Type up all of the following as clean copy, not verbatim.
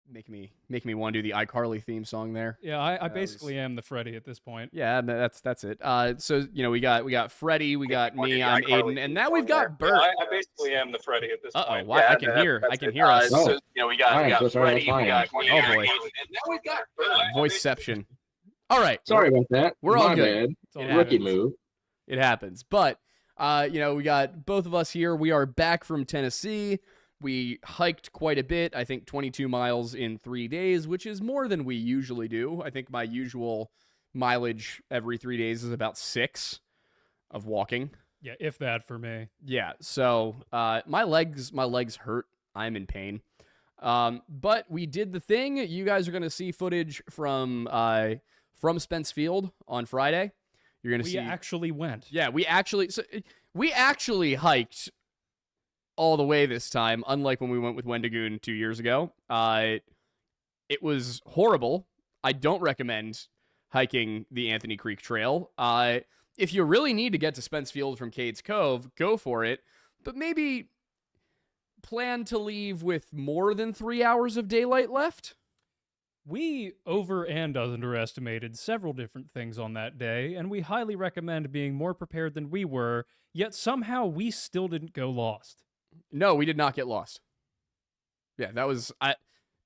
Making me want to do the iCarly theme song there. Yeah, I basically am the Freddy at this point. Yeah, that's it. So we got Freddie, we got me, I'm Aiden, and now we've got Bert. I basically am the Freddy at this point. Why? I can hear us. So, we got Freddie, we got oh boy, and now we've got Bert. Voiceception. All right, Sorry about that. We're all good. Rookie move. It happens, but we got both of us here. We are back from Tennessee. We hiked quite a bit, I think 22 miles in 3 days, which is more than we usually do. I think my usual mileage every 3 days is about 6 of walking. Yeah, if that for me. Yeah, so my legs hurt. I'm in pain. But we did the thing. You guys are going to see footage from Spence Field on Friday. You're going to see. We actually went. Yeah, we actually hiked all the way this time, unlike when we went with Wendigoon 2 years ago. It was horrible. I don't recommend hiking the Anthony Creek Trail. If you really need to get to Spence Field from Cades Cove, go for it. But maybe plan to leave with more than 3 hours of daylight left. We over and underestimated several different things on that day, and we highly recommend being more prepared than we were, yet somehow we still didn't go lost. No, we did not get lost. Yeah, that was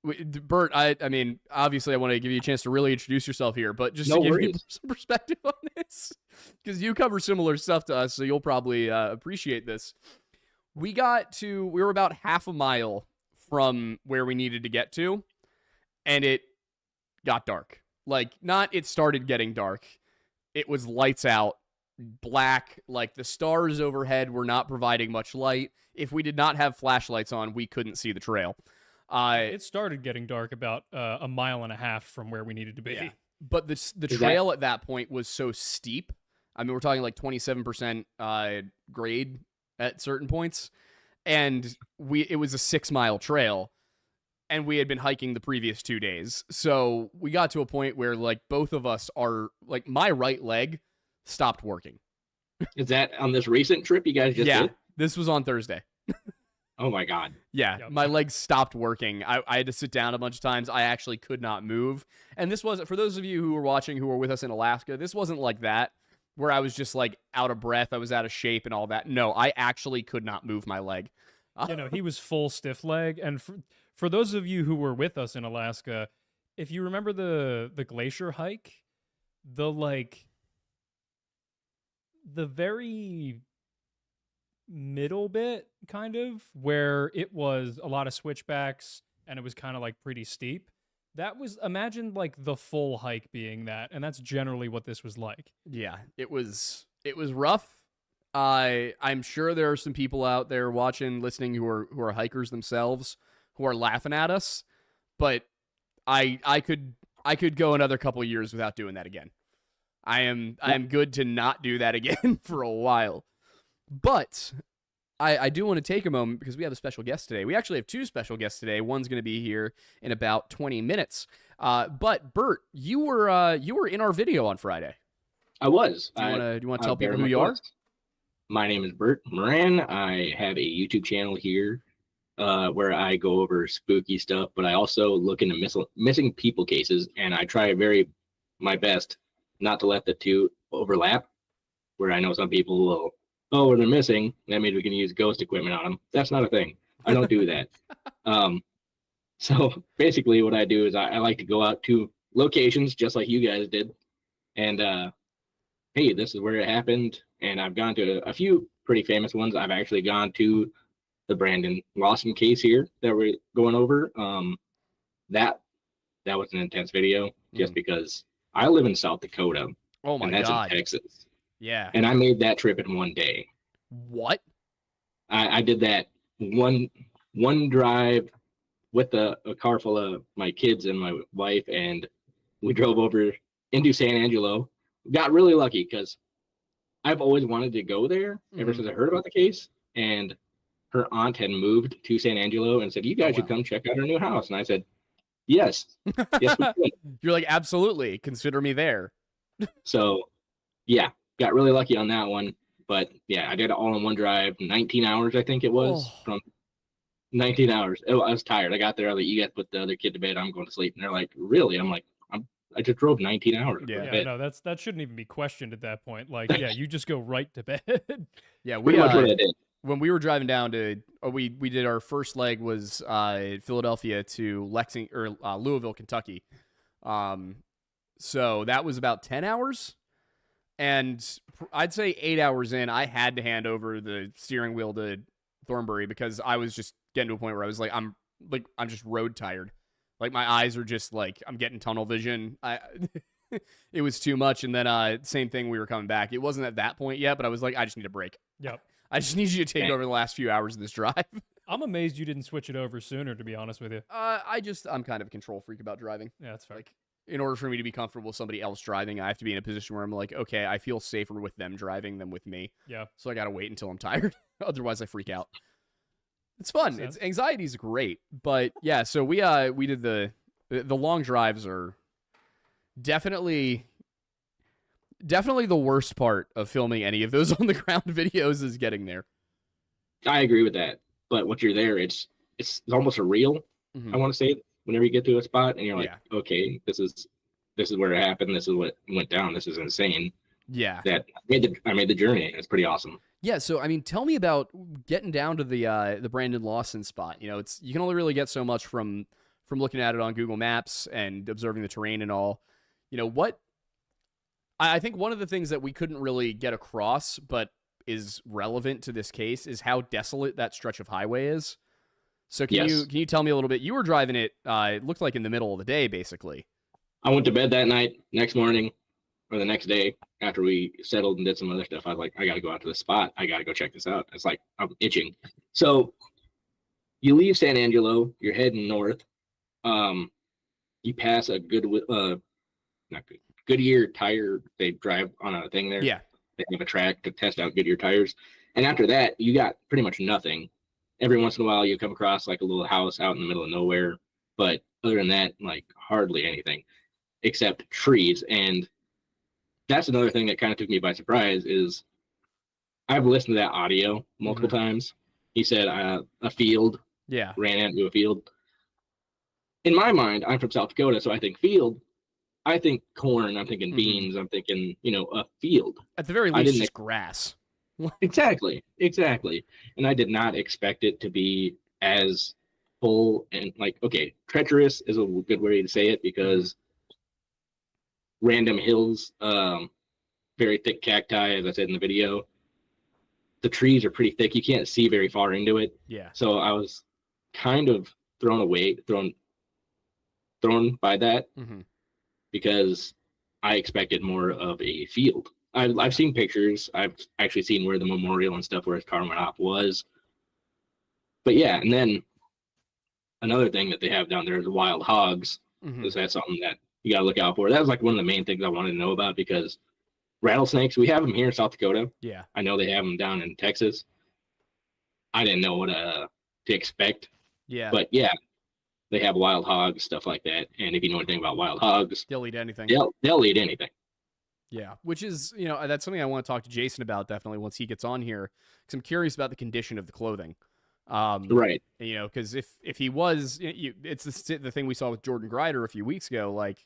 Bert. I mean, obviously, I want to give you a chance to really introduce yourself here, but just to give you some perspective on this, because you cover similar stuff to us, so you'll probably appreciate this. We were about half a mile from where we needed to get to, and it got dark. It started getting dark. It was lights out, black, like the stars overhead were not providing much light. If we did not have flashlights on, we couldn't see the trail. It started getting dark about a mile and a half from where we needed to be. Yeah. But the trail at that point was so steep. I mean, we're talking like 27% grade at certain points. And it was a 6-mile trail. And we had been hiking the previous 2 days. So we got to a point where both of us are my right leg stopped working. Is that on this recent trip you guys just did? This was on Thursday. Oh my God. Yeah, yep. My legs stopped working. I had to sit down a bunch of times. I actually could not move. And this wasn't, for those of you who were watching who were with us in Alaska, this wasn't like that, where I was just out of breath, I was out of shape and all that. No, I actually could not move my leg. He was full stiff leg. And for those of you who were with us in Alaska, if you remember the glacier hike, the very middle bit, kind of, where it was a lot of switchbacks and it was kind of pretty steep. That was, imagine the full hike being that, and that's generally what this was like. Yeah, it was rough. I'm sure there are some people out there watching, listening who are hikers themselves who are laughing at us, but I could go another couple of years without doing that again. I am good to not do that again for a while. But I do want to take a moment because we have a special guest today. We actually have 2 special guests today. One's going to be here in about 20 minutes. But Bert, you were in our video on Friday. I was. Do you want to tell people who you are? My name is Bert Moran. I have a YouTube channel here where I go over spooky stuff, but I also look into missing people cases, and I try my best not to let the two overlap, where I know some people will, when they're missing, that means we can use ghost equipment on them. That's not a thing. I don't do that. So basically what I do is I like to go out to locations just like you guys did. And, hey, this is where it happened. And I've gone to a few pretty famous ones. I've actually gone to the Brandon Lawson case here that we're going over. That was an intense video just because I live in South Dakota. Oh my God. And that's God. in Texas. Yeah. And I made that trip in one day. What? I did that one drive with a car full of my kids and my wife, and we drove over into San Angelo. Got really lucky because I've always wanted to go there ever since I heard about the case. And her aunt had moved to San Angelo and said, "You guys should come check out our new house." And I said, "Yes, yes, we could." You're like, absolutely, consider me there. So, yeah, got really lucky on that one. But yeah, I did it all in one drive, 19 hours, I think it was, from 19 hours. I was tired. I got there. I was like, you got to put the other kid to bed. I'm going to sleep. And they're like, really? I'm like, I just drove 19 hours. Yeah, no, that shouldn't even be questioned at that point. Like, yeah, you just go right to bed. Yeah, pretty much what I did. When we were driving down to, we did our first leg was Philadelphia to Louisville, Kentucky. So that was about 10 hours. And I'd say 8 hours in, I had to hand over the steering wheel to Thornbury because I was just getting to a point where I was like, I'm just road tired. Like my eyes are just like, I'm getting tunnel vision. It was too much. And then same thing, we were coming back. It wasn't at that point yet, but I was like, I just need a break. Yep. I just need you to take over the last few hours of this drive. I'm amazed you didn't switch it over sooner, to be honest with you. I'm kind of a control freak about driving. Yeah, that's fair. Like, in order for me to be comfortable with somebody else driving, I have to be in a position where I'm like, okay, I feel safer with them driving than with me. Yeah. So I got to wait until I'm tired. Otherwise, I freak out. It's fun. Anxiety's great. But yeah, so we did the long drives are definitely the worst part of filming any of those on the ground videos is getting there. I agree with that. But once you're there, it's almost a reel. I want to say, whenever you get to a spot and you're like, okay, this is where it happened. This is what went down. This is insane. Yeah. That I made the journey. It's pretty awesome. Yeah. So, I mean, tell me about getting down to the Brandon Lawson spot. You know, you can only really get so much from looking at it on Google Maps and observing the terrain and all. You know, I think one of the things that we couldn't really get across, but is relevant to this case, is how desolate that stretch of highway is. So can you tell me a little bit? You were driving it, it looked like in the middle of the day, basically. I went to bed that night. Next morning, or the next day, after we settled and did some other stuff, I was like, I got to go out to the spot. I got to go check this out. It's like, I'm itching. So you leave San Angelo, you're heading north. You pass a Goodyear tire. They drive on a thing there. Yeah. They have a track to test out Goodyear tires. And after that, you got pretty much nothing. Every once in a while, you come across like a little house out in the middle of nowhere. But other than that, like hardly anything except trees. And that's another thing that kind of took me by surprise is I've listened to that audio multiple times. He said a field ran into a field. In my mind, I'm from South Dakota, so I think field. I think corn. I'm thinking beans. I'm thinking, a field. At the very least, just grass. Exactly. And I did not expect it to be as full and treacherous is a good way to say it because random hills, very thick cacti, as I said in the video. The trees are pretty thick. You can't see very far into it. Yeah. So I was kind of thrown by that because I expected more of a field. I've seen pictures. I've actually seen where the memorial and stuff where his car went off was. But yeah, and then another thing that they have down there is wild hogs. Is that something that you got to look out for? That was like one of the main things I wanted to know about because rattlesnakes, we have them here in South Dakota. Yeah. I know they have them down in Texas. I didn't know what to expect. Yeah. But yeah, they have wild hogs, stuff like that. And if you know anything about wild hogs, they'll eat anything. They'll eat anything. Yeah, which is, that's something I want to talk to Jason about definitely once he gets on here, because I'm curious about the condition of the clothing. Right. Because if he was, it's the thing we saw with Jordan Grider a few weeks ago. Like,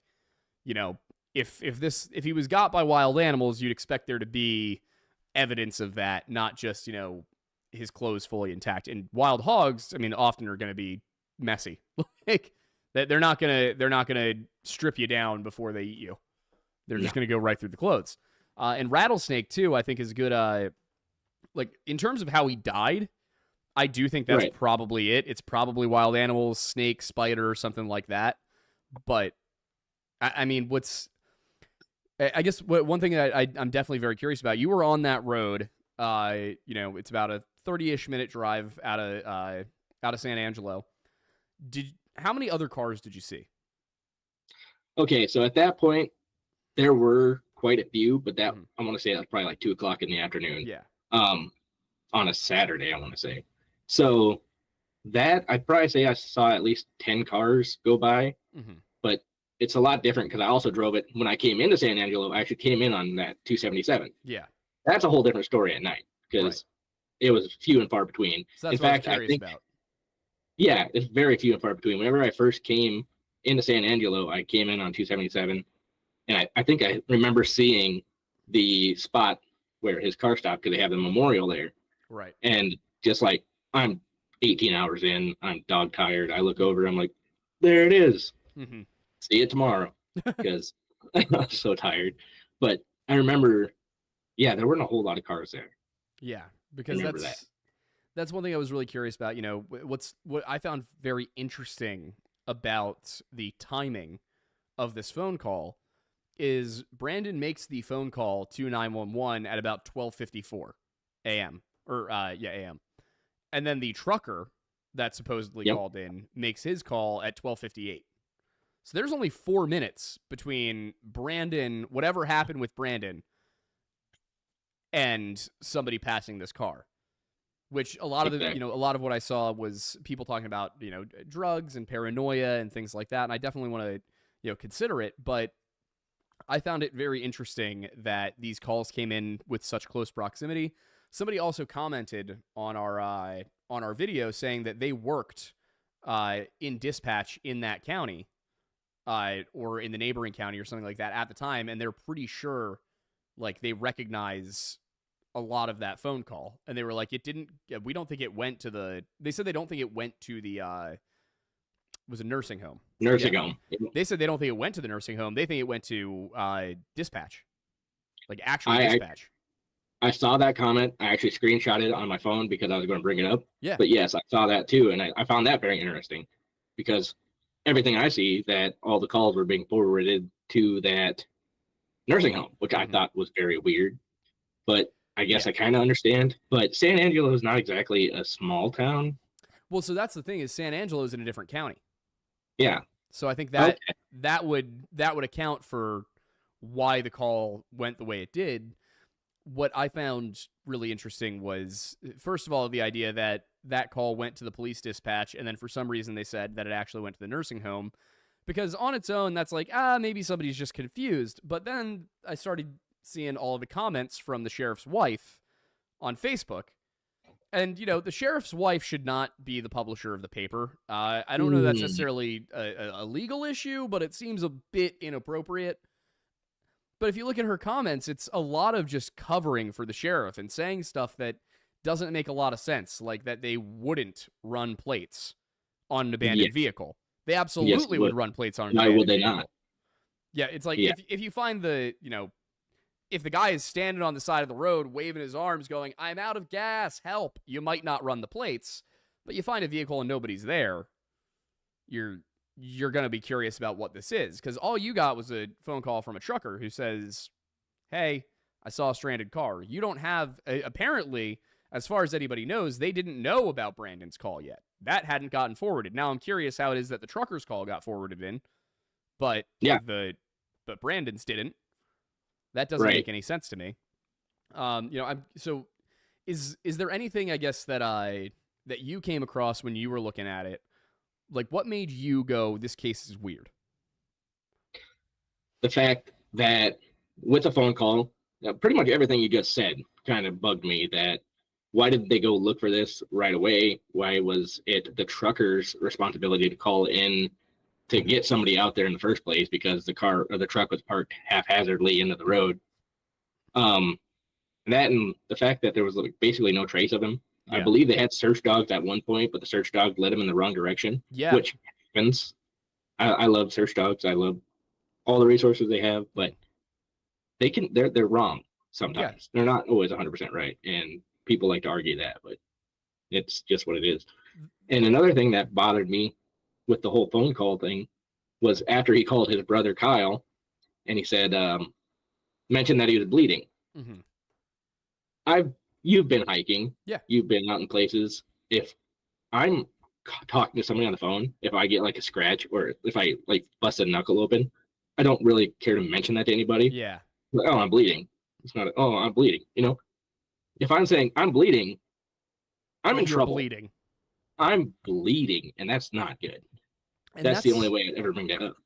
if he was got by wild animals, you'd expect there to be evidence of that, not just his clothes fully intact. And wild hogs, I mean, often are going to be messy. Like they're not gonna strip you down before they eat you. They're just going to go right through the clothes. And rattlesnake, too, I think is good. In terms of how he died, I do think that's probably it. It's probably wild animals, snake, spider, something like that. But, I mean, I guess one thing that I'm definitely very curious about, you were on that road. It's about a 30-ish minute drive out of San Angelo. How many other cars did you see? Okay, so at that point, there were quite a few, but that I want to say that's probably like 2:00 in the afternoon. Yeah. On a Saturday, I want to say. So that I'd probably say I saw at least 10 cars go by, but it's a lot different because I also drove it when I came into San Angelo. I actually came in on that 277. Yeah. That's a whole different story at night because it was few and far between. So that's what I was curious about. Yeah, it's very few and far between. Whenever I first came into San Angelo, I came in on 277, and I think I remember seeing the spot where his car stopped because they have the memorial there. Right. And just like, I'm 18 hours in, I'm dog tired. I look over, I'm like, there it is. Mm-hmm. See you tomorrow, because I'm so tired. But I remember, yeah, there weren't a whole lot of cars there. Yeah, because that's one thing I was really curious about. You know, what I found very interesting about the timing of this phone call is Brandon makes the phone call to 911 at about 12:54 a.m. or a.m. And then the trucker that supposedly called in makes his call at 12:58. So there's only 4 minutes between Brandon, whatever happened with Brandon, and somebody passing this car. Which a lot of a lot of what I saw was people talking about, drugs and paranoia and things like that. And I definitely want to, consider it. But I found it very interesting that these calls came in with such close proximity. Somebody also commented on our video saying that they worked in dispatch in that county or in the neighboring county or something like that at the time, and they're pretty sure like they recognize a lot of that phone call, and they were like, we don't think it went to they said they don't think it went to the was a nursing home. Home. They said they don't think it went to the nursing home. They think it went to dispatch, like actual dispatch. I saw that comment. I actually screenshotted it on my phone because I was going to bring it up. Yeah. But yes, I saw that too, and I found that very interesting because everything I see that all the calls were being forwarded to that nursing home, which I thought was very weird. But I guess I kind of understand. But San Angelo is not exactly a small town. Well, so that's the thing is San Angelo is in a different county. Yeah. So I think that would account for why the call went the way it did. What I found really interesting was, first of all, the idea that call went to the police dispatch, and then for some reason they said that it actually went to the nursing home. Because on its own, that's like, maybe somebody's just confused. But then I started seeing all of the comments from the sheriff's wife on Facebook. And, the sheriff's wife should not be the publisher of the paper. I don't know that's necessarily a legal issue, but it seems a bit inappropriate. But if you look at her comments, it's a lot of just covering for the sheriff and saying stuff that doesn't make a lot of sense, like that they wouldn't run plates on an abandoned vehicle. They absolutely would run plates on an abandoned vehicle. Why would they not? Yeah, it's like if you find if the guy is standing on the side of the road waving his arms going, "I'm out of gas, help," you might not run the plates. But you find a vehicle and nobody's there, you're going to be curious about what this is, because all you got was a phone call from a trucker who says, "Hey, I saw a stranded car." You don't have, apparently, as far as anybody knows, they didn't know about Brandon's call yet. That hadn't gotten forwarded. Now I'm curious how it is that the trucker's call got forwarded in, but but Brandon's didn't. That doesn't make any sense to me. Is there anything, I guess, that you came across when you were looking at it? Like, what made you go, this case is weird? The fact that with the phone call, pretty much everything you just said kind of bugged me. That why did they go look for this right away? Why was it the trucker's responsibility to call in to get somebody out there in the first place, because the car or the truck was parked haphazardly into the road? That and the fact that there was basically no trace of him. Yeah. I believe they had search dogs at one point, but the search dog led them in the wrong direction. Yeah, which happens. I love search dogs. I love all the resources they have, but they're wrong sometimes. Yeah. They're not always 100% right, and people like to argue that, but it's just what it is. And another thing that bothered me with the whole phone call thing was after he called his brother Kyle, and he said, mentioned that he was bleeding. Mm-hmm. You've been hiking. Yeah. You've been out in places. If I'm talking to somebody on the phone, if I get like a scratch or if I like bust a knuckle open, I don't really care to mention that to anybody. Yeah. Like, oh, I'm bleeding. It's not, I'm bleeding. If I'm saying I'm bleeding, I'm in trouble. Bleeding. I'm bleeding, and that's not good. And that's the only way I'd ever bring that up.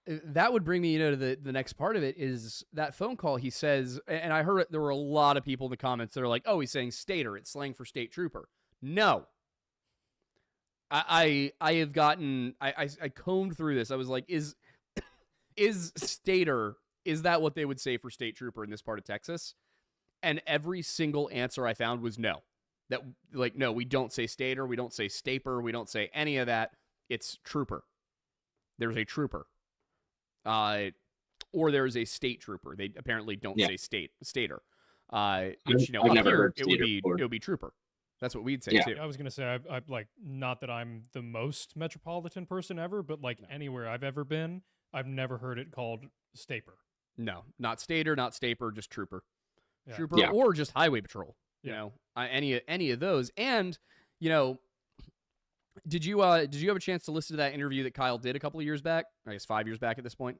That would bring me, to the next part of it is that phone call. He says, and I heard it, there were a lot of people in the comments that are like, "Oh, he's saying stater. It's slang for state trooper." No. I have gotten I combed through this. I was like, is Stater, is that what they would say for state trooper in this part of Texas? And every single answer I found was no. That, like, no, we don't say Stater, we don't say Staper, we don't say any of that. It's trooper. There's a trooper. Or there's a state trooper. They apparently don't say Stater. Which, you know, I've up never here, heard it would Stater be trooper. That's what we'd say too. I was gonna say, I like, not that I'm the most metropolitan person ever, but like anywhere I've ever been, I've never heard it called Staper. No, not Stater, not Staper, just trooper. Yeah. Trooper or just highway patrol. You Yeah. know, any of those. And, you know, did you have a chance to listen to that interview that Kyle did a couple of years back? I guess 5 years back at this point.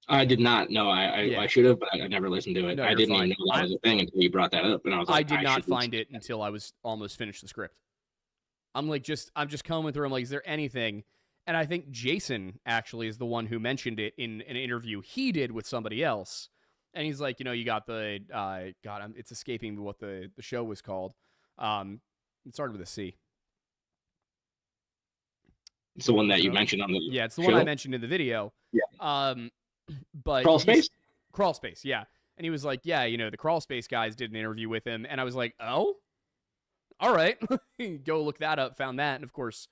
I did not. No, I should have, but I never listened to it. No, I didn't even know that was a thing until you brought that up, and I was like, I did not find it until I was almost finished the script. I'm just combing through. I'm like, is there anything? And I think Jason actually is the one who mentioned it in an interview he did with somebody else. And he's like, you know, you got the it's escaping what the show was called. It started with a C. It's the one that you mentioned on the it's the show? one I mentioned in the video. Yeah. But Crawl Space? Crawl Space, yeah. And he was like, yeah, you know, the Crawl Space guys did an interview with him. And I was like, oh, all right. Go look that up, found that. And of course,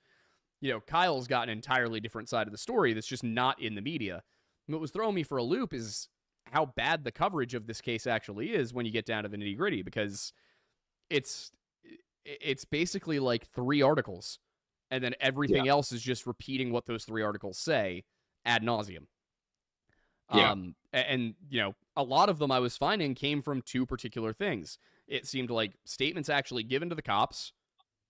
you know, Kyle's got an entirely different side of the story that's just not in the media. And what was throwing me for a loop is how bad the coverage of this case actually is when you get down to the nitty gritty, because it's basically like 3 articles. And then everything else is just repeating what those 3 articles say ad nauseum. And, you know, a lot of them I was finding came from 2 particular things. It seemed like statements actually given to the cops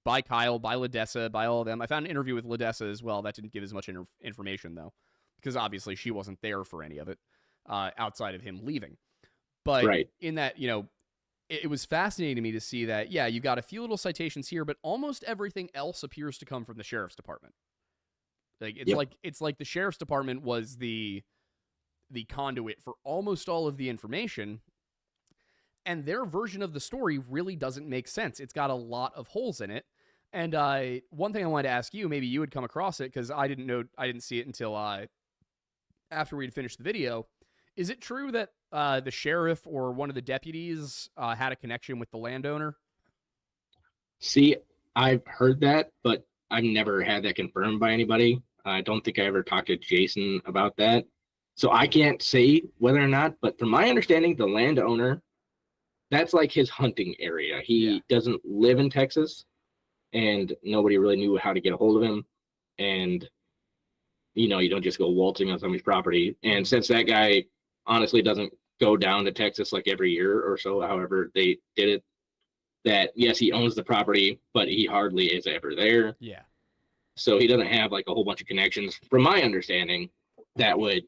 by Kyle, by LaDessa, by all of them. I found an interview with LaDessa as well. That didn't give as much information, though, because obviously she wasn't there for any of it outside of him leaving. But in that, you know, it was fascinating to me to see that, yeah, you got a few little citations here, but almost everything else appears to come from the sheriff's department. Like, it's like the sheriff's department was the conduit for almost all of the information, and their version of the story really doesn't make sense. It's got a lot of holes in it. And one thing I wanted to ask you, maybe you would come across it, because I didn't see it until after we'd finished the video. Is it true that the sheriff or one of the deputies had a connection with the landowner? See, I've heard that, but I've never had that confirmed by anybody. I don't think I ever talked to Jason about that. So I can't say whether or not, but from my understanding, the landowner, that's like his hunting area. He doesn't live in Texas, and nobody really knew how to get a hold of him. And, you know, you don't just go waltzing on somebody's property. And since that guy honestly doesn't go down to Texas like every year or so, however they did it, that yes, he owns the property, but he hardly is ever there. Yeah. So he doesn't have like a whole bunch of connections, from my understanding, that would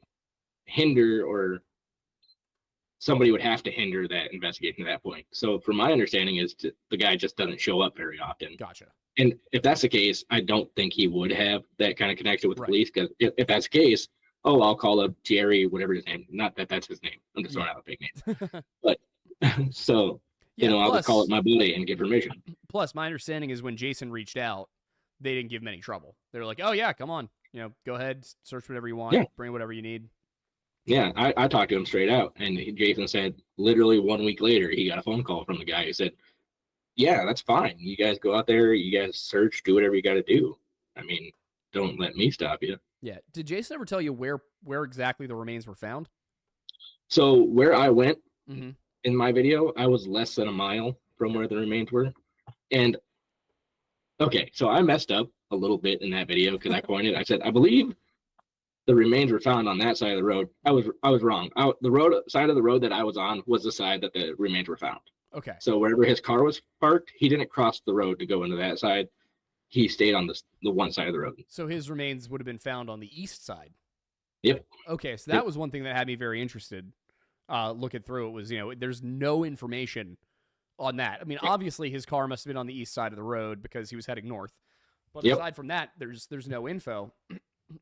hinder, or somebody would have to hinder that investigation at that point. So from my understanding is the guy just doesn't show up very often. Gotcha. And if that's the case, I don't think he would have that kind of connection with the police, because if that's the case, I'll call up Jerry, whatever his name. Not that that's his name. I'm just throwing out a big name. But so, you know, I'll just call it my buddy and give permission. Plus, my understanding is when Jason reached out, they didn't give him any trouble. They were like, oh, yeah, come on. You know, go ahead, search whatever you want, bring whatever you need. Yeah, I talked to him straight out, and Jason said literally 1 week later, he got a phone call from the guy who said, yeah, that's fine. You guys go out there, you guys search, do whatever you got to do. I mean, don't let me stop you. Yeah. Did Jason ever tell you where exactly the remains were found? So where I went in my video, I was less than a mile from where the remains were. And okay, so I messed up a little bit in that video, because I said, I believe the remains were found on that side of the road. I was wrong. The side of the road that I was on was the side that the remains were found. Okay. So wherever his car was parked, he didn't cross the road to go into that side. He stayed on the one side of the road. So his remains would have been found on the east side. Yep. Okay, so that was one thing that had me very interested. Looking through it was, you know, there's no information on that. I mean, obviously his car must have been on the east side of the road because he was heading north. But aside from that, there's no info.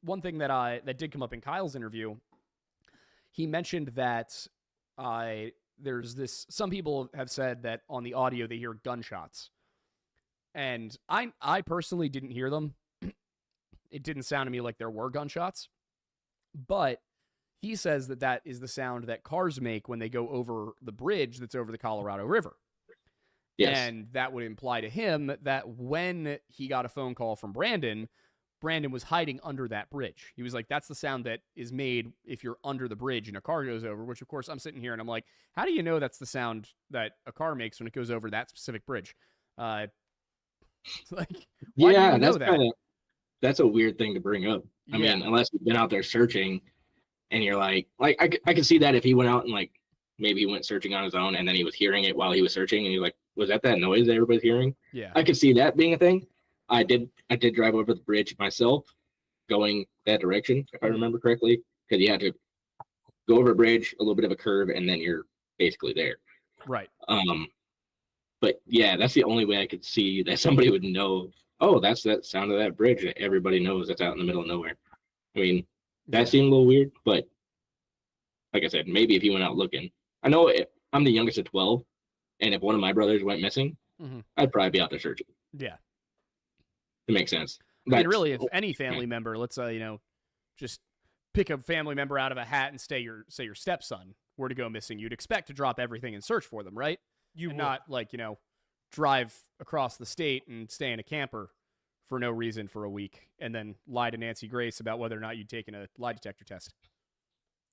One thing that did come up in Kyle's interview, he mentioned that there's this. Some people have said that on the audio they hear gunshots, And I personally didn't hear them. It didn't sound to me like there were gunshots. But he says that is the sound that cars make when they go over the bridge that's over the Colorado River. Yes. And that would imply to him that when he got a phone call from Brandon was hiding under that bridge. He was like, that's the sound that is made if you're under the bridge and a car goes over, which of course I'm sitting here and I'm like, how do you know that's the sound that a car makes when it goes over that specific bridge? Like, why do you know that? That's a weird thing to bring up. I mean, unless you've been out there searching and you're like I could see that if he went out and like maybe he went searching on his own and then he was hearing it while he was searching and he's like, was that noise that everybody's hearing? Yeah. I could see that being a thing. I did drive over the bridge myself going that direction, if I remember correctly, because you had to go over a bridge, a little bit of a curve, and then you're basically there. Right. But yeah, that's the only way I could see that somebody would know, oh, that's that sound of that bridge that everybody knows that's out in the middle of nowhere. I mean, that seemed a little weird, but like I said, maybe if he went out looking. I know I'm the youngest of 12, and if one of my brothers went missing, I'd probably be out there searching. Yeah. It makes sense. I mean, really, if any family member, let's just pick a family member out of a hat and say your stepson were to go missing, you'd expect to drop everything and search for them, right? You would not drive across the state and stay in a camper for no reason for a week and then lie to Nancy Grace about whether or not you'd taken a lie detector test.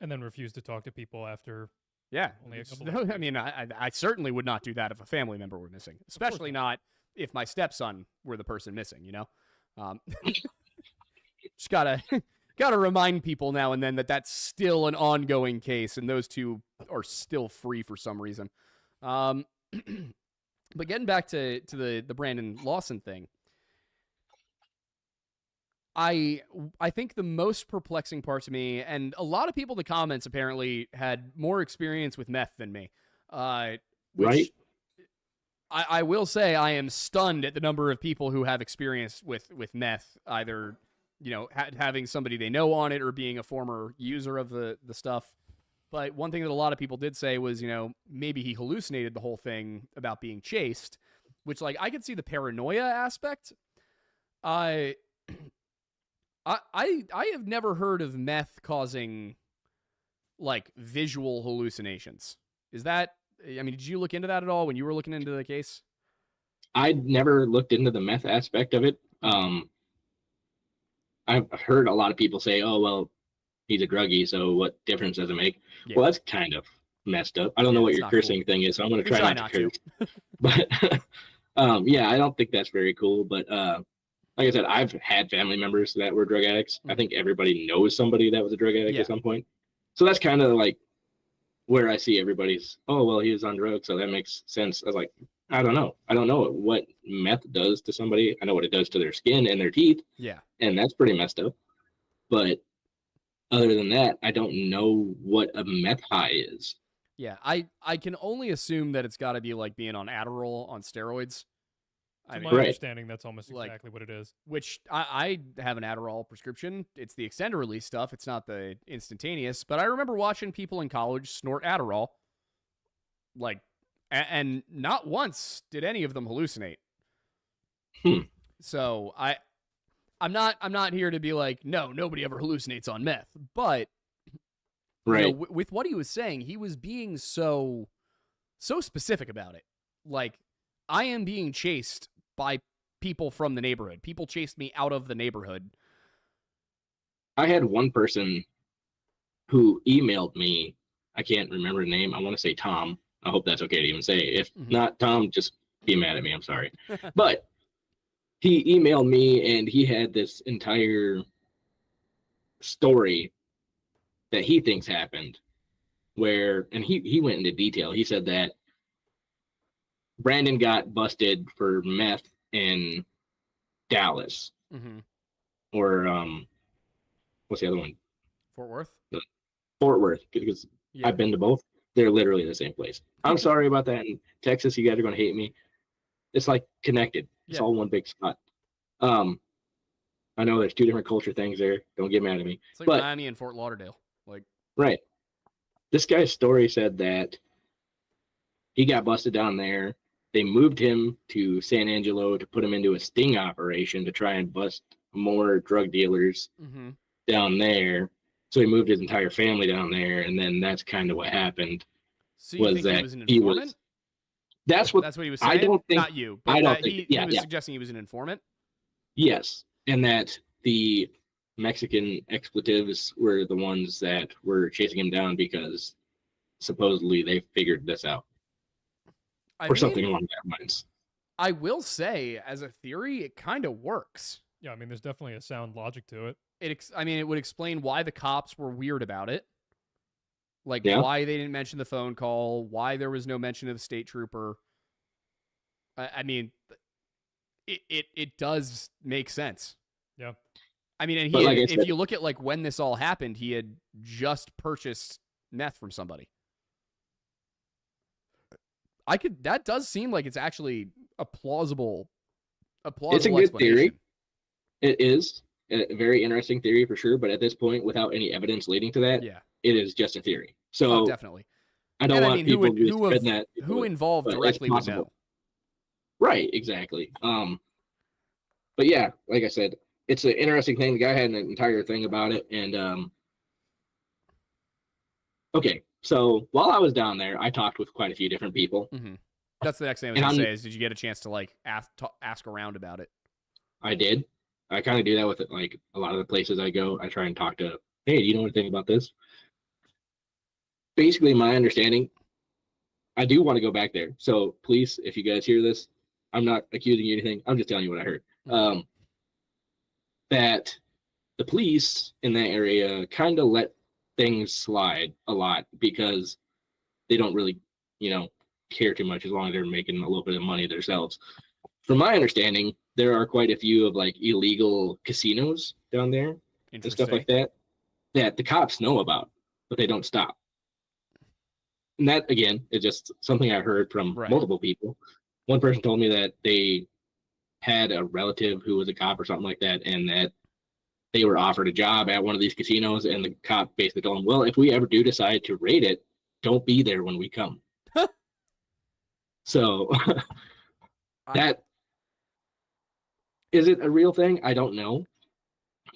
And then refuse to talk to people after. Yeah. Only a couple I mean, I certainly would not do that if a family member were missing, especially not if my stepson were the person missing, Just gotta remind people now and then that that's still an ongoing case and those two are still free for some reason. But getting back to the Brandon Lawson thing, I think the most perplexing part to me, and a lot of people in the comments apparently had more experience with meth than me. Right. I will say I am stunned at the number of people who have experience with meth, either having somebody they know on it or being a former user of the stuff. But one thing that a lot of people did say was, maybe he hallucinated the whole thing about being chased, which I could see the paranoia aspect. I have never heard of meth causing visual hallucinations. Is that, did you look into that at all when you were looking into the case? I'd never looked into the meth aspect of it. I've heard a lot of people say, oh, well, he's a druggie, so what difference does it make? Yeah. Well, that's kind of messed up. I don't know what your cursing thing is, so I'm going to try not to curse. But I don't think that's very cool. But like I said, I've had family members that were drug addicts. I think everybody knows somebody that was a drug addict at some point. So that's kind of where I see everybody's, oh, well, he was on drugs, so that makes sense. I was like, I don't know. I don't know what meth does to somebody. I know what it does to their skin and their teeth. Yeah. And that's pretty messed up. But other than that, I don't know what a meth high is. Yeah, I can only assume that it's got to be like being on Adderall on steroids. To my understanding, that's almost exactly what it is. Which I have an Adderall prescription. It's the extended release stuff. It's not the instantaneous. But I remember watching people in college snort Adderall. And not once did any of them hallucinate. So I'm not here to be like, no, nobody ever hallucinates on meth. But with what he was saying, he was being so specific about it. I am being chased by people from the neighborhood. People chased me out of the neighborhood. I had one person who emailed me. I can't remember the name. I want to say Tom. I hope that's okay to even say. If not Tom, just be mad at me. I'm sorry. But he emailed me and he had this entire story that he thinks happened and he went into detail. He said that Brandon got busted for meth in Dallas. Or what's the other one? Fort Worth? Fort Worth, because I've been to both. They're literally the same place. I'm sorry about that. In Texas, you guys are going to hate me. It's connected. It's all one big spot. I know there's two different culture things there. Don't get mad at me. It's like Miami and Fort Lauderdale. Right. This guy's story said that he got busted down there they moved him to San Angelo to put him into a sting operation to try and bust more drug dealers down there. So he moved his entire family down there, and then that's kind of what happened. So you think he was an informant? That's what he was saying. I don't think. Not you, but I don't think. He was suggesting he was an informant. Yes, and that the Mexican expletives were the ones that were chasing him down because supposedly they figured this out, or something along that lines. I will say, as a theory, it kind of works. Yeah, I mean, there's definitely a sound logic to it. It would explain why the cops were weird about it. Like, why they didn't mention the phone call, why there was no mention of the state trooper. I mean, it does make sense. Yeah. I mean, and if you look at, like, when this all happened, he had just purchased meth from somebody. That does seem like it's actually a plausible It's a good theory. It is a very interesting theory for sure, but at this point, without any evidence leading to that, it is just a theory. So definitely. I don't want people to spread that. Who involved directly would know. Right, exactly. But yeah, like I said, it's an interesting thing. The guy had an entire thing about it, and okay. So while I was down there, I talked with quite a few different people. Mm-hmm. That's the next thing I was going to say is, did you get a chance to, like, ask around about it? I did. I kind of do that with it, like, a lot of the places I go. I try and talk to, hey, do you know anything about this? Basically, my understanding, I do want to go back there. So please, if you guys hear this, I'm not accusing you of anything. I'm just telling you what I heard. Mm-hmm. That the police in that area kind of let things slide a lot because they don't really, care too much as long as they're making a little bit of money themselves. From my understanding, there are quite a few of, like, illegal casinos down there and stuff like that the cops know about, but they don't stop. And that, again, is just something I heard from multiple people. One person told me that they had a relative who was a cop or something like that, and that they were offered a job at one of these casinos, and the cop basically told them, well, if we ever do decide to raid it, don't be there when we come. So that, is it a real thing? I don't know.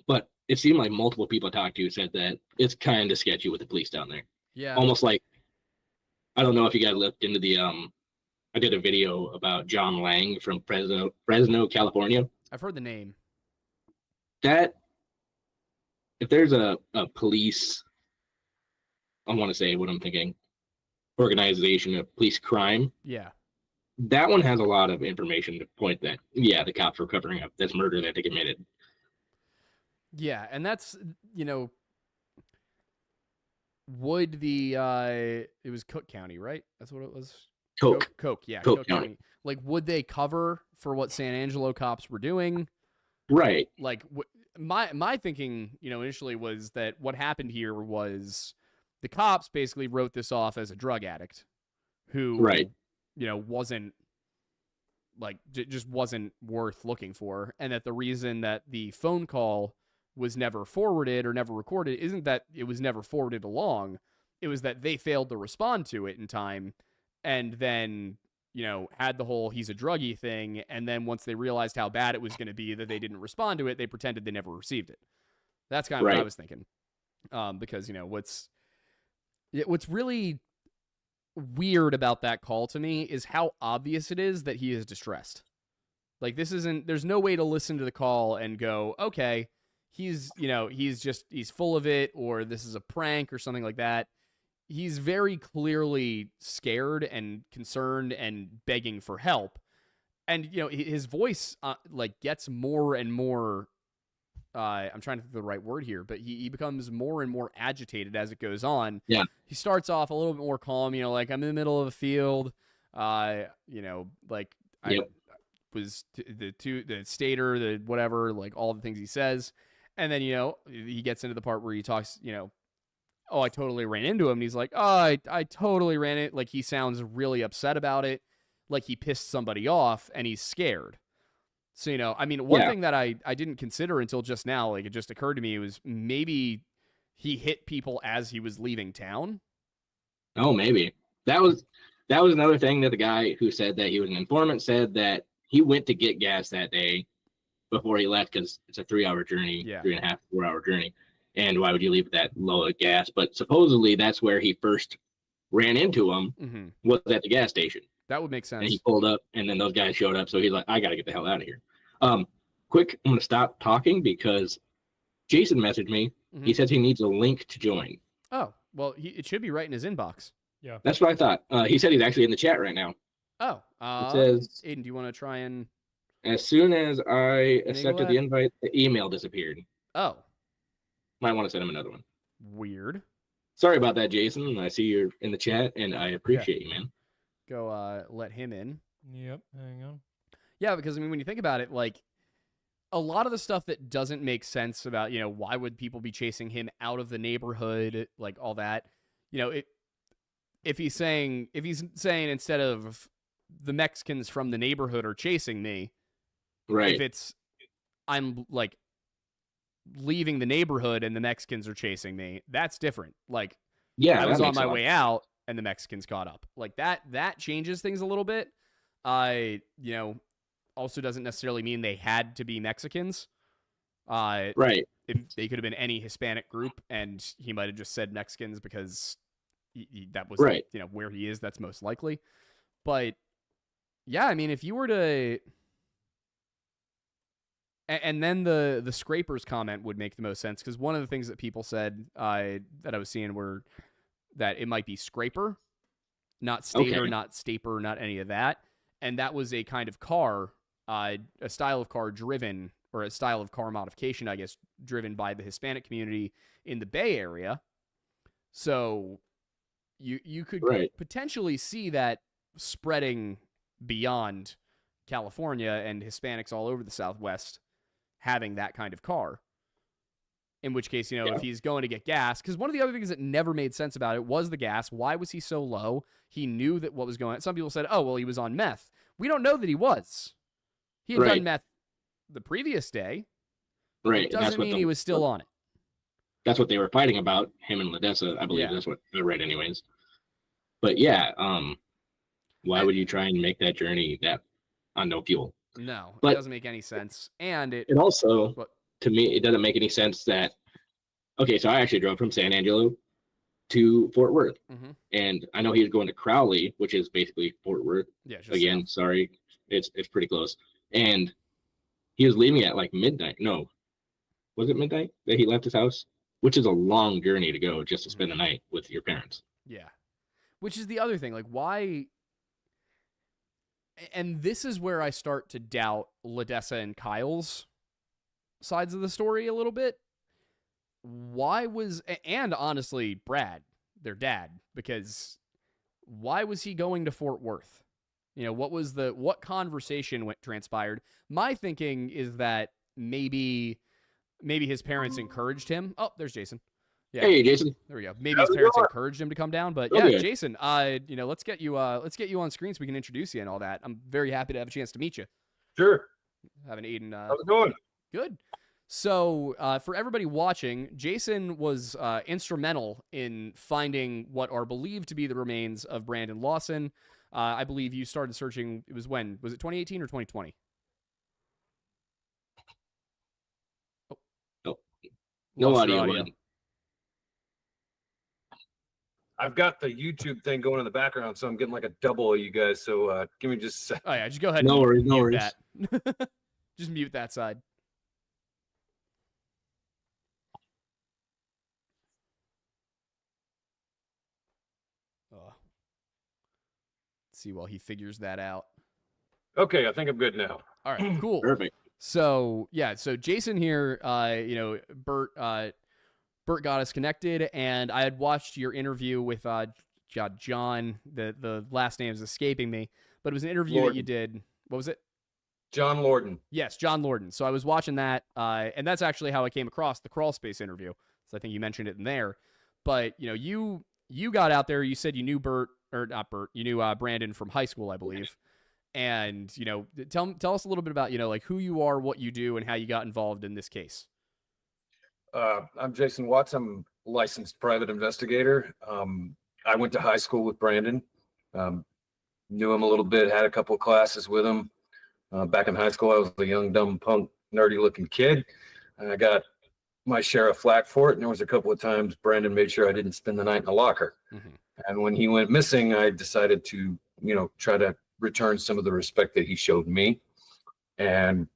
But it seemed like multiple people I talked to said that it's kind of sketchy with the police down there. Yeah. Almost like, I don't know if you guys looked into the, I did a video about John Lang from Fresno, California. I've heard the name. That, if there's a police, I want to say what I'm thinking, organization of police crime. Yeah. That one has a lot of information to point that, the cops were covering up this murder that they committed. Yeah, and that's, would the, it was Cook County, right? That's what it was? Cook, yeah. Cook County. Like, would they cover for what San Angelo cops were doing? Right. Like, my thinking, initially was that what happened here was the cops basically wrote this off as a drug addict who, wasn't, like, just wasn't worth looking for. And that the reason that the phone call was never forwarded or never recorded isn't that it was never forwarded along. It was that they failed to respond to it in time, and then, had the whole he's a druggie thing. And then once they realized how bad it was going to be that they didn't respond to it, they pretended they never received it. That's kind of what I was thinking. Because, what's really weird about that call to me is how obvious it is that he is distressed. Like, there's no way to listen to the call and go, okay, he's full of it, or this is a prank or something like that. He's very clearly scared and concerned and begging for help. And, his voice, gets more and more, I'm trying to think of the right word here, but he becomes more and more agitated as it goes on. Yeah. He starts off a little bit more calm, like, I'm in the middle of a field, I was the stater, the whatever, like, all the things he says. And then, he gets into the part where he talks, oh, I totally ran into him. And he's like, oh, I totally ran it. Like, he sounds really upset about it. Like, he pissed somebody off and he's scared. So, one thing that I didn't consider until just now, like, it just occurred to me, was maybe he hit people as he was leaving town. Oh, maybe. That was that was another thing that the guy who said that he was an informant said, that he went to get gas that day before he left, because it's a 3-hour journey, 3.5, 4-hour journey. And why would you leave that low of gas? But supposedly that's where he first ran into him, was at the gas station. That would make sense. And he pulled up, and then those guys showed up. So he's like, I got to get the hell out of here. Quick, I'm going to stop talking because Jason messaged me. He says he needs a link to join. Oh, well, it should be right in his inbox. Yeah. That's what I thought. He said he's actually in the chat right now. Oh. It says, Aiden, do you want to try and... As soon as I accepted the invite, the email disappeared. Oh. Might want to send him another one. Weird. Sorry about that, Jason. I see you're in the chat, and I appreciate you, man. Go let him in. Yep, hang on. Yeah, because, I mean, when you think about it, like, a lot of the stuff that doesn't make sense about, you know, why would people be chasing him out of the neighborhood, like, all that, you know, if he's saying instead of the Mexicans from the neighborhood are chasing me, right? If it's I'm like leaving the neighborhood and the Mexicans are chasing me, that's different. Like, yeah, I was on my way out and the Mexicans caught up. Like that changes things a little bit. You know, also doesn't necessarily mean they had to be Mexicans. Right. They could have been any Hispanic group, and he might have just said Mexicans because that was right. You know, where he is. That's most likely. But yeah, I mean, if you were to, and then the scrapers comment would make the most sense, because one of the things that people said that I was seeing were that it might be scraper, not stator, not staper, not any of that. And that was a kind of car, a style of car driven, or a style of car modification, I guess, driven by the Hispanic community in the Bay Area. So you could potentially see that spreading beyond California and Hispanics all over the Southwest having that kind of car. In which case, you know, if he's going to get gas, because one of the other things that never made sense about it was the gas. Why was he so low? He knew that what was going on. Some people said, oh, well, he was on meth. We don't know that he was. He had done meth the previous day. Right. It doesn't mean he was still on it. That's what they were fighting about, him and Ledessa. I believe that's what I read anyways. But yeah, why would you try and make that journey on no fuel? No, it doesn't make any sense. And it also, to me, it doesn't make any sense that, okay, so I actually drove from San Angelo to Fort Worth. And I know he was going to Crowley, which is basically Fort Worth. Yeah. Again, sorry, it's pretty close. And he was leaving at like midnight. No, was it midnight that he left his house? Which is a long journey to go just to spend the night with your parents. Yeah. Which is the other thing. Like, why? And this is where I start to doubt Ledessa and Kyle's sides of the story a little bit. Why was, and honestly, Brad, their dad, because why was he going to Fort Worth? You know, what conversation transpired? My thinking is that maybe his parents encouraged him. Oh, there's Jason. Yeah. Hey, Jason. There we go. Maybe his parents encouraged him to come down, but yeah, Jason, you know, let's get you on screen so we can introduce you and all that. I'm very happy to have a chance to meet you. Sure. Having Aiden. How's it going? Good. So, for everybody watching, Jason was instrumental in finding what are believed to be the remains of Brandon Lawson. I believe you started searching. It was when? Was it 2018 or 2020? No audio. I've got the YouTube thing going in the background, so I'm getting like a double of you guys. So give me just a second. Oh yeah, just go ahead. No worries. That. Just mute that side. Let's see while he figures that out. Okay, I think I'm good now. All right, cool. Perfect. So yeah, so Jason here, you know, Bert got us connected, and I had watched your interview with John. The last name is escaping me, but it was an interview that you did. What was it? John Lorden. Yes, John Lorden. So I was watching that, and that's actually how I came across the crawl space interview. So I think you mentioned it in there. But you know, you got out there. You said you knew you knew Brandon from high school, I believe. And you know, tell us a little bit about, you know, like who you are, what you do, and how you got involved in this case. I'm Jason Watts. I'm a licensed private investigator. I went to high school with Brandon. knew him a little bit, had a couple of classes with him. Back in high school, I was a young, dumb, punk, nerdy-looking kid, and I got my share of flack for it. And there was a couple of times Brandon made sure I didn't spend the night in a locker. Mm-hmm. And when he went missing, I decided to, try to return some of the respect that he showed me, and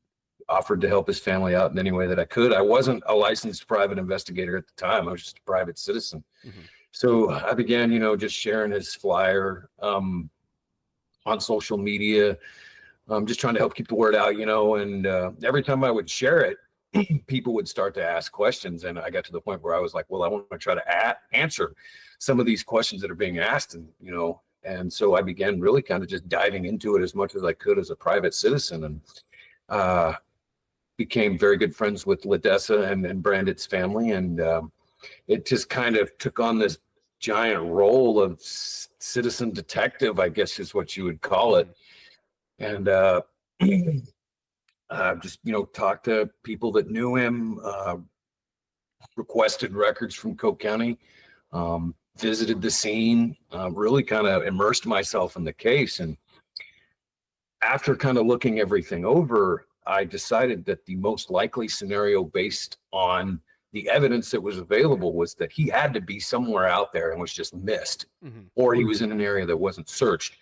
offered to help his family out in any way that I could. I wasn't a licensed private investigator at the time. I was just a private citizen. Mm-hmm. So I began, just sharing his flyer on social media, just trying to help keep the word out, and every time I would share it, people would start to ask questions. And I got to the point where I was like, well, I want to try to answer some of these questions that are being asked. And so I began really kind of just diving into it as much as I could as a private citizen, and became very good friends with Ledessa and Brandon's family. And it just kind of took on this giant role of citizen detective, I guess is what you would call it. And just, talked to people that knew him, requested records from Coke County, visited the scene, really kind of immersed myself in the case. And after kind of looking everything over, I decided that the most likely scenario based on the evidence that was available was that he had to be somewhere out there and was just missed, Mm-hmm. or he was in an area that wasn't searched.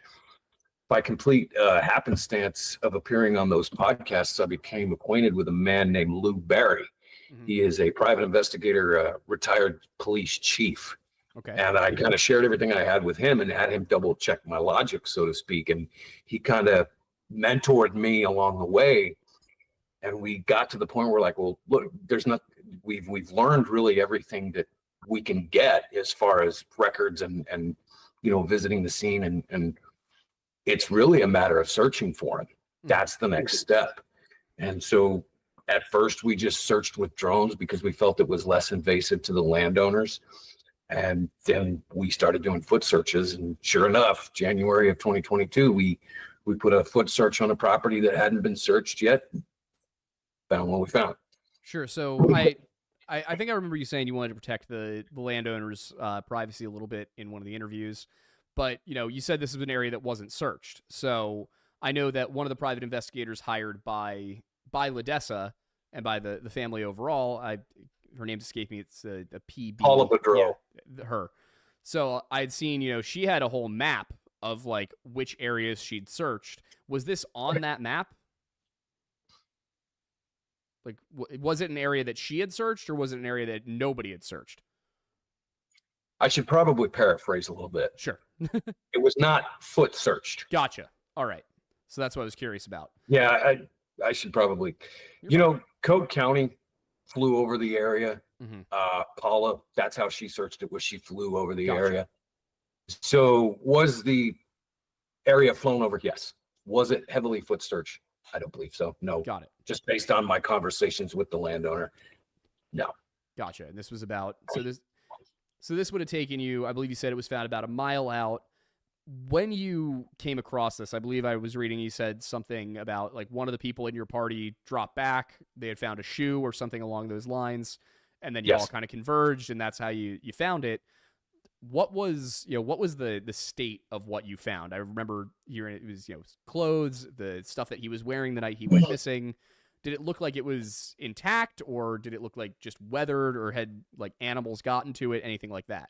By complete happenstance of appearing on those podcasts, I became acquainted with a man named Lou Barry. Mm-hmm. He is a private investigator, retired police chief. Okay. And I kind of shared everything I had with him and had him double check my logic, so to speak. And he kind of mentored me along the way. And we got to the point where, like, well, look, we've learned really everything that we can get as far as records and visiting the scene, and it's really a matter of searching for him. That's the next step. And so at first we just searched with drones because we felt it was less invasive to the landowners. And then we started doing foot searches, and sure enough, January of 2022, we put a foot search on a property that hadn't been searched yet. Found what we found. Sure. So I think I remember you saying you wanted to protect the landowners' privacy a little bit in one of the interviews, but you said this is an area that wasn't searched. So I know that one of the private investigators hired by Ledessa and by the family overall, her name's escaping me. It's a PB. Paula Boudreaux. Yeah, her. So I'd seen, she had a whole map of like which areas she'd searched. Was this on that map? Like, was it an area that she had searched, or was it an area that nobody had searched? I should probably paraphrase a little bit. Sure. It was not foot searched. Gotcha. All right. So that's what I was curious about. Yeah, I should probably, Coke County flew over the area. Mm-hmm. Paula, that's how she searched it, was she flew over the Gotcha. area. So was the area flown over? Yes. Was it heavily foot searched? I don't believe so. No. Got it. Just based on my conversations with the landowner. No. Gotcha. And this was about, so this would have taken you, I believe you said it was found about a mile out. When you came across this, I believe I was reading, you said something about like one of the people in your party dropped back. They had found a shoe or something along those lines. And then you all kind of converged, and that's how you found it. What was the state of what you found? I remember hearing it was, clothes, the stuff that he was wearing the night he went missing. Did it look like it was intact, or did it look like just weathered, or had like animals gotten to it, anything like that?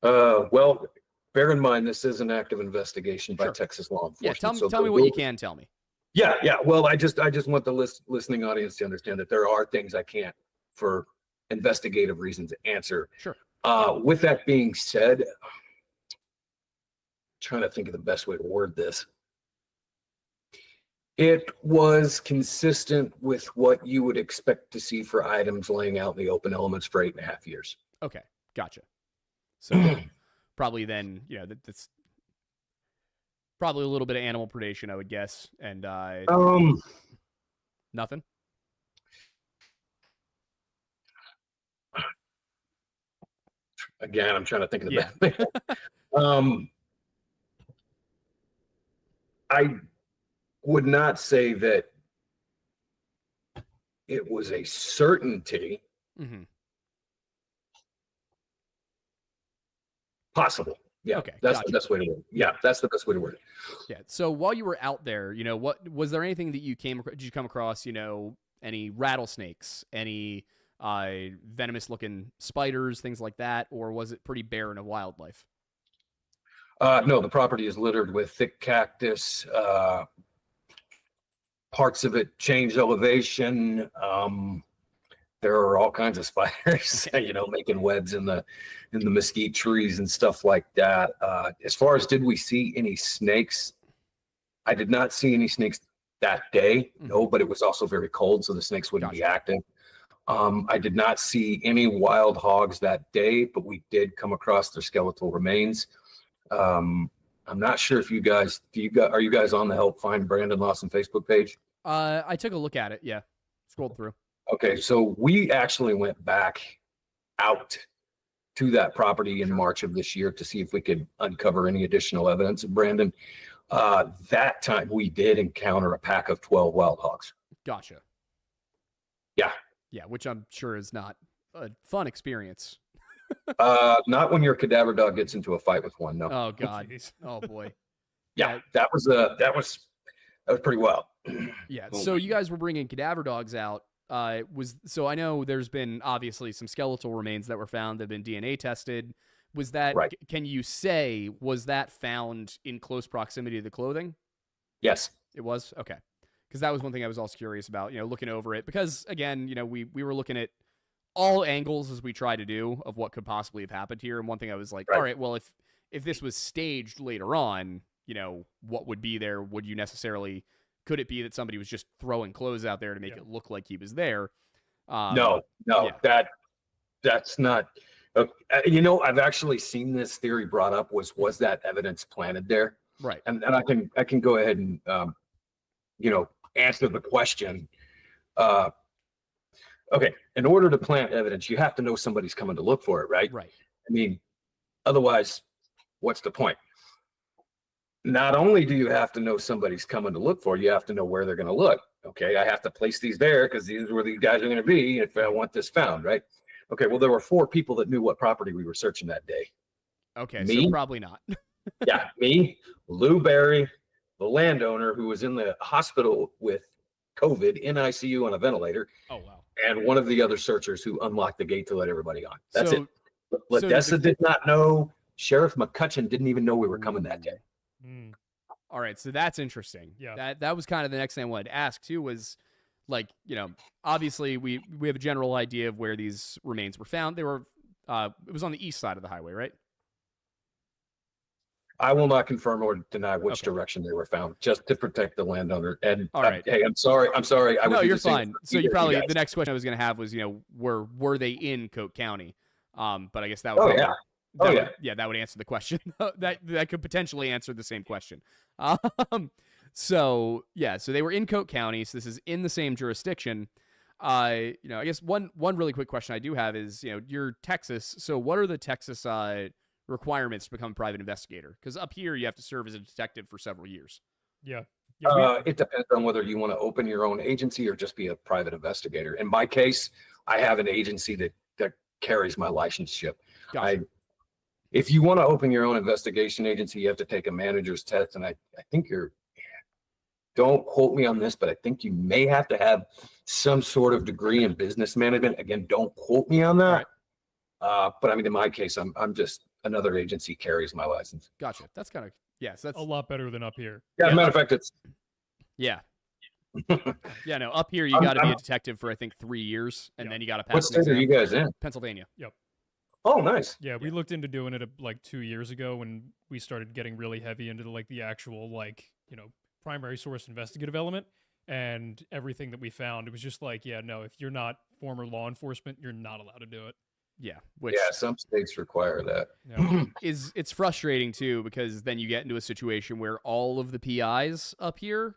Well, bear in mind, this is an active investigation by Texas law enforcement. Yeah, tell me what you can tell me. Yeah. Well, I just want the listening audience to understand that there are things I can't, for investigative reasons, answer. Sure. With that being said, trying to think of the best way to word this. It was consistent with what you would expect to see for items laying out in the open elements for 8.5 years. Okay, gotcha. So probably then, that's probably a little bit of animal predation, I would guess. And nothing. Again, I'm trying to think of the best thing. I would not say that it was a certainty. Mm-hmm. Possible. Yeah, Okay, that's gotcha. the best way to word it. Yeah, that's the best way to word it. Yeah. So while you were out there, what was there anything that you did you come across, any rattlesnakes, any venomous looking spiders, things like that, or was it pretty barren of wildlife? No, the property is littered with thick cactus. Parts of it change elevation. There are all kinds of spiders, making webs in the mesquite trees and stuff like that. As far as did we see any snakes? I did not see any snakes that day. No, but it was also very cold, so the snakes wouldn't be active. I did not see any wild hogs that day, but we did come across their skeletal remains. I'm not sure if are you guys on the Help Find Brandon Lawson Facebook page? I took a look at it. Yeah, scrolled through. Okay, so we actually went back out to that property in March of this year to see if we could uncover any additional evidence of Brandon. That time we did encounter a pack of 12 wild hogs. Gotcha. Yeah. Yeah, which I'm sure is not a fun experience. Not when your cadaver dog gets into a fight with one. No. Oh God. Oh boy. Yeah, that was pretty wild. Yeah. So you guys were bringing cadaver dogs out. I know there's been obviously some skeletal remains that were found that have been DNA tested. Was that right? Can you say was that found in close proximity to the clothing? Yes, it was. Okay, because that was one thing I was also curious about. Looking over it because again, we were looking at all angles as we try to do of what could possibly have happened here. And one thing I was like, all right, well, if this was staged later on, what would be there? Would you necessarily? Could it be that somebody was just throwing clothes out there to make it look like he was there? No, yeah. That's not. I've actually seen this theory brought up. Was that evidence planted there? Right. And I can go ahead and answer the question. Okay. In order to plant evidence, you have to know somebody's coming to look for it, right? Right. I mean, otherwise, what's the point? Not only do you have to know somebody's coming to look for, you have to know where they're going to look. Okay, I have to place these there because these are where these guys are going to be if I want this found, right? Okay, well, there were 4 people that knew what property we were searching that day. Okay, me, so probably not. Yeah, me, Lou Barry, the landowner who was in the hospital with COVID in ICU on a ventilator. Oh, wow. And one of the other searchers who unlocked the gate to let everybody on. That's it. Ledessa did not know. Sheriff McCutcheon didn't even know we were coming that day. All right, so that's interesting. Yeah, that was kind of the next thing I wanted to ask too. Was like, obviously we have a general idea of where these remains were found. They were, it was on the east side of the highway, right? I will not confirm or deny which direction they were found, just to protect the landowner. And all right, hey, I'm sorry. No, you're fine. So you probably the next question I was going to have was, were they in Coke County? But I guess that would. That would answer the question. that could potentially answer the same question. So they were in Coke County. So this is in the same jurisdiction. I guess one really quick question I do have is, you're Texas. So what are the Texas requirements to become a private investigator? Because up here you have to serve as a detective for several years. Yeah. It depends on whether you want to open your own agency or just be a private investigator. In my case, I have an agency that carries my licenseship. Gotcha. If you want to open your own investigation agency, you have to take a manager's test. And I think don't quote me on this, but I think you may have to have some sort of degree in business management. Again, don't quote me on that. Right. But I mean, in my case, I'm just another agency carries my license. Gotcha. That's kind of, yes. That's a lot better than up here. Yeah, as a matter of fact, it's. Yeah. Yeah, no, up here you got to be a detective for I think 3 years, and then you got to pass. What state are you guys in? Pennsylvania. Yep. Oh, nice. Yeah, we looked into doing it like 2 years ago when we started getting really heavy into the actual primary source investigative element, and everything that we found, it was just if you're not former law enforcement, you're not allowed to do it. Yeah, some states require that. Yeah. It's frustrating too, because then you get into a situation where all of the PIs up here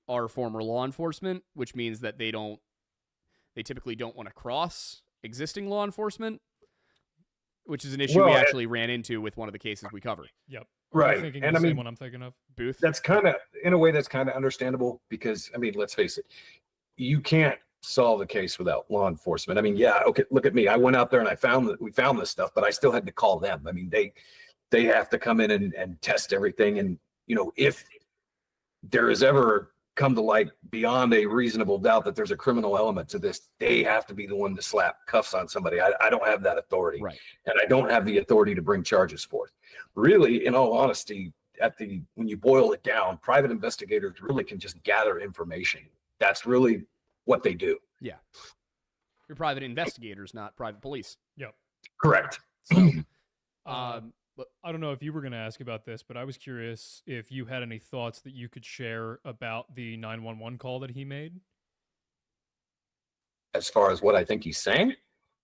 are former law enforcement, which means that they typically don't want to cross existing law enforcement, which is an issue we actually ran into with one of the cases we covered. Yep. Right. And I mean, one I'm thinking of. Booth. That's kind of, in a way, that's kind of understandable because, I mean, let's face it, you can't solve a case without law enforcement. I mean, yeah, okay, look at me. I went out there and we found this stuff, but I still had to call them. I mean, they have to come in and test everything. And, you know, if there is ever come to light beyond a reasonable doubt that there's a criminal element to this, they have to be the one to slap cuffs on somebody. I don't have that authority. Right. And I don't have the authority to bring charges forth. Really, in all honesty, when you boil it down, private investigators really can just gather information. That's really what they do. Yeah. You're private investigators, not private police. Yep. Correct. So, but I don't know if you were going to ask about this, but I was curious if you had any thoughts that you could share about the 911 call that he made. As far as what I think he's saying?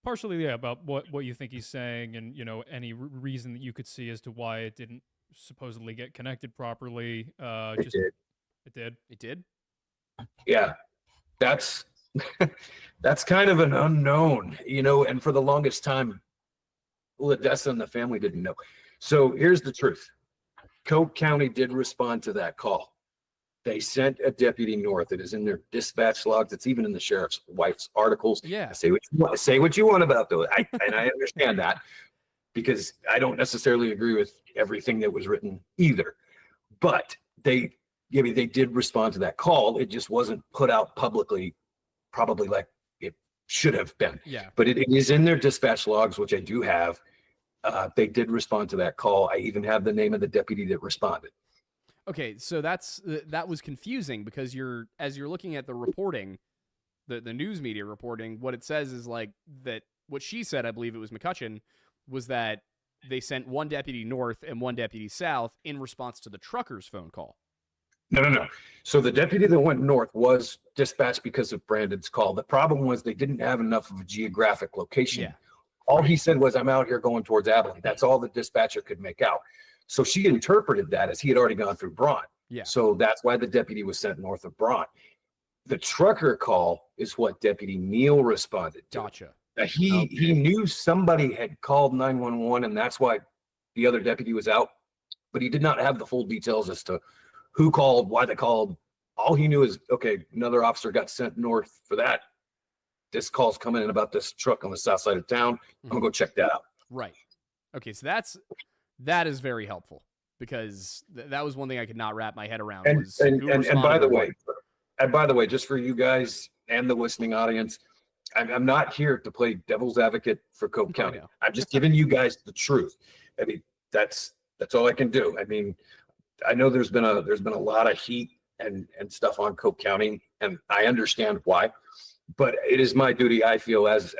Partially, yeah, about what you think he's saying, and, you know, any reason that you could see as to why it didn't supposedly get connected properly. It did. It did. it did? Yeah. That's that's kind of an unknown, you know, and for the longest time, Odessa and the family didn't know. So here's the truth. Coke County did respond to that call. They sent a deputy north. It is in their dispatch logs. It's even in the sheriff's wife's articles. Yeah. Say what you want about those. And I understand that, because I don't necessarily agree with everything that was written either. But they did respond to that call. It just wasn't put out publicly, probably like it should have been. Yeah. But it is in their dispatch logs, which I do have. They did respond to that call. I even have the name of the deputy that responded. Okay, so that was confusing, because as you're looking at the reporting, the news media reporting, what it says is like that what she said, I believe it was McCutcheon, was that they sent one deputy north and one deputy south in response to the trucker's phone call. No. So the deputy that went north was dispatched because of Brandon's call. The problem was they didn't have enough of a geographic location. Yeah. All he said was, I'm out here going towards Abilene. That's all the dispatcher could make out. So she interpreted that as he had already gone through Braun. Yeah. So that's why the deputy was sent north of Braun. The trucker call is what Deputy Neal responded to. Gotcha. He knew somebody had called 911, and that's why the other deputy was out. But he did not have the full details as to who called, why they called. All he knew is, okay, another officer got sent north for that. This call's coming in about this truck on the south side of town. I'm gonna go check that out. Right. Okay, so that is very helpful, because that was one thing I could not wrap my head around. And by the way, just for you guys and the listening audience, I'm not here to play devil's advocate for Coke County. I'm just giving you guys the truth. I mean, that's all I can do. I mean, I know there's been a lot of heat and stuff on Coke County, and I understand why. But it is my duty, I feel, as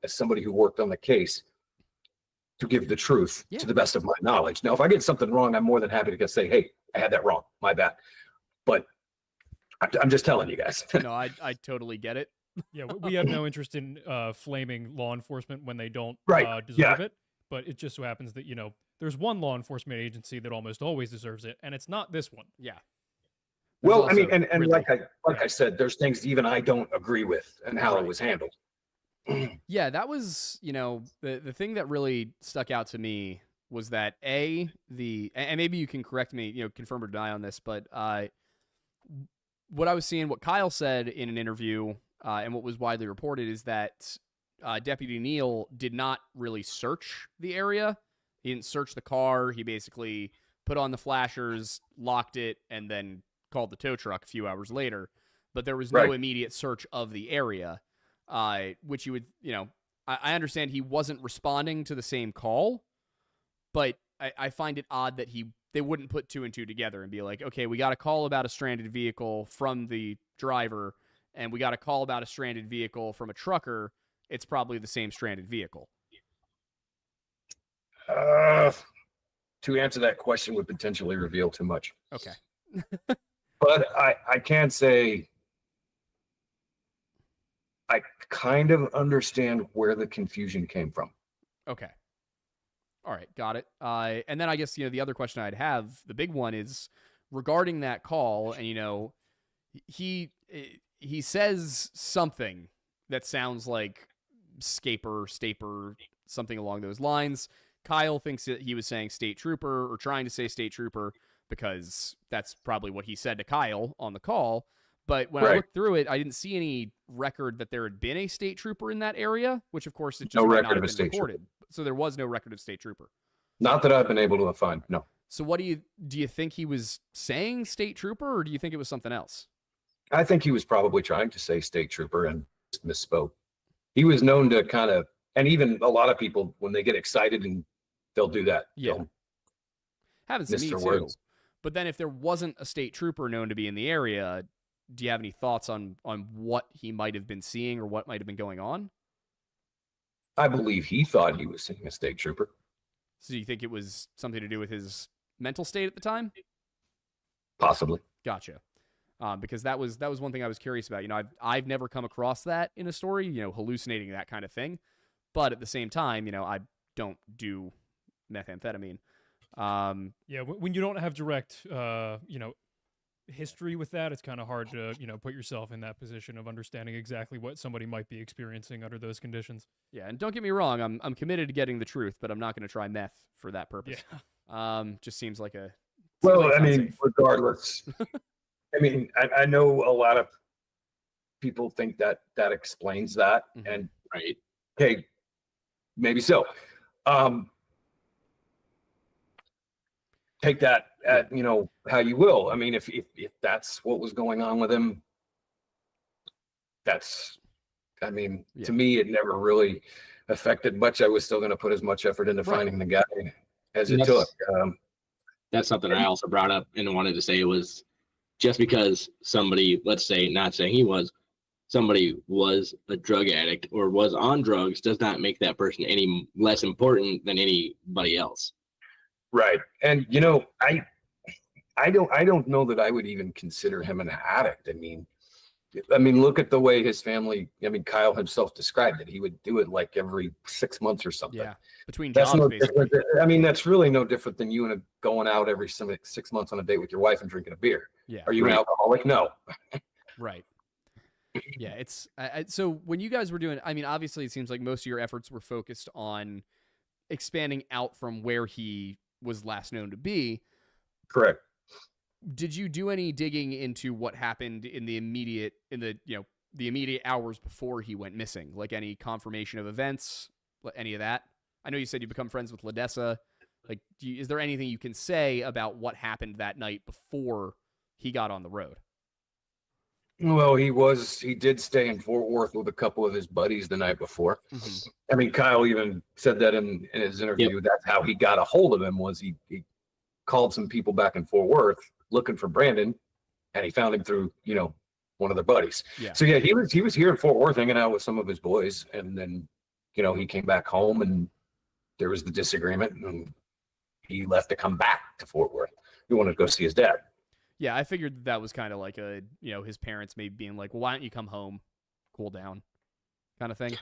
somebody who worked on the case, to give the truth to the best of my knowledge. Now, if I get something wrong, I'm more than happy to say, hey, I had that wrong. My bad. But I'm just telling you guys. No, I totally get it. Yeah, we have no interest in flaming law enforcement when they don't deserve it. But it just so happens that, you know, there's one law enforcement agency that almost always deserves it, and it's not this one. Yeah. Well, I mean, and really, like I said, there's things even I don't agree with and how it was handled. Yeah, that was, you know, the thing that really stuck out to me was that and maybe you can correct me, you know, confirm or deny on this, but what I was seeing, what Kyle said in an interview, and what was widely reported, is that Deputy Neal did not really search the area. He didn't search the car. He basically put on the flashers, locked it, and then called the tow truck a few hours later. But there was no immediate search of the area, which you would, you know, I understand he wasn't responding to the same call, but I find it odd that they wouldn't put two and two together and be like, okay, we got a call about a stranded vehicle from the driver, and we got a call about a stranded vehicle from a trucker. It's probably the same stranded vehicle. To answer that question would potentially reveal too much. Okay. But I can say I kind of understand where the confusion came from. Okay. All right, got it. And then I guess, you know, the other question I'd have, the big one, is regarding that call. And, you know, he says something that sounds like staper, something along those lines. Kyle thinks that he was saying state trooper, or trying to say state trooper, because that's probably what he said to Kyle on the call. But when I looked through it, I didn't see any record that there had been a state trooper in that area, which of course it just no might record not of have a been state recorded. trooper. So there was no record of state trooper. Not that I've been able to find. No. So what do you think he was saying state trooper, or do you think it was something else? I think he was probably trying to say state trooper and just misspoke. He was known to kind of, and even a lot of people, when they get excited, and they'll do that. Yeah. Happens to me too. Words. But then if there wasn't a state trooper known to be in the area, do you have any thoughts on what he might have been seeing or what might have been going on? I believe he thought he was seeing a state trooper. So do you think it was something to do with his mental state at the time? Possibly. Gotcha. Because that was one thing I was curious about. You know, I've never come across that in a story, you know, hallucinating that kind of thing. But at the same time, you know, I don't do methamphetamine. Yeah, when you don't have direct, you know, history with that, it's kind of hard to, you know, put yourself in that position of understanding exactly what somebody might be experiencing under those conditions. Yeah, and don't get me wrong, I'm committed to getting the truth, but I'm not going to try meth for that purpose. Yeah. Just seems like a. Well, I mean, regardless. I mean, I know a lot of people think that explains that, and Right. Okay, maybe so. Take that at, you know, how you will. I mean, if that's what was going on with him, that's, I mean, to me, it never really affected much. I was still going to put as much effort into finding the guy as it took. That's something I also brought up and wanted to say was just because somebody, let's say, not saying he was, somebody was a drug addict or was on drugs does not make that person any less important than anybody else. Right. And, you know, I don't know that I would even consider him an addict. I mean, look at the way his family, I mean, Kyle himself described it. He would do it like every 6 months or something. Yeah. Between That's jobs, no basically. different. I mean, that's really no different than you and going out every 6 months on a date with your wife and drinking a beer. Yeah. Are you an alcoholic? No. Right. Yeah. It's so when you guys were doing, I mean, obviously it seems like most of your efforts were focused on expanding out from where he was last known to be. Correct. Did you do any digging into what happened in the immediate hours before he went missing? Like any confirmation of events, any of that? I know you said you become friends with Ledessa. Like, is there anything you can say about what happened that night before he got on the road? Well, he did stay in Fort Worth with a couple of his buddies the night before. Mm-hmm. I mean, Kyle even said that in his interview. Yep. That's how he got a hold of him, was he called some people back in Fort Worth looking for Brandon, and he found him through, you know, one of their buddies. Yeah. So yeah, he was here in Fort Worth hanging out with some of his boys, and then, you know, he came back home and there was the disagreement, and he left to come back to Fort Worth. He wanted to go see his dad. Yeah, I figured that was kind of like a, you know, his parents maybe being like, well, why don't you come home, cool down, kind of thing.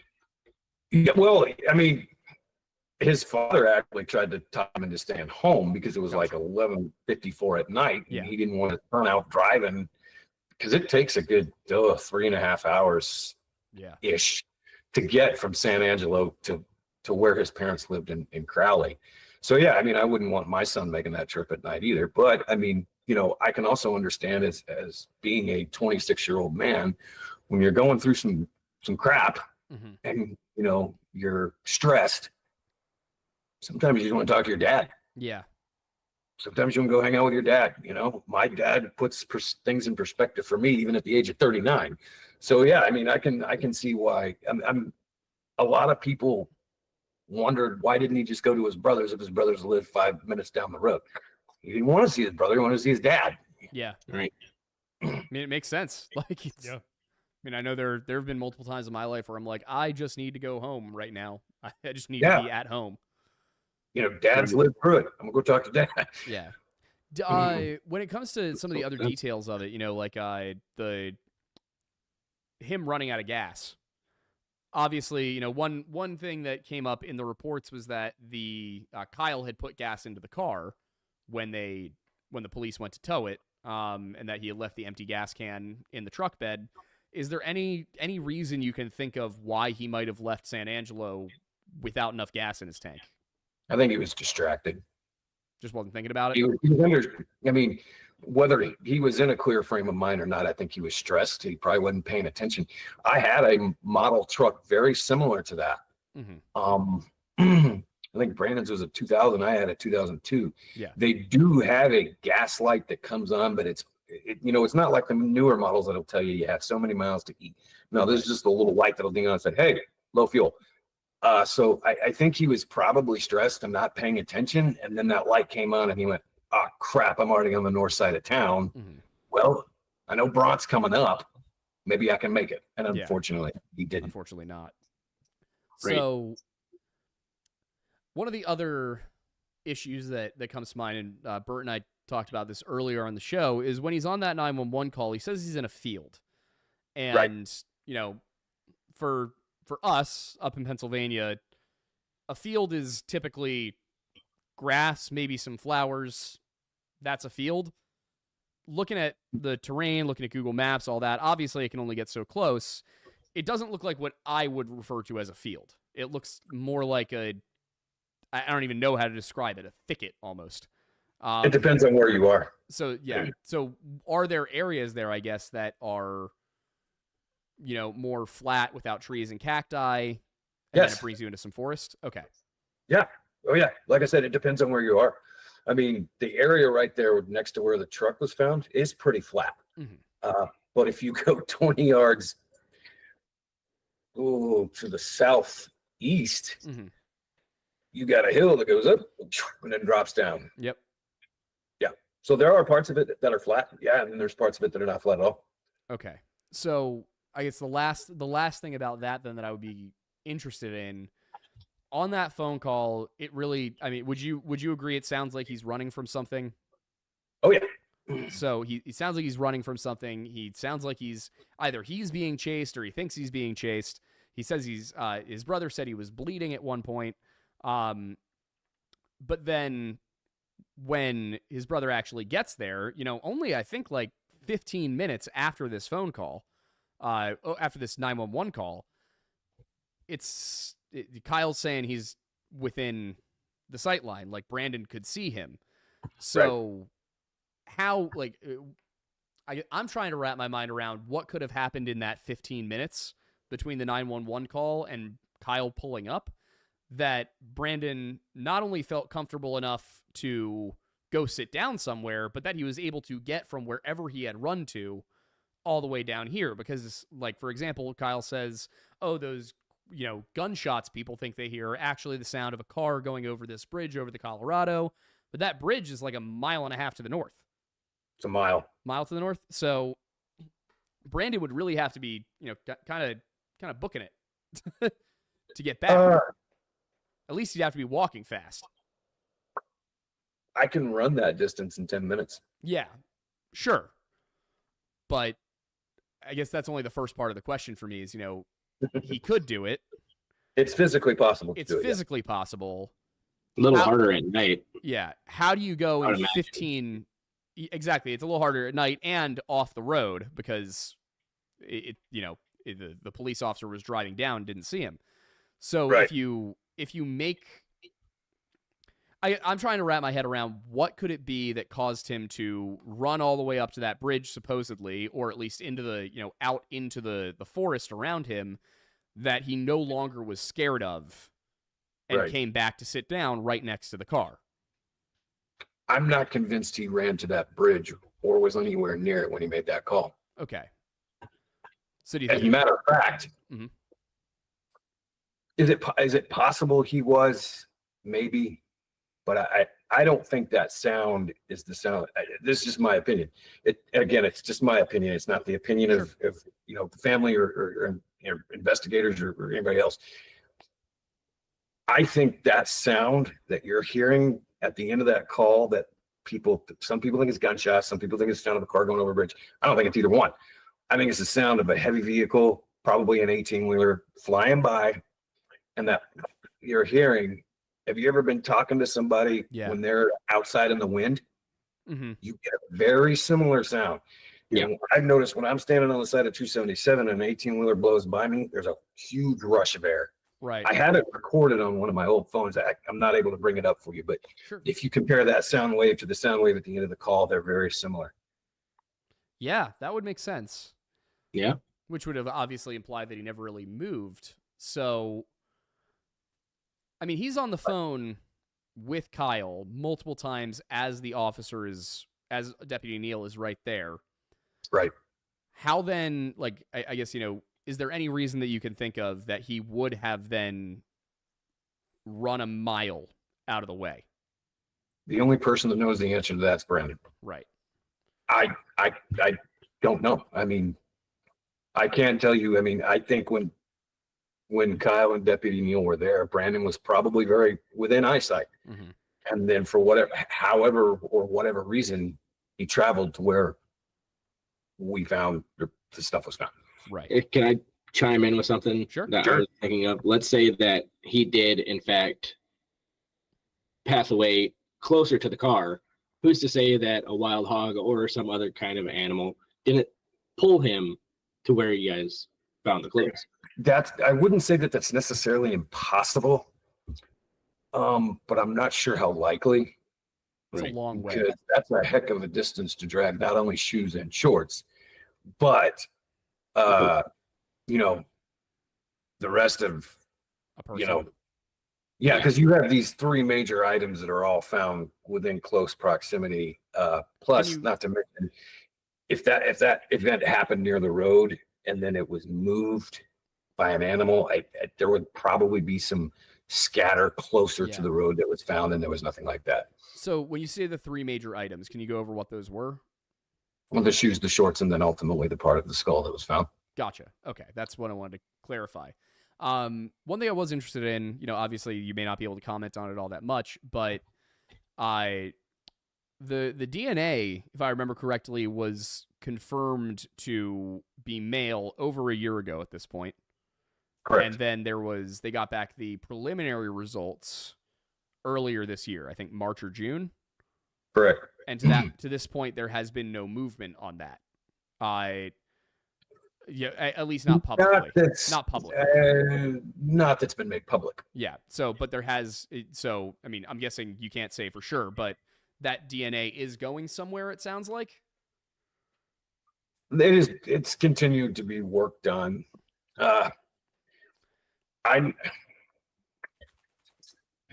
Yeah, well, I mean, his father actually tried to talk him into staying home because it was like 11:54 at night. And he didn't want to turn out driving because it takes a good 3.5 hours ish to get from San Angelo to where his parents lived in Crowley. So, yeah, I mean, I wouldn't want my son making that trip at night either. But, I mean, you know, I can also understand as being a 26-year-old man, when you're going through some crap and, you know, you're stressed, sometimes you just want to talk to your dad. Yeah. Sometimes you want to go hang out with your dad. You know, my dad puts things in perspective for me, even at the age of 39. So, yeah, I mean, I can see why. A lot of people wondered, why didn't he just go to his brothers if his brothers lived 5 minutes down the road? He didn't want to see his brother. He wanted to see his dad. Yeah. Right. I mean, it makes sense. Like, I mean, I know there have been multiple times in my life where I'm like, I just need to go home right now. I just need to be at home. You know, dad's lived through it. I'm going to go talk to dad. Yeah. When it comes to some of the other details of it, you know, like him running out of gas. Obviously, you know, one thing that came up in the reports was that the Kyle had put gas into the car when the police went to tow it, and that he had left the empty gas can in the truck bed. Is there any reason you can think of why he might have left San Angelo without enough gas in his tank? I think he was distracted. Just wasn't thinking about it? He was I mean, whether he was in a clear frame of mind or not, I think he was stressed. He probably wasn't paying attention. I had a model truck very similar to that. I think Brandon's was a 2000. I had a 2002. Yeah. They do have a gas light that comes on, but it's not like the newer models that'll tell you have so many miles to eat. No, there's just a little light that'll ding on and say, hey, low fuel. So I think he was probably stressed and not paying attention. And then that light came on and he went, oh, crap, I'm already on the north side of town. Mm-hmm. Well, I know Bront's coming up. Maybe I can make it. And Yeah. unfortunately, he didn't. Unfortunately not. Right. So one of the other issues that comes to mind, and Bert and I talked about this earlier on the show, is when he's on that 911 call, he says he's in a field. And, Right. you know, for us up in Pennsylvania, a field is typically grass, maybe some flowers. That's a field. Looking at the terrain, looking at Google Maps, all that, obviously it can only get so close. It doesn't look like what I would refer to as a field. It looks more like I don't even know how to describe it, a thicket almost. It depends on where you are. So, yeah. So are there areas there, I guess, that are, you know, more flat without trees and cacti? And then Yes. it brings you into some forest? Okay. Yeah. Oh, yeah. Like I said, it depends on where you are. I mean, the area right there next to where the truck was found is pretty flat. Mm-hmm. But if you go 20 yards to the southeast, Mm-hmm. you got a hill that goes up and then drops down. Yep. Yeah. So there are parts of it that are flat. Yeah. And then there's parts of it that are not flat at all. Okay. So I guess the last thing about that then that I would be interested in, on that phone call, it really, I mean, would you agree it sounds like he's running from something? Oh, yeah. So he sounds like he's running from something. He sounds like he's being chased or he thinks he's being chased. He says his brother said he was bleeding at one point. But then when his brother actually gets there, you know, only I think like 15 minutes after this phone call, after this 911 call, Kyle's saying he's within the sight line, like Brandon could see him. So how, like, I'm trying to wrap my mind around what could have happened in that 15 minutes between the 911 call and Kyle pulling up, that Brandon not only felt comfortable enough to go sit down somewhere, but that he was able to get from wherever he had run to all the way down here. Because, like, for example, Kyle says, oh, those, you know, gunshots people think they hear are actually the sound of a car going over this bridge over the Colorado. But that bridge is like a mile and a half to the north. It's a mile. Mile to the north. So Brandon would really have to be, you know, kind of booking it to get back. At least he'd have to be walking fast. I can run that distance in 10 minutes. Yeah, sure. But I guess that's only the first part of the question for me is, you know, he could do it. It's physically possible to It's do it. physically possible. A little harder at night. Yeah. How do you go in I'd imagine. 15? Exactly. It's a little harder at night and off the road because the police officer was driving down, didn't see him. So Right. if you make, I'm trying to wrap my head around what could it be that caused him to run all the way up to that bridge, supposedly, or at least into the, you know, out into the forest around him, that he no longer was scared of and Right. came back to sit down right next to the car. I'm not convinced he ran to that bridge or was anywhere near it when he made that call. Okay. So do you As think a matter of fact, Mhm. is it possible he was? Maybe, but I don't think that sound is the sound. This is just my opinion. It's just my opinion. It's not the opinion of you know, family or investigators or anybody else. I think that sound that you're hearing at the end of that call, that some people think it's gunshots, some people think it's the sound of a car going over a bridge. I don't think it's either one. I think it's the sound of a heavy vehicle, probably an 18-wheeler flying by, and that you're hearing. Have you ever been talking to somebody when they're outside in the wind? Mm-hmm. You get a very similar sound. Yeah. And I've noticed when I'm standing on the side of 277 and an 18-wheeler blows by me, there's a huge rush of air. Right. I had it recorded on one of my old phones. I'm not able to bring it up for you, but Sure. if you compare that sound wave to the sound wave at the end of the call, they're very similar. Yeah, that would make sense. Yeah. Which would have obviously implied that he never really moved. So I mean, he's on the phone with Kyle multiple times as as Deputy Neal is right there. Right. How then, like, I guess, is there any reason that you can think of that he would have then run a mile out of the way? The only person that knows the answer to that's Brandon. Right. I don't know. I mean, I can't tell you. I mean, I think when Kyle and Deputy Neal were there, Brandon was probably very within eyesight. Mm-hmm. And then for whatever reason, he traveled to where we found the stuff was found. Right. Can I chime in with something Sure. that Sure. I was thinking of? Let's say that he did, in fact, pass away closer to the car. Who's to say that a wild hog or some other kind of animal didn't pull him to where you guys found the clothes? I wouldn't say that that's necessarily impossible, but I'm not sure how likely. It's a long way. Because that's a heck of a distance to drag not only shoes and shorts, but the rest of A person. Yeah, because you have these three major items that are all found within close proximity. Plus, not to mention, if that event happened near the road and then it was moved by an animal, there would probably be some scatter closer to the road that was found, and there was nothing like that. So when you say the three major items, can you go over what those were? Well, the shoes, the shorts, and then ultimately the part of the skull that was found. Gotcha. Okay, that's what I wanted to clarify. One thing I was interested in, obviously you may not be able to comment on it all that much, but the DNA, if I remember correctly, was confirmed to be male over a year ago at this point. Correct. And then they got back the preliminary results earlier this year, I think March or June. Correct. And to this point, there has been no movement on that. At least not publicly. Not publicly. Not that's been made public. Yeah. So, but there has. So, I mean, I'm guessing you can't say for sure, but that DNA is going somewhere. It sounds like. It is. It's continued to be worked on. I'm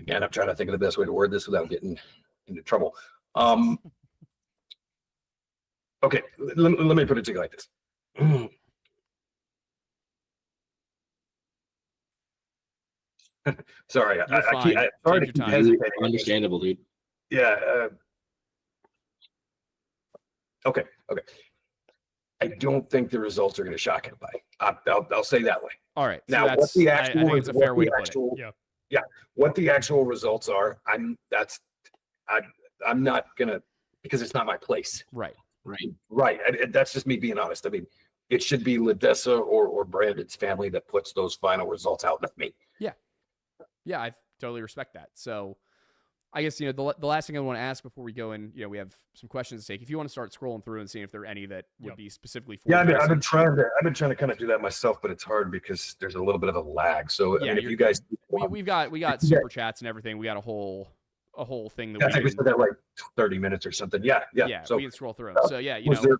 trying to think of the best way to word this without getting into trouble. Okay, let me put it to you like this. Sorry, I sorry to keep hesitating. Understandable, dude. Yeah. Okay. I don't think the results are going to shock anybody. I'll say that way. All right. Now, what the actual, I think it's a fair way to put it. Yeah. What the actual results are, I'm not gonna, because it's not my place. Right. That's just me being honest. I mean, it should be Ledessa or Brandon's family that puts those final results out, not me. Yeah, I totally respect that. So, I guess the last thing I want to ask before we go in, we have some questions to take. If you want to start scrolling through and seeing if there are any that would be specifically for. Yeah, I've been trying to kind of do that myself, but it's hard because there's a little bit of a lag. So I mean, if you guys, we got super chats and everything. We got a whole thing that I think we said that like 30 minutes or something. Yeah. So we can scroll through. So yeah, was there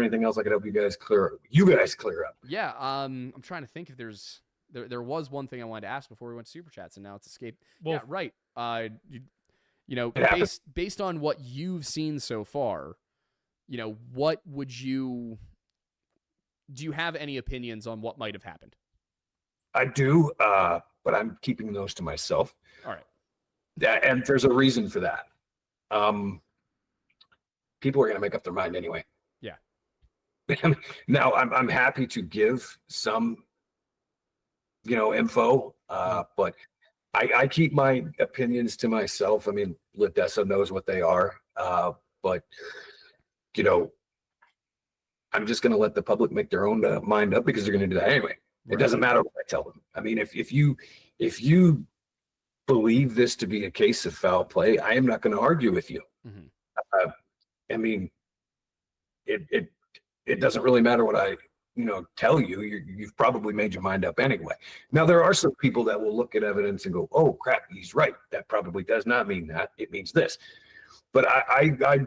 anything else I could help you guys clear up? Yeah, I'm trying to think if there was one thing I wanted to ask before we went to super chats, and now it's escaped. Well, yeah, right. Based on what you've seen so far, what would do you have any opinions on what might have happened? I do, but I'm keeping those to myself. All right. And there's a reason for that. People are going to make up their mind anyway. Yeah. Now I'm happy to give some, info, but I keep my opinions to myself. I mean, Ledessa knows what they are, but I'm just going to let the public make their own mind up because they're going to do that anyway. Right. It doesn't matter what I tell them. I mean, if you believe this to be a case of foul play, I am not going to argue with you. Mm-hmm. I mean, it doesn't really matter what I tell you. You've probably made your mind up anyway. Now there are some people that will look at evidence and go, "Oh crap, he's right. That probably does not mean that. It means this." But I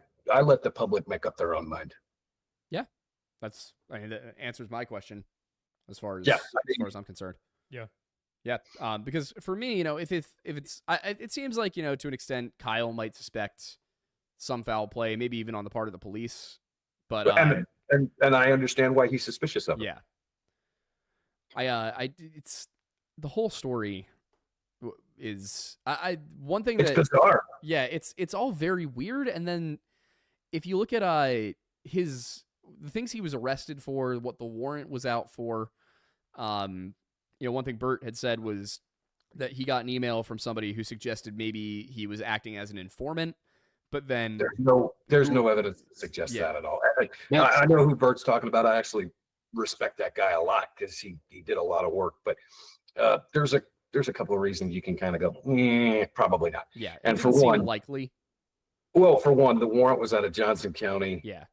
let the public make up their own mind. Yeah, that answers my question as far as I'm concerned. Yeah. Yeah, because for me, if it's it seems like, to an extent, Kyle might suspect some foul play, maybe even on the part of the police. But and I understand why he's suspicious of it. Yeah, it's the whole story is one thing It's that bizarre. Yeah, it's all very weird. And then if you look at the things he was arrested for, what the warrant was out for, one thing Bert had said was that he got an email from somebody who suggested maybe he was acting as an informant, but then there's no evidence to suggest that at all. I know who Bert's talking about. I actually respect that guy a lot because he did a lot of work, but there's a couple of reasons you can kind of go, probably not. Yeah, and for one, likely. Well, for one, the warrant was out of Johnson County. Yeah.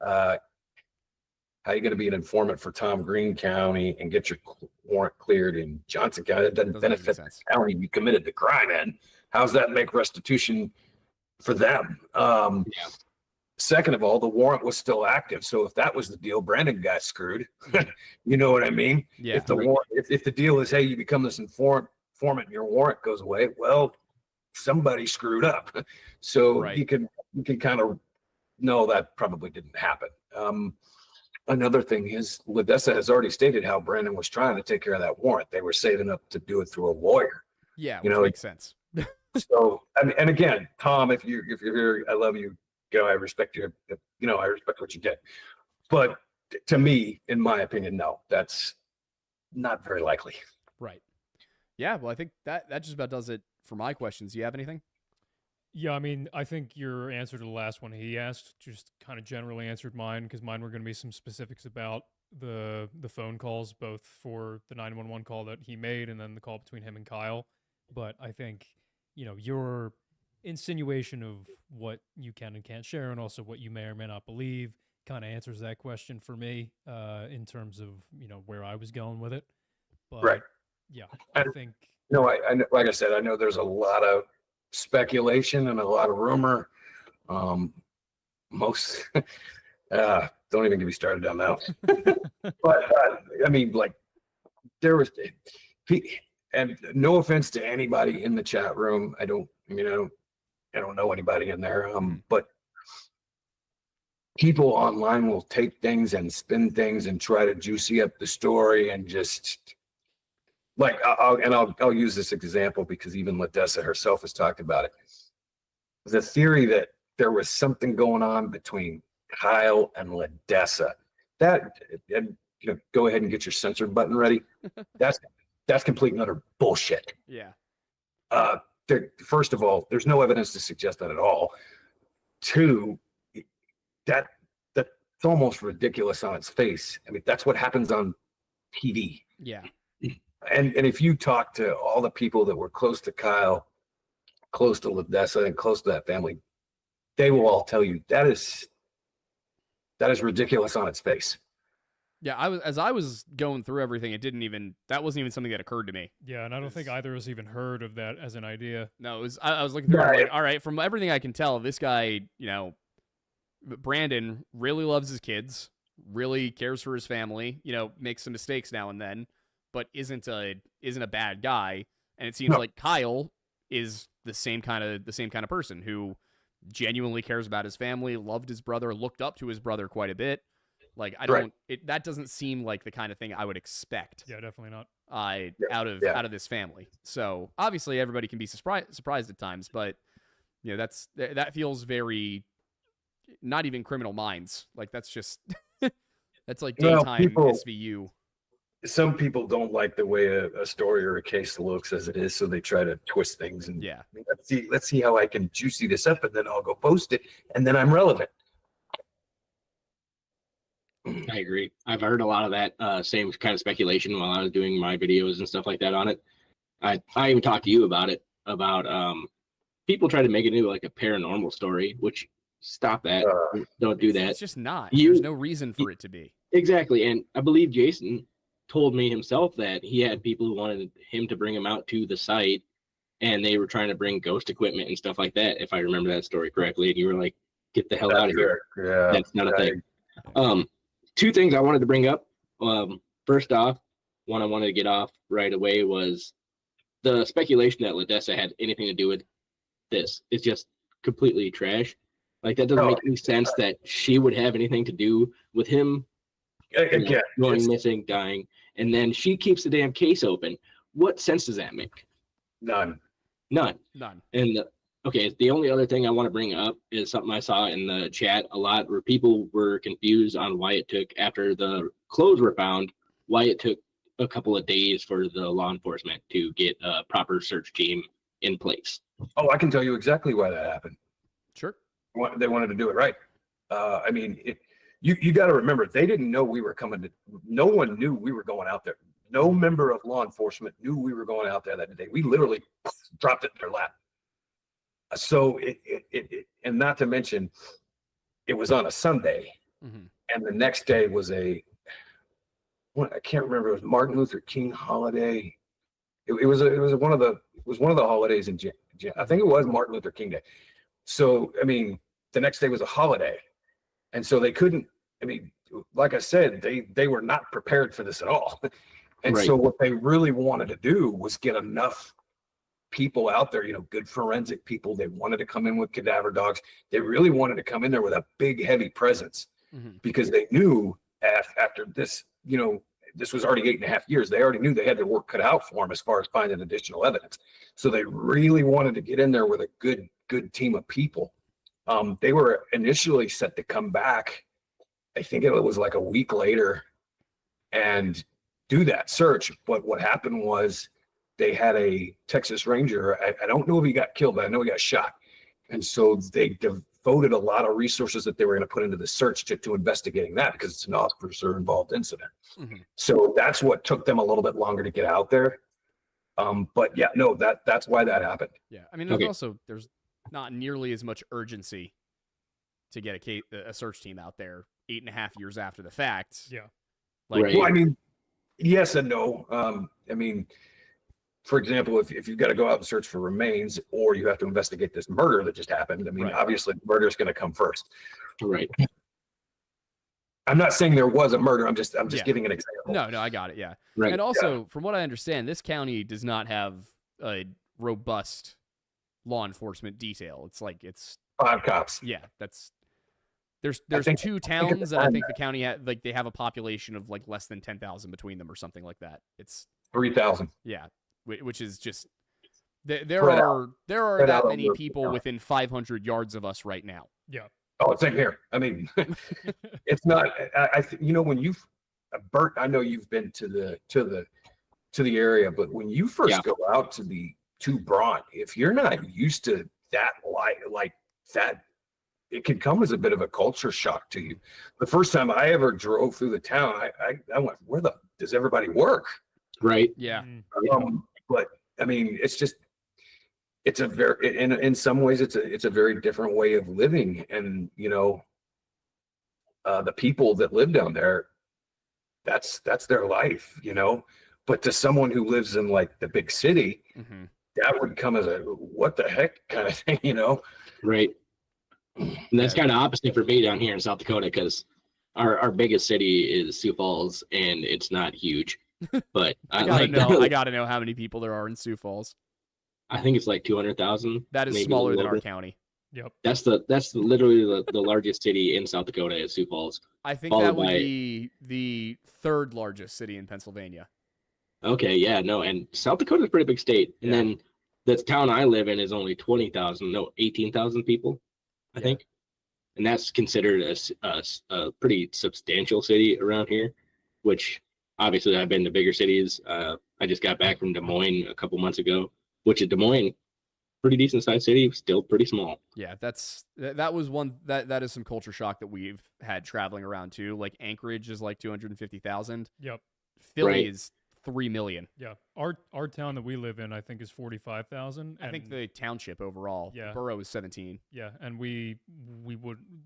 How are you going to be an informant for Tom Green County and get your warrant cleared in Johnson County? That doesn't benefit the county you committed the crime in. How's that make restitution for them? Second of all, the warrant was still active. So if that was the deal, Brandon got screwed. You know what I mean? Yeah. If the deal is, hey, you become this informant and your warrant goes away, well, somebody screwed up. So you can kind of know that probably didn't happen. Another thing is Ledessa has already stated how Brandon was trying to take care of that warrant. They were saving up to do it through a lawyer. Yeah, which makes sense. So, and again, Tom, if you're here, I love you. I respect you. I respect what you did. But to me, in my opinion, no, that's not very likely. Right. Yeah. Well, I think that just about does it for my questions. Do you have anything? Yeah, I mean, I think your answer to the last one he asked just kind of generally answered mine, because mine were going to be some specifics about the phone calls, both for the 911 call that he made and then the call between him and Kyle. But I think, your insinuation of what you can and can't share, and also what you may or may not believe, kind of answers that question for me in terms of, where I was going with it. But right. Yeah, I think. No, I like I said, I know there's a lot of speculation and a lot of rumor. Most don't even get me started on that. But I mean, like, there was, and no offense to anybody in the chat room. I don't know anybody in there. But people online will take things and spin things and try to juicy up the story, and just like, I'll use this example because even Ledessa herself has talked about it. The theory that there was something going on between Kyle and Ledessa, and go ahead and get your censor button ready. That's complete and utter bullshit. Yeah. First of all, there's no evidence to suggest that at all. Two, that's almost ridiculous on its face. I mean, that's what happens on TV. Yeah. And if you talk to all the people that were close to Kyle, close to Ledessa, and close to that family, they will all tell you that is ridiculous on its face. Yeah, I was going through everything, that wasn't even something that occurred to me. Yeah, and I don't think either of us even heard of that as an idea. No, I was looking through it, like, all right, from everything I can tell, this guy, Brandon really loves his kids, really cares for his family, makes some mistakes now and then, but isn't a bad guy. And it seems like Kyle is the same kind of person who genuinely cares about his family, loved his brother, looked up to his brother quite a bit. Like, that doesn't seem like the kind of thing I would expect. Yeah, definitely not. Out of this family. So obviously everybody can be surprised at times, but that feels very, not even Criminal Minds. Like, that's just that's like daytime SVU. Some people don't like the way a story or a case looks as it is, so they try to twist things. And let's see how I can juicy this up, and then I'll go post it, and then I'm relevant. I agree. I've heard a lot of that same kind of speculation while I was doing my videos and stuff like that on it. I even talked to you about it, about people try to make it into like a paranormal story, which stop that. Don't do that. It's just not. There's no reason for it to be. Exactly. And I believe Jason told me himself that he had people who wanted him to bring him out to the site, and they were trying to bring ghost equipment and stuff like that, if I remember that story correctly. And you were like, get the hell out of here. Yeah. That's not a thing. Two things I wanted to bring up. First off, one I wanted to get off right away was the speculation that Ledessa had anything to do with this is just completely trash. Like, that doesn't make any sense that she would have anything to do with him Again, going missing, dying, and then she keeps the damn case open. What sense does that make? none. None. And Okay, the only other thing I want to bring up is something I saw in the chat a lot, where people were confused on why it took, after the clothes were found, why it took a couple of days for the law enforcement to get a proper search team in place. Oh, I can tell you exactly why that happened. Sure. They wanted to do it right. I mean, you got to remember, they didn't know we were coming to. No one knew we were going out there. No member of law enforcement knew we were going out there that day. We literally dropped it in their lap. So and not to mention, it was on a Sunday, and the next day was I can't remember. It was Martin Luther King holiday. It was one of the holidays in January. I think it was Martin Luther King Day. So I mean, the next day was a holiday, and so they couldn't. I mean, like I said, they were not prepared for this at all. And so what they really wanted to do was get enough people out there, good forensic people. They wanted to come in with cadaver dogs. They really wanted to come in there with a big, heavy presence, because they knew after this, this was already 8.5 years. They already knew they had their work cut out for them as far as finding additional evidence. So they really wanted to get in there with a good team of people. They were initially set to come back, I think it was like a week later, and do that search. But what happened was, they had a Texas Ranger. I don't know if he got killed, but I know he got shot. And so they devoted a lot of resources that they were going to put into the search to investigating that, because it's an officer involved incident. So that's what took them a little bit longer to get out there. But yeah, no, that's why that happened. Yeah. I mean, there's not nearly as much urgency to get a search team out there 8.5 years after the fact. Yeah. Well, I mean, yes and no. I mean, for example, if you've got to go out and search for remains, or you have to investigate this murder that just happened, I mean, obviously murder is going to come first. Right. I'm not saying there was a murder. I'm just giving an example. No, I got it. Yeah. Right. And also, from what I understand, this county does not have a robust law enforcement detail. It's 5 cops. Yeah, there's 2 towns, and I think the county they have a population of less than 10,000 between them or something like that. It's 3,000. Yeah, which is just there are that many people within 500 yards of us right now. Yeah. Oh, same here. I mean, it's not. When Bert, I know you've been to the area, but when you first go out to Braun, if you're not used to that like that, it can come as a bit of a culture shock to you. The first time I ever drove through the town, I went, where does everybody work? Right. Yeah. But I mean, it's a very, in some ways, it's a very different way of living. And, the people that live down there, that's their life, but to someone who lives in the big city, that would come as a, what the heck kind of thing, Right. And that's kind of opposite for me down here in South Dakota, because our biggest city is Sioux Falls, and it's not huge. But I gotta know how many people there are in Sioux Falls. I think it's 200,000. That is smaller than our county. Yep. That's literally the largest city in South Dakota is Sioux Falls. I think that would be the 3rd largest city in Pennsylvania. Okay, yeah, no, and South Dakota is a pretty big state. And then the town I live in is only 18,000 people, I think. And that's considered a pretty substantial city around here, which obviously I've been to bigger cities. I just got back from Des Moines a couple months ago, which is Des Moines, pretty decent sized city, still pretty small. Yeah, that was one that is some culture shock that we've had traveling around too. Anchorage is 250,000. Yep. Philly is 3 million. Yeah. Our town that we live in, I think, is 45,000. I think the township overall, the borough is 17. Yeah, and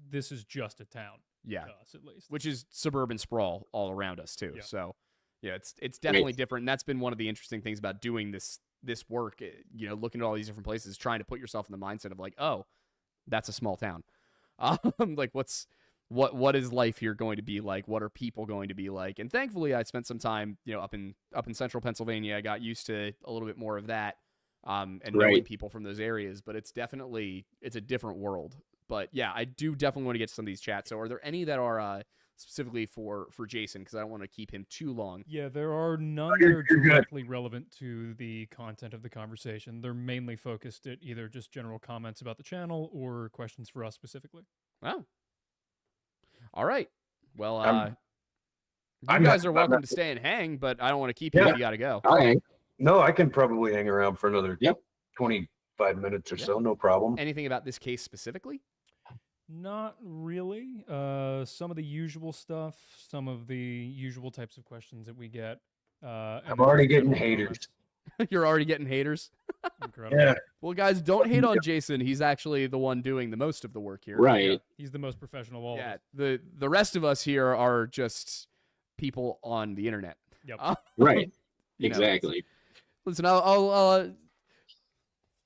this is just a town. Yeah, to us, at least. Which is suburban sprawl all around us too. Yeah. So, yeah, it's definitely different. And that's been one of the interesting things about doing this work. Looking at all these different places, trying to put yourself in the mindset of oh, that's a small town. What's what is life here going to be like? What are people going to be like? And thankfully, I spent some time, up in central Pennsylvania. I got used to a little bit more of that, and knowing people from those areas. But it's a different world. But yeah, I do definitely want to get to some of these chats. So are there any that are specifically for Jason? Because I don't want to keep him too long. Yeah, there are none that are directly relevant to the content of the conversation. They're mainly focused at either just general comments about the channel or questions for us specifically. Oh. All right. Well, you guys are welcome to stay and hang, but I don't want to keep you if you got to go. I'll hang. No, I can probably hang around for another 25 minutes or so. No problem. Anything about this case specifically? Not really. Some of the usual stuff, some of the usual types of questions that we get. I'm already getting haters. You're already getting haters? Incredible. Yeah. Well, guys, don't hate on Jason. He's actually the one doing the most of the work here. Right. Yeah, he's the most professional of all. Yeah. Of us. The rest of us here are just people on the internet. Yep. Right. Exactly. Listen, I'll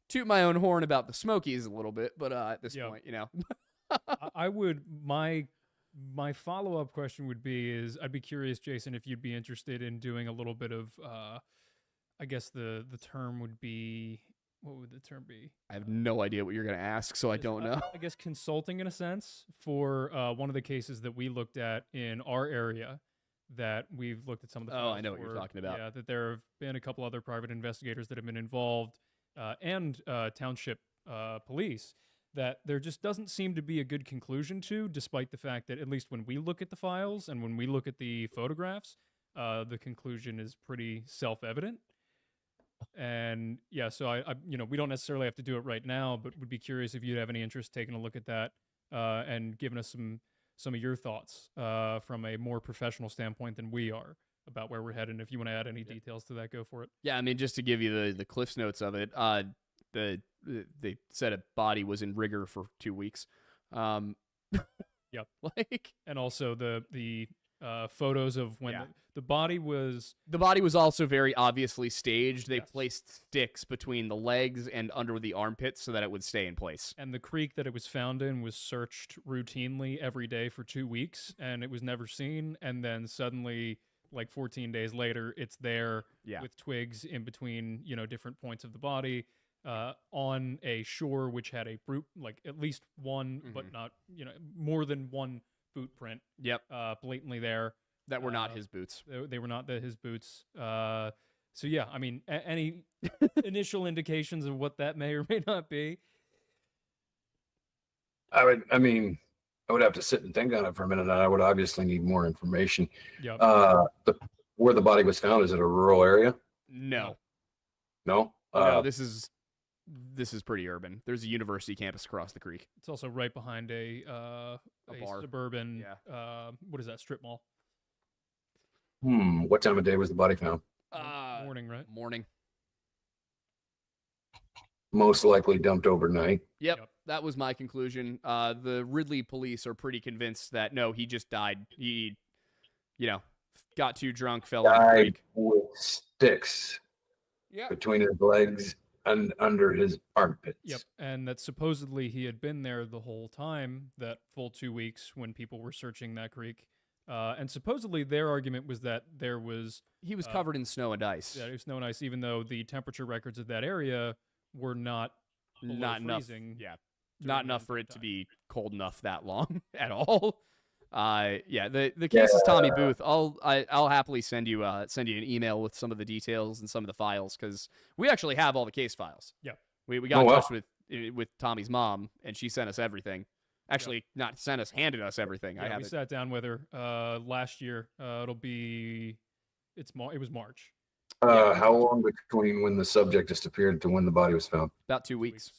toot my own horn about the Smokies a little bit, but at this point, I would my follow-up question would be I'd be curious, Jason, if you'd be interested in doing a little bit of I guess the term would be, what would the term be? I have no idea what you're going to ask, so I don't know. I guess consulting in a sense for one of the cases that we looked at in our area that we've looked at some of the files I know what you're talking about. Yeah, that there have been a couple other private investigators that have been involved and township police that there just doesn't seem to be a good conclusion to, despite the fact that at least when we look at the files and when we look at the photographs, the conclusion is pretty self-evident. And yeah, so I we don't necessarily have to do it right now, but would be curious if you'd have any interest taking a look at that and giving us some of your thoughts from a more professional standpoint than we are about where we're headed. If you want to add any details to that, go for it. Yeah, I mean, just to give you the Cliff's notes of it, they said a body was in rigor for 2 weeks. Yep. And also the photos of when the body was also very obviously staged. They placed sticks between the legs and under the armpits so that it would stay in place. And the creek that it was found in was searched routinely every day for 2 weeks, and it was never seen. And then suddenly, like 14 days later, it's there with twigs in between, different points of the body. On a shore which had a brute, like at least one, but not, more than one boot print. Yep. Blatantly there. That were not his boots. They were not his boots. So yeah, I mean, any initial indications of what that may or may not be? I would have to sit and think on it for a minute, and I would obviously need more information. Yep. Where the body was found, is it a rural area? No. No? No, this is pretty urban. There's a university campus across the creek. It's also right behind a bar. Suburban, what is that, strip mall? What time of day was the body found? Morning, right? Morning. Most likely dumped overnight. Yep. That was my conclusion. The Ridley police are pretty convinced that, no, he just died. He, got too drunk, fell in the creek. With sticks between his legs and under his armpits. Yep, and that supposedly he had been there the whole time, that full 2 weeks when people were searching that creek. And supposedly their argument was that he was covered in snow and ice. Yeah, it was snow and ice, even though the temperature records of that area were not freezing. Yeah, not enough for it to be cold enough that long at all. The case is Tommy Booth. I'll happily send you an email with some of the details and some of the files, because we actually have all the case files. Yeah, we got in touch with Tommy's mom, and she sent us everything. Actually, not sent us, handed us everything. Yeah, we sat down with her last year. It was March. How long between when the subject disappeared to when the body was found? About 2 weeks.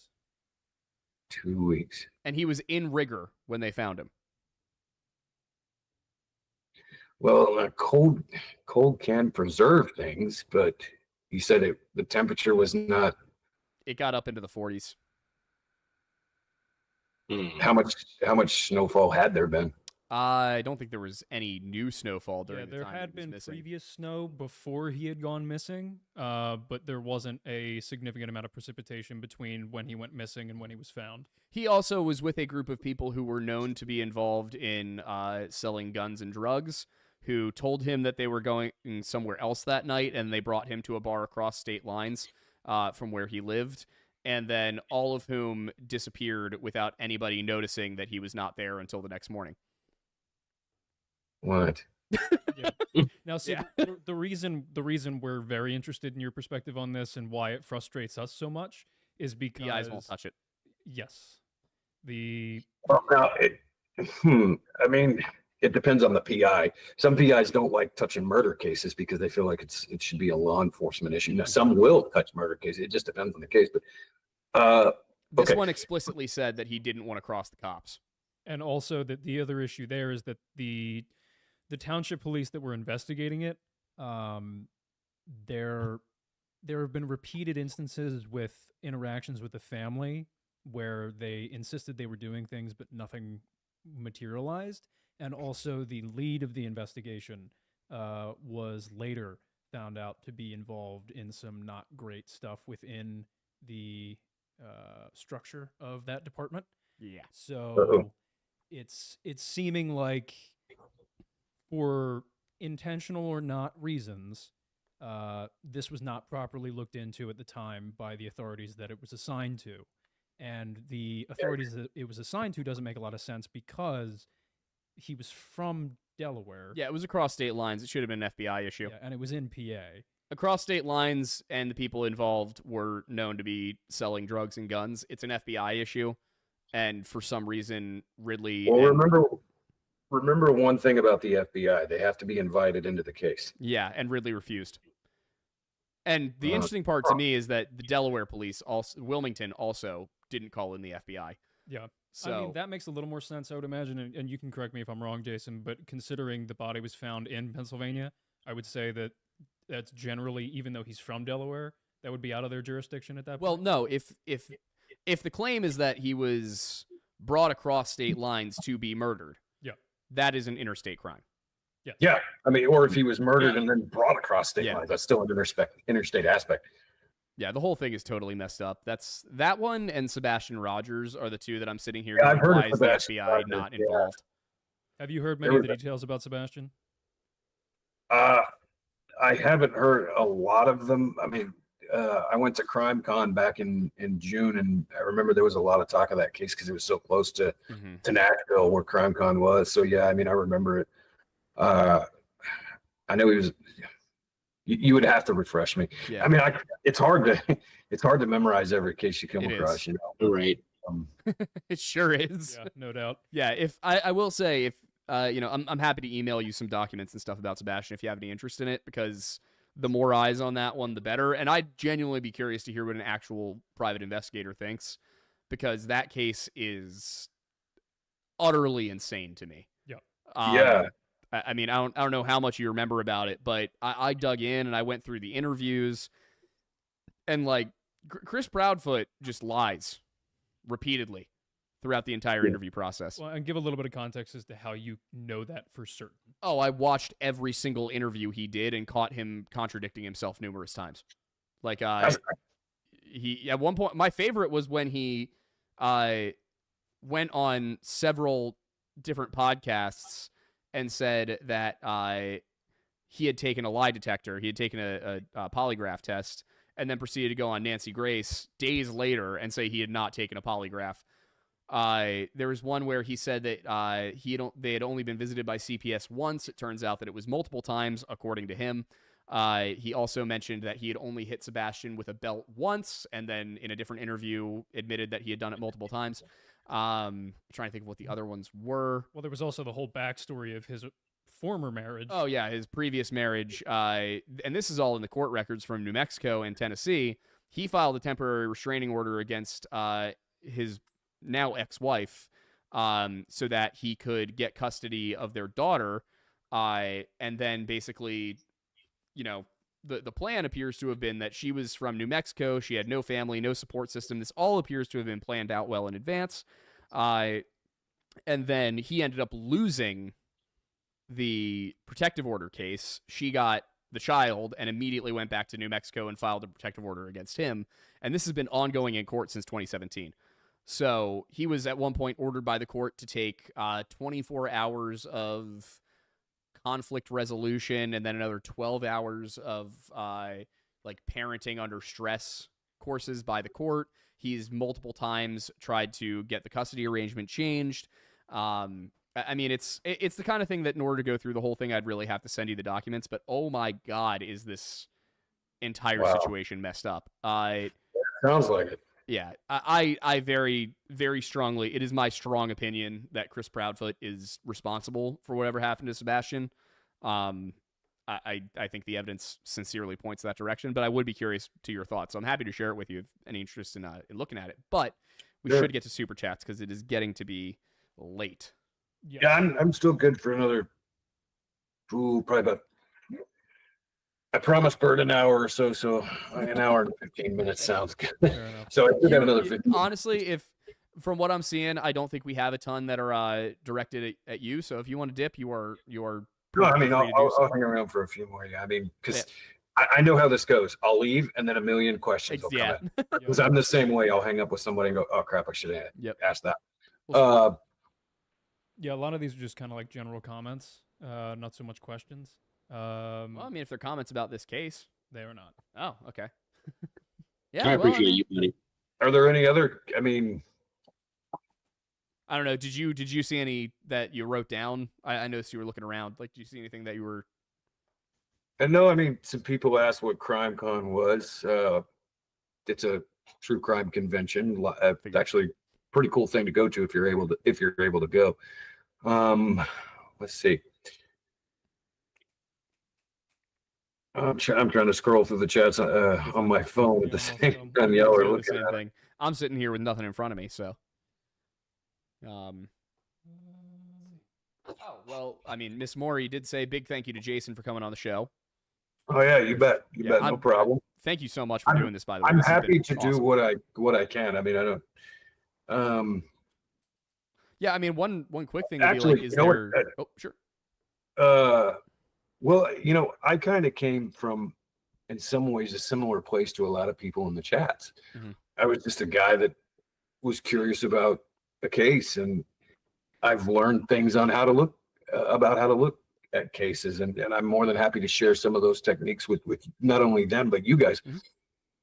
2 weeks. And he was in rigor when they found him. Well, cold can preserve things, but you said the temperature was not. It got up into the 40s. How much snowfall had there been? I don't think there was any new snowfall during the there time that had he was been missing. previous snow before he had gone missing, but there wasn't a significant amount of precipitation between when he went missing and when he was found. He also was with a group of people who were known to be involved in selling guns and drugs, who told him that they were going somewhere else that night, and they brought him to a bar across state lines from where he lived, and then all of whom disappeared without anybody noticing that he was not there until the next morning. What? Now, see, the reason we're very interested in your perspective on this and why it frustrates us so much is because The eyes won't touch it. Yes, the Well, now, I mean, it depends on the PI. Some PIs don't like touching murder cases because they feel like it should be a law enforcement issue. Now, some will touch murder cases. It just depends on the case. But This okay. one explicitly said that he didn't want to cross the cops. and also that the other issue there is that the township police that were investigating it, there have been repeated instances with interactions with the family where they insisted they were doing things but nothing materialized, and also the lead of the investigation was later found out to be involved in some not great stuff within the structure of that department. Yeah. So it's seeming like, for intentional or not reasons, this was not properly looked into at the time by the authorities that it was assigned to. And the authorities that it was assigned to doesn't make a lot of sense because he was from Delaware. Yeah, it was across state lines. It should have been an FBI issue. Yeah, and it was in PA. Across state lines, and the people involved were known to be selling drugs and guns. It's an FBI issue, and for some reason, Ridley. Well, remember one thing about the FBI: they have to be invited into the case. Yeah, and Ridley refused. And the interesting part to me is that the Delaware police, also Wilmington, also didn't call in the FBI. Yeah. So I mean, that makes a little more sense, I would imagine, and you can correct me if I'm wrong, Jason, but considering the body was found in Pennsylvania, I would say that that's generally, even though he's from Delaware, that would be out of their jurisdiction at that point. well, no, if the claim is that he was brought across state lines to be murdered, yeah, that is an interstate crime. Yeah, I mean, or if he was murdered and then brought across state Yeah. lines, that's still an interstate aspect. Yeah, the whole thing is totally messed up. That's that one and Sebastian Rogers are the two that I'm sitting here. Yeah, I've going, heard of why is the Sebastian FBI Rogers, not yeah. involved? Have you heard many of the details about Sebastian? I haven't heard a lot of them. I mean, I went to CrimeCon back in June, and I remember there was a lot of talk of that case because it was so close to Nashville, where CrimeCon was. So yeah, I mean, I remember it. I know he was. You would have to refresh me. Yeah. I mean, it's hard to memorize every case you come It across. is. You know, Right. It sure is. Yeah, no doubt. Yeah, if I will say, if I'm happy to email you some documents and stuff about Sebastian if you have any interest in it, because the more eyes on that one, the better. And I'd genuinely be curious to hear what an actual private investigator thinks, because that case is utterly insane to me. Yep. Yeah. I mean, I don't know how much you remember about it, but I dug in and I went through the interviews, and like Chris Proudfoot just lies repeatedly throughout the entire interview process. Well, and give a little bit of context as to how you know that for certain. Oh, I watched every single interview he did and caught him contradicting himself numerous times. Like, he at one point, my favorite was when he went on several different podcasts and said that he had taken a lie detector, he had taken a polygraph test, and then proceeded to go on Nancy Grace days later and say he had not taken a polygraph. There was one where he said that they had only been visited by CPS once. It turns out that it was multiple times, according to him. He also mentioned that he had only hit Sebastian with a belt once, and then in a different interview admitted that he had done it multiple times. I'm trying to think of what the other ones were. Well, there was also the whole backstory of his former marriage. Oh, yeah, his previous marriage. And this is all in the court records from New Mexico and Tennessee. He filed a temporary restraining order against his now ex-wife so that he could get custody of their daughter. And then basically, you know, the plan appears to have been that she was from New Mexico. She had no family, no support system. This all appears to have been planned out well in advance. And then he ended up losing the protective order case. She got the child and immediately went back to New Mexico and filed a protective order against him. And this has been ongoing in court since 2017. So he was at one point ordered by the court to take 24 hours of conflict resolution and then another 12 hours of like parenting under stress courses by the court. He's multiple times tried to get the custody arrangement changed. I mean, it's the kind of thing that in order to go through the whole thing, I'd really have to send you the documents. But oh my God, is this entire situation messed up? Sounds like it. Yeah, I very, very strongly, it is my strong opinion that Chris Proudfoot is responsible for whatever happened to Sebastian. I think the evidence sincerely points that direction, but I would be curious to your thoughts. So I'm happy to share it with you if any interest in looking at it. But we should get to super chats because it is getting to be late. Yeah, I'm still good for another, probably about. I promised Bert an hour or so, so an hour and 15 minutes sounds good. So I should have another 15. Honestly, if from what I'm seeing, I don't think we have a ton that are directed at you. So if you want to dip, you are. No, I mean, I'll hang around for a few more. Yeah, I mean, because I know how this goes. I'll leave, and then a million questions will come in. Because I'm the same way. I'll hang up with somebody and go, "Oh crap, I should have asked that." Yeah, a lot of these are just kind of like general comments, not so much questions. Well, I mean, if they're comments about this case, they are not. Oh, okay. Yeah, I appreciate you, buddy. Are there any other? I mean, I don't know. Did you see any that you wrote down? I noticed you were looking around. Like, did you see anything that you were? And no, I mean, some people asked what CrimeCon was. It's a true crime convention. Actually, pretty cool thing to go to if you're able to go. Let's see. I'm trying to scroll through the chats on my phone at the same time y'all are looking at it. I'm sitting here with nothing in front of me, so. Oh, well, I mean, Miss Maury did say big thank you to Jason for coming on the show. Oh yeah, you bet. You bet. No problem. Thank you so much for doing this, by the way. I'm happy to do what I can. I mean, I don't. Yeah, I mean, one quick thing would be like, is there? Oh, sure. Well, I kind of came from, in some ways, a similar place to a lot of people in the chats. Mm-hmm. I was just a guy that was curious about a case, and I've learned things on how to look at cases, and I'm more than happy to share some of those techniques with not only them but you guys. Mm-hmm.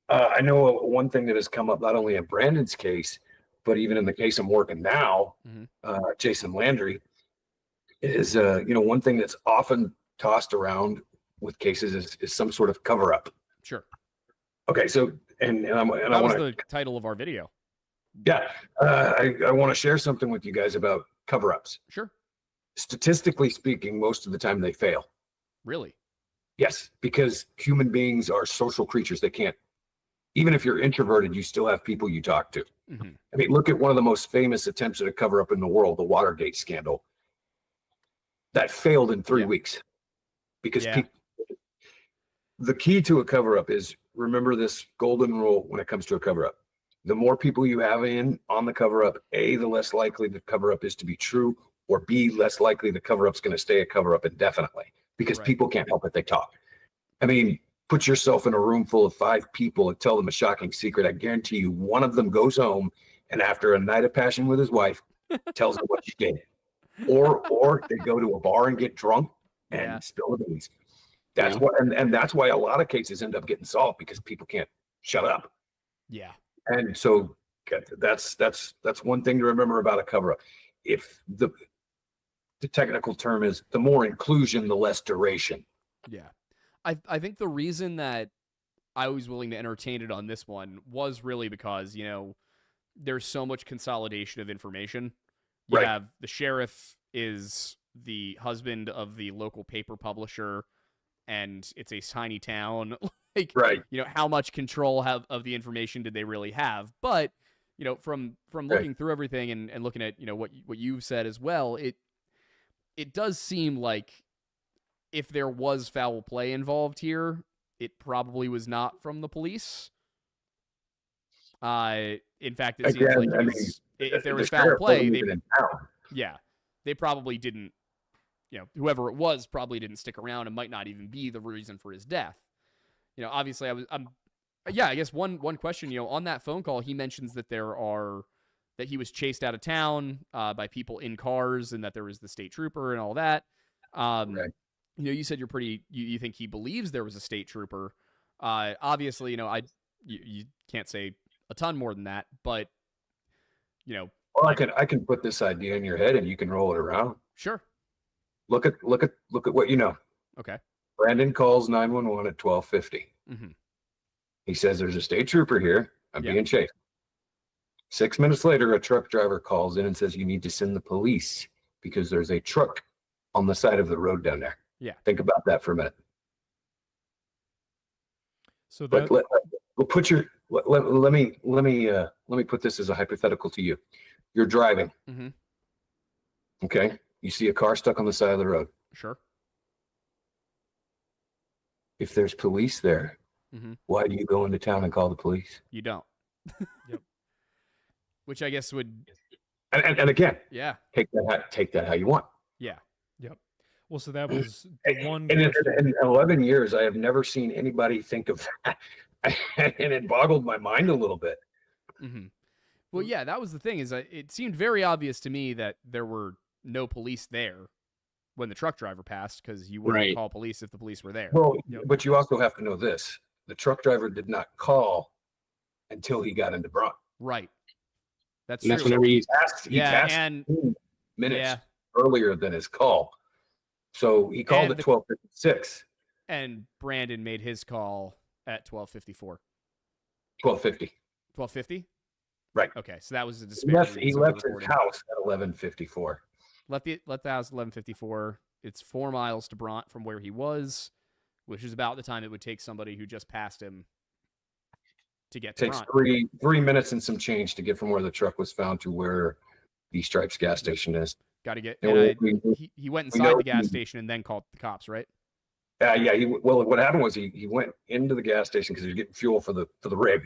I know one thing that has come up not only in Brandon's case, but even in the case I'm working now, Jason Landry, is one thing that's often tossed around with cases is some sort of cover up. Sure. Okay, so and that was the title of our video. Yeah, I want to share something with you guys about cover ups. Sure. Statistically speaking, most of the time they fail. Really? Yes, because human beings are social creatures. They can't. Even if you're introverted, you still have people you talk to. Mm-hmm. I mean, look at one of the most famous attempts at a cover up in the world, the Watergate scandal. That failed in 3 weeks. Because the key to a cover up is, remember this golden rule when it comes to a cover up. The more people you have on the cover up, A, the less likely the cover up is to be true, or B, less likely the cover up's going to stay a cover up indefinitely, because people can't help it. They talk. I mean, put yourself in a room full of 5 people and tell them a shocking secret. I guarantee you one of them goes home and after a night of passion with his wife tells them what she did. Or they go to a bar and get drunk and spill the beans. That's what, and that's why a lot of cases end up getting solved, because people can't shut up. Yeah. And so that's one thing to remember about a cover up. If the technical term is, the more inclusion, the less duration. Yeah. I think the reason that I was willing to entertain it on this one was really because, there's so much consolidation of information. You have the sheriff is the husband of the local paper publisher, and it's a tiny town. How much control of the information did they really have? But, from looking through everything and looking at, what you've said as well, it does seem like if there was foul play involved here, it probably was not from the police. In fact, it seems like if there was foul play, Yeah, they probably didn't. Whoever it was probably didn't stick around and might not even be the reason for his death. Obviously, I guess one question. On that phone call, he mentions that that he was chased out of town by people in cars, and that there was the state trooper and all that. Right. You said you think he believes there was a state trooper. Obviously, you can't say a ton more than that, but Well, I can put this idea in your head and you can roll it around. Sure. Look at what you know. Okay. Brandon calls 911 at 12:50. Mm-hmm. He says there's a state trooper here. I'm being chased. 6 minutes later, a truck driver calls in and says you need to send the police because there's a truck on the side of the road down there. Yeah. Think about that for a minute. So that let me put this as a hypothetical to you. You're driving. Mm-hmm. Okay. You see a car stuck on the side of the road. Sure. If there's police there, mm-hmm. why do you go into town and call the police? You don't. Yep. Which I guess would. And again, yeah. Take that how you want. Yeah. Yep. Well, so that was the one. In 11 years, I have never seen anybody think of that, and it boggled my mind a little bit. Mm-hmm. Well, yeah, that was the thing. It seemed very obvious to me that there were no police there when the truck driver passed, because you wouldn't call police if the police were there. Well, but you also have to know this: the truck driver did not call until he got into Braun. Right. That's and true. that's whenever he passed and minutes earlier than his call. So he called at 12:56. And Brandon made his call at 12:54. 12:50. 12:50? Right. Okay, so that was a disparity. He left his house at 11:54. Left the house at 11:54. It's 4 miles to Bront from where he was, which is about the time it would take somebody who just passed him to get to Takes Bront. 3 minutes and some change to get from where the truck was found to where the Stripes gas station is. Got to get. He went inside the gas station and then called the cops, right? Yeah. What happened was he went into the gas station because he was getting fuel for the rig,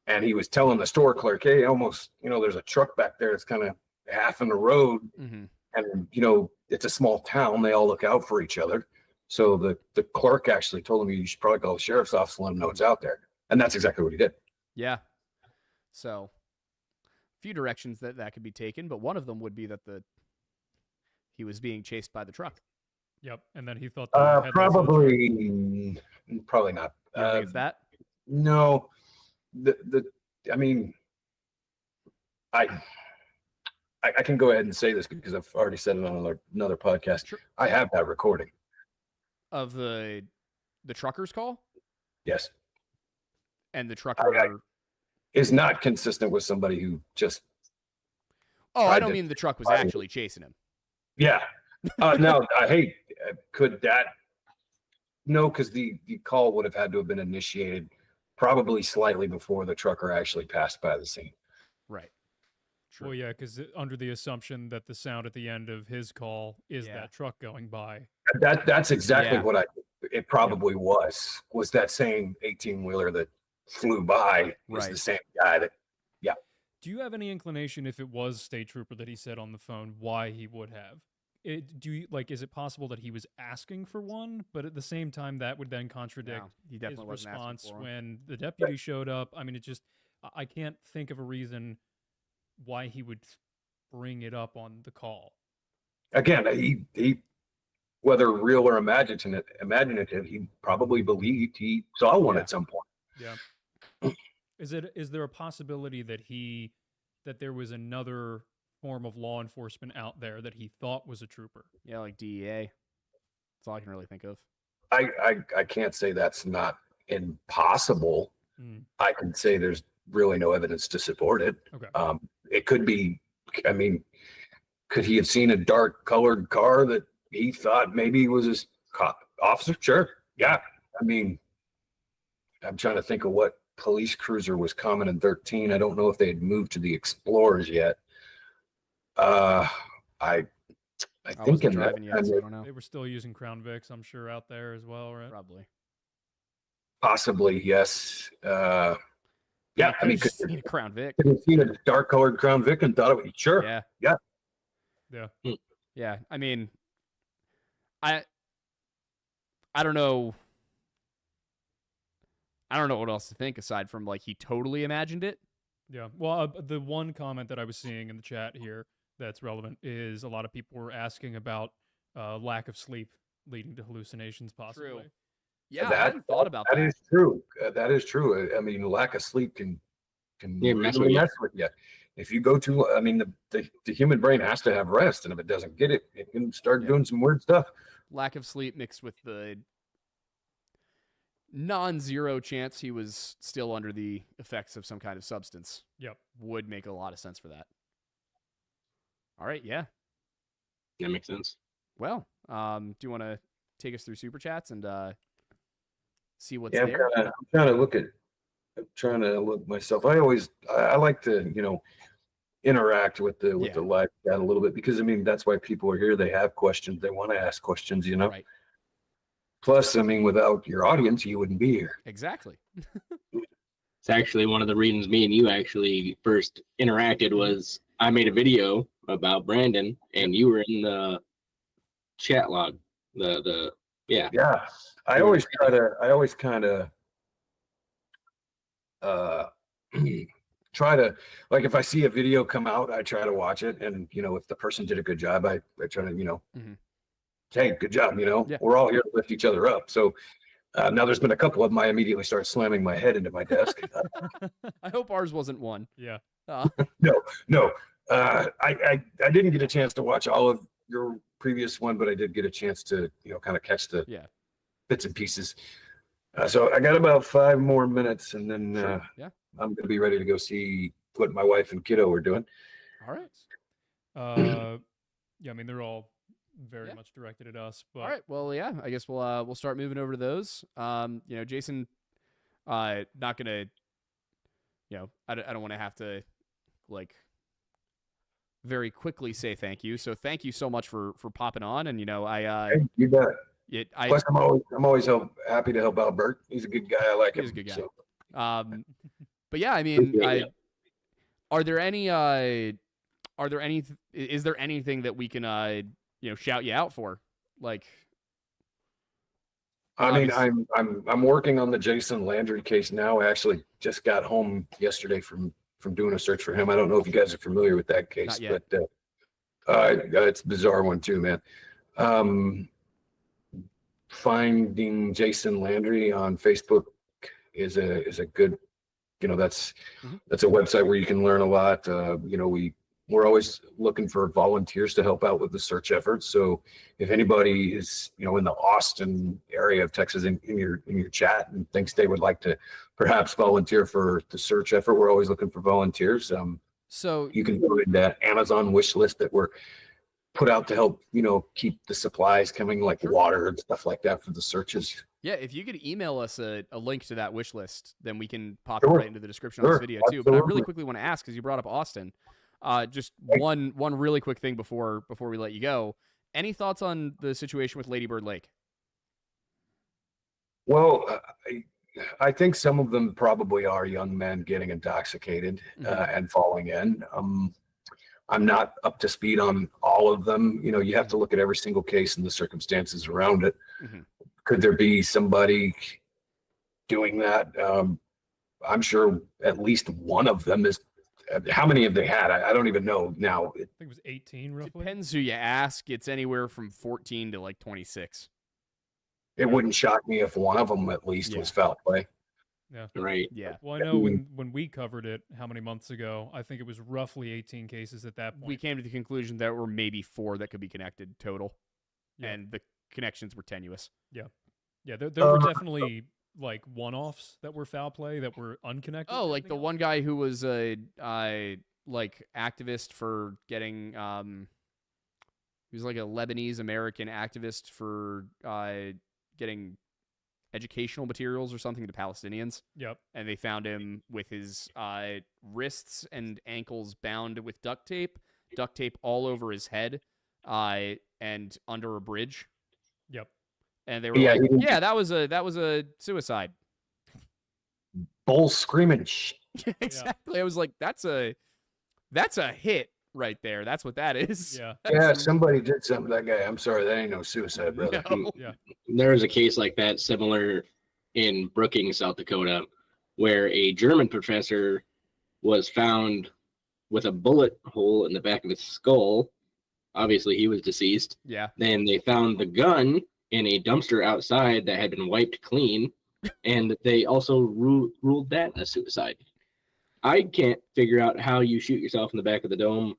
and he was telling the store clerk, "Hey, almost, there's a truck back there. It's kind of half in the road, mm-hmm. and it's a small town. They all look out for each other." So the clerk actually told him, "You should probably call the sheriff's office and let him know it's out there." And that's exactly what he did. Yeah. So, a few directions that could be taken, but one of them would be that he was being chased by the truck. Yep, and then he thought probably not. You think it's that? No, I can go ahead and say this because I've already said it on another podcast. Sure. I have that recording of the trucker's call. Yes, and the trucker is not consistent with somebody who just. Oh, I don't mean the truck was actually chasing him. Yeah. No, hey, could that? No, because the call would have had to have been initiated probably slightly before the trucker actually passed by the scene. Right. True. Well, yeah, because under the assumption that the sound at the end of his call is that truck going by. That's exactly what it probably was that same 18-wheeler that flew by was the same guy that. Yeah. Do you have any inclination if it was state trooper that he said on the phone why he would have? Is it possible that he was asking for one, but at the same time that would then contradict his response when the deputy showed up? I mean, I can't think of a reason why he would bring it up on the call. Again, he whether real or imaginative, he probably believed he saw one at some point. Yeah. Is there a possibility that there was another form of law enforcement out there that he thought was a trooper? Yeah, like DEA. That's all I can really think of. I can't say that's not impossible. I can say there's really no evidence to support it. Okay. It could be, could he have seen a dark colored car that he thought maybe was his officer? Sure. Yeah. I'm trying to think of what police cruiser was common in 13. I don't know if they had moved to the Explorers yet. I think in that yet, so I don't know. They were still using Crown Vics, I'm sure, out there as well, right? Probably. Possibly, yes. Yeah, could have seen a Crown Vic. Could have seen a dark colored Crown Vic and thought it was sure. Yeah. Yeah. Yeah. Yeah. I mean, I don't know. I don't know what else to think aside from like he totally imagined it. Yeah. Well, the one comment that I was seeing in the chat here that's relevant is a lot of people were asking about lack of sleep leading to hallucinations, possibly. True. Yeah, I hadn't thought about that. That is true. That is true. I mean, lack of sleep can really mess with you. If you go too, I mean, the human brain has to have rest, and if it doesn't get it, it can start doing some weird stuff. Lack of sleep mixed with the non-zero chance he was still under the effects of some kind of substance. Yep. Would make a lot of sense for that. All right, yeah. That makes sense. Well, do you want to take us through super chats and see what's there? I'm trying to look myself. I like to, interact with the live chat a little bit, because I mean, that's why people are here. They have questions. They want to ask questions, Right. Plus, I mean, without your audience, you wouldn't be here. Exactly. It's actually one of the reasons me and you actually first interacted was I made a video about Brandon and you were in the chat log. Yeah. I always kind of try to, like, if I see a video come out, I try to watch it, and if the person did a good job, I try to hey, good job, we're all here to lift each other up. So now there's been a couple of them I immediately start slamming my head into my desk. I hope ours wasn't one. Yeah. No. I didn't get a chance to watch all of your previous one, but I did get a chance to kind of catch the bits and pieces. So I got about 5 more minutes, and then I'm gonna be ready to go see what my wife and kiddo are doing. All right. Yeah, I mean, they're all very much directed at us. But all right. Well, yeah. I guess we'll start moving over to those. Jason, not gonna, I don't want to have to like very quickly say thank you. So thank you so much for popping on. And Hey, you bet. Plus, I'm always happy to help out Bert. He's a good guy. I like him. He's a good guy. So. But yeah, I mean, is there anything that we can shout you out for? Like, I mean, I'm working on the Jason Landry case now. I actually just got home yesterday from doing a search for him. I don't know if you guys are familiar with that case, but it's a bizarre one too, man. Finding Jason Landry on Facebook is a good, that's a website where you can learn a lot. We're always looking for volunteers to help out with the search efforts. So if anybody is, in the Austin area of Texas in your chat and thinks they would like to perhaps volunteer for the search effort, we're always looking for volunteers. So you can go to that Amazon wish list that we're put out to help, keep the supplies coming, like water and stuff like that for the searches. Yeah, if you could email us a link to that wish list, then we can pop it right into the description of this video too. But I really quickly want to ask, because you brought up Austin, just one really quick thing before we let you go. Any thoughts on the situation with Lady Bird Lake? Well, I think some of them probably are young men getting intoxicated and falling in. I'm not up to speed on all of them. You have to look at every single case and the circumstances around it. Could there be somebody doing that? I'm sure at least one of them is. How many have they had? I don't even know now. I think it was 18 roughly. Depends who you ask. It's anywhere from 14 to like 26. It wouldn't shock me if one of them at least was foul play. Yeah. Right. Yeah. Well, I know when we covered it, how many months ago? I think it was roughly 18 cases at that point. We came to the conclusion that there were maybe 4 that could be connected total, and the connections were tenuous. Yeah. Yeah. There were definitely like one-offs that were foul play that were unconnected. Oh, like the one guy who was a like activist for getting he was like a Lebanese American activist for getting educational materials or something to Palestinians. Yep. And they found him with his wrists and ankles bound with duct tape all over his head, and under a bridge. Yep. And they were like, "Yeah, that was a suicide." Bull screaming. Exactly. I was like, "That's a hit right there. That's what that is. Yeah. Yeah, somebody did something to that guy. I'm sorry, that ain't no suicide, brother. No. Yeah. There was a case like that similar in Brookings, South Dakota, where a German professor was found with a bullet hole in the back of his skull. Obviously, he was deceased. Yeah. Then they found the gun in a dumpster outside that had been wiped clean, and they also ruled that a suicide. I can't figure out how you shoot yourself in the back of the dome,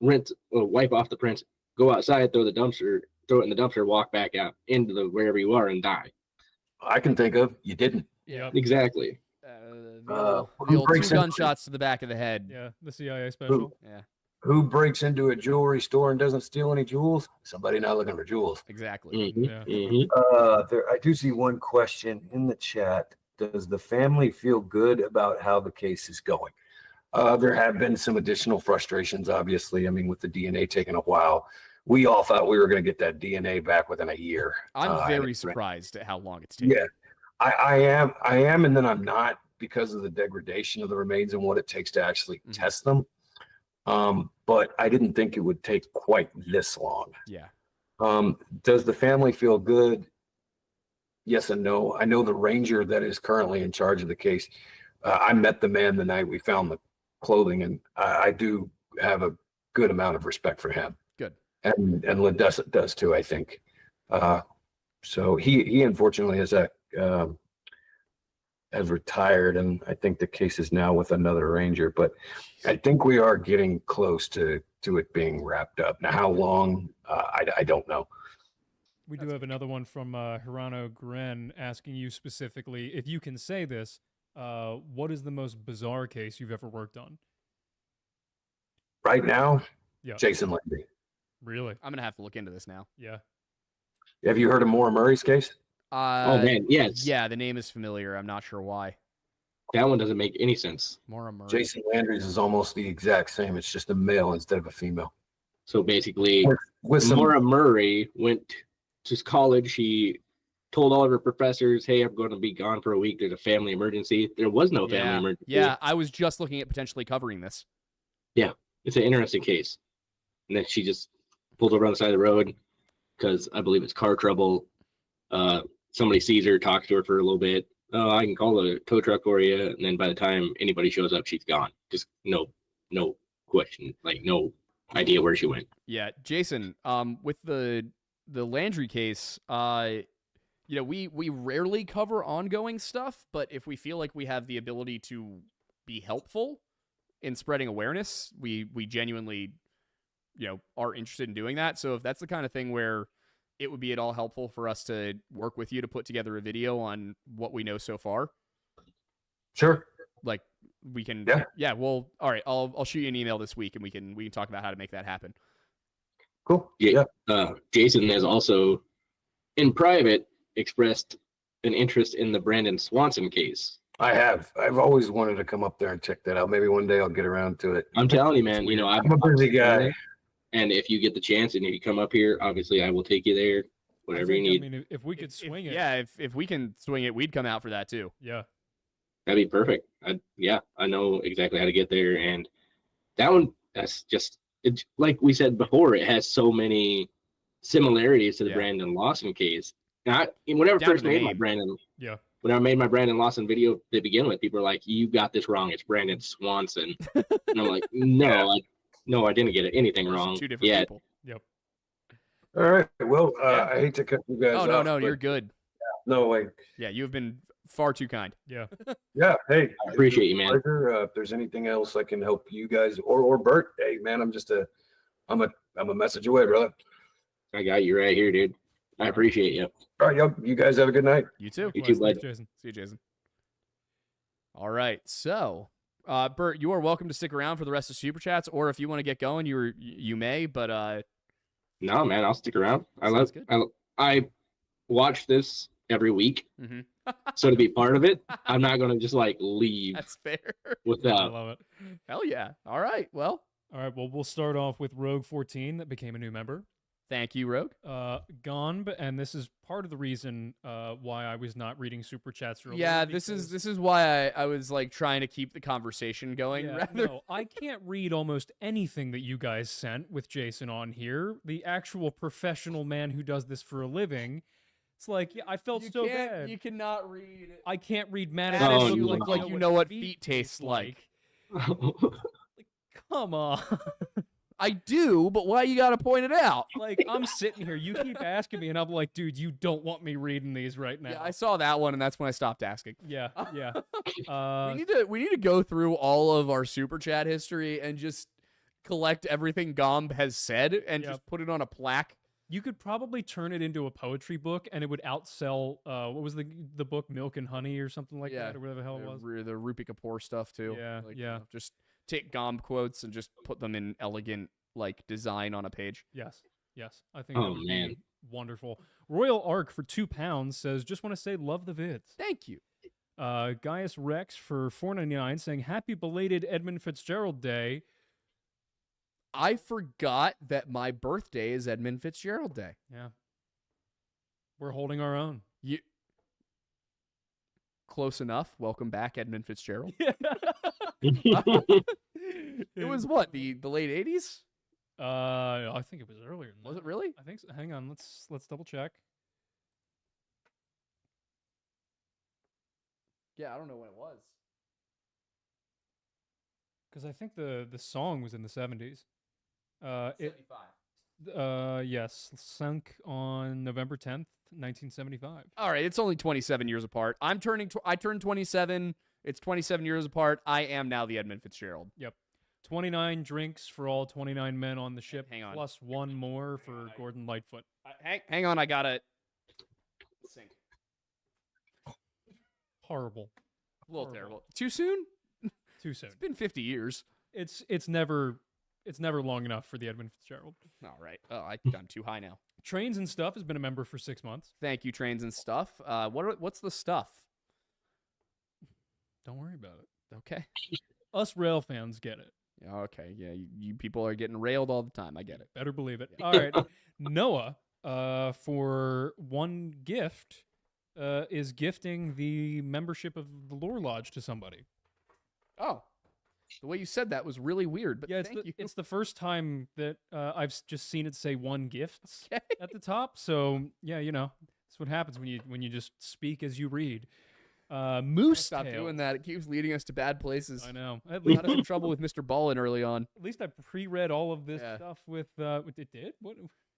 wipe off the prints, go outside, throw it in the dumpster, walk back out into the wherever you are and die. I can think of. You didn't. Yeah. Exactly. The who old breaks two in- gunshots to the back of the head. Yeah. The CIA special. Yeah, Who breaks into a jewelry store and doesn't steal any jewels? Somebody not looking for jewels. exactly. Mhm, Yeah. mhm. I do see one question in the chat. Does the family feel good about how the case is going? There have been some additional frustrations, obviously. I mean, with the DNA taking a while, we all thought we were going to get that DNA back within a year. I'm very and- surprised at how long it's taken. Yeah, I am, and then I'm not because of the degradation of the remains and what it takes to actually Mhm. test them. But I didn't think it would take quite this long. Yeah. Does the family feel good? Yes and no. I know the ranger that is currently in charge of the case. I met the man the night we found the clothing, and I do have a good amount of respect for him. Good. And Ladessa does too, I think. So he unfortunately has retired, and I think the case is now with another ranger. But I think we are getting close to it being wrapped up. Now, how long? I don't know. We do have another one from Hirano Gren asking you specifically, if you can say this, what is the most bizarre case you've ever worked on? Right now, Yeah. Jason Landy. Really? I'm gonna have to look into this now. Yeah. Have you heard of Maura Murray's case? Oh man, yes. Yeah, the name is familiar. I'm not sure why. That one doesn't make any sense. Maura Murray. Jason Landry's is almost the exact same. It's just a male instead of a female. So basically, With some Maura Murray went to college. She told all of her professors, "Hey, I'm going to be gone for a week. There's a family emergency." There was no family Yeah. emergency. Yeah, I was just looking at potentially covering this. It's an interesting case. And then she just pulled over on the side of the road because I believe it's car trouble. Somebody sees her, talks to her for a little bit. Oh, I can call the tow truck for you. And then by the time anybody shows up, she's gone. Just no question, like no idea where she went. Yeah, Jason. With the Landry case, we rarely cover ongoing stuff, but if we feel like we have the ability to be helpful in spreading awareness, we genuinely, are interested in doing that. So if that's the kind of thing where it would be at all helpful for us to work with you to put together a video on what we know so far, Sure. like we can. Yeah. Well, all right. I'll shoot you an email this week, and we can talk about how to make that happen. Cool. Yeah. Jason has also, in private, expressed an interest in the Brandon Swanson case. I've always wanted to come up there and check that out. Maybe one day I'll get around to it. I'm telling you, man. I'm a busy guy. And if you get the chance and if you come up here, obviously I will take you there. Whatever you need. I mean, if we could swing it. Yeah, if we can swing it, we'd come out for that too. Yeah. That'd be perfect. I know exactly how to get there. And that one, that's just, it, like we said before, it has so many similarities to the Yeah. Brandon Lawson case. Now, whenever I Down to first the made my name. Brandon, Yeah. when I made my Brandon Lawson video to begin with, people were like, "You got this wrong. It's Brandon Swanson." And I'm like, "No, I didn't get anything Those are wrong." two different Yeah, people. Yep. All right. Well, Yeah. I hate to cut you guys Oh off. no, but you're good. No way. Yeah, you have been far too kind. Yeah. Yeah. Hey, I appreciate you, man. pleasure. If there's anything else I can help you guys or Bert, hey man, I'm a message away, brother. I got you right here, dude. I appreciate you. All right, yo, you guys have a good night. You too. You too, Likewise, bud. Jason. See you, Jason. All right, so Bert, you are welcome to stick around for the rest of Super Chats, or if you want to get going, you may. But No, man, I'll stick around. Sounds good. I watch this every week, mhm. so to be part of it, I'm not gonna just like leave That's fair. I without. love it. Hell yeah. All right. Well, All right. Well, we'll start off with Rogue 14 that became a new member. Thank you, Rogue. Gone, and this is part of the reason why I was not reading super chats earlier. Yeah, this is why I was like trying to keep the conversation going. Yeah, rather. no, I can't read almost anything that you guys sent with Jason on here. The actual professional man who does this for a living. It's like, yeah, I felt so bad. You cannot read. I can't read Madness, Madness. you no. look like you know what feet taste like. Come on. I do, but why you gotta point it out? Like, I'm sitting here, you keep asking me, and I'm like, dude, you don't want me reading these right now. Yeah, I saw that one, and that's when I stopped asking. Yeah. We need to go through all of our super chat history and just collect everything Gomb has said and just put it on a plaque. You could probably turn it into a poetry book, and it would outsell. What was the book, Milk and Honey, or something like that, or whatever the hell it was. The Rupi Kapoor stuff too. Yeah, like, yeah. Just take Gomb quotes and just put them in elegant like design on a page. Yes. I think that would be wonderful. Royal Arc for £2 says, just want to say love the vids. Thank you. Gaius Rex for $4.99 saying happy belated Edmund Fitzgerald Day. I forgot that my birthday is Edmund Fitzgerald Day. Yeah. We're holding our own. Close enough. Welcome back, Edmund Fitzgerald. It It was what, the late 80s? I think it was earlier than that. Was it really? I think so. Hang on, let's double check. Yeah, I don't know when it was. Because I think the song was in the 70s. 75. Yes, sunk on November 10th, 1975. All right, it's only 27 years apart. I turned 27. It's 27 years apart. I am now the Edmund Fitzgerald. Yep. 29 drinks for all 29 men on the ship, Hang on. plus one more for Gordon Lightfoot. Hang on, I gotta sink. Horrible. A little terrible. Too soon? Too soon. It's been 50 years. It's never long enough for the Edmund Fitzgerald. All right. Oh, I'm too high now. Trains and Stuff has been a member for 6 months. Thank you, Trains and Stuff. What's the stuff? Don't worry about it. Okay. Us rail fans get it. Okay. Yeah, you people are getting railed all the time. I get it. Better believe it. All right. Noah, for one gift, is gifting the membership of the Lore Lodge to somebody. Oh. The way you said that was really weird, but yeah, thank you. It's the first time that I've just seen it say one gift Okay. at the top. So yeah, that's what happens when you just speak as you read. Moose Stop Tails. doing that. It keeps leading us to bad places. I know. At We got us in trouble with Mr. Ballin early on. least I pre-read all of this Yeah. stuff with it did? What?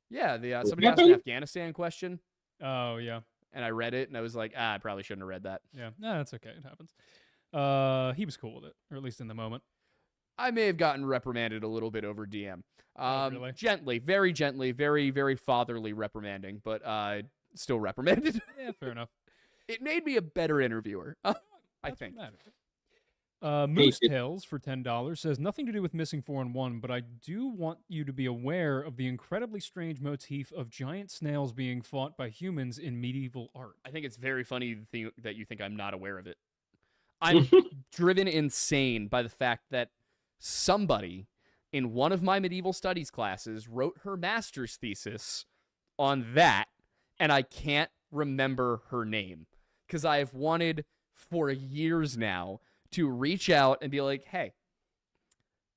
Yeah, somebody asked an Afghanistan question, Oh yeah. and I read it, and I was like, I probably shouldn't have read that. Yeah. Nah, that's okay. It happens. He was cool with it, or at least in the moment. I may have gotten reprimanded a little bit over DM. Really? Gently, very gently, very, very fatherly reprimanding, but still reprimanded. Yeah, fair enough. It made me a better interviewer, I That's think. what matters. Moose Tails for $10 says nothing to do with Missing 4-in-1, but I do want you to be aware of the incredibly strange motif of giant snails being fought by humans in medieval art. I think it's very funny that you think I'm not aware of it. I'm driven insane by the fact that somebody in one of my medieval studies classes wrote her master's thesis on that, and I can't remember her name because I have wanted for years now to reach out and be like, hey,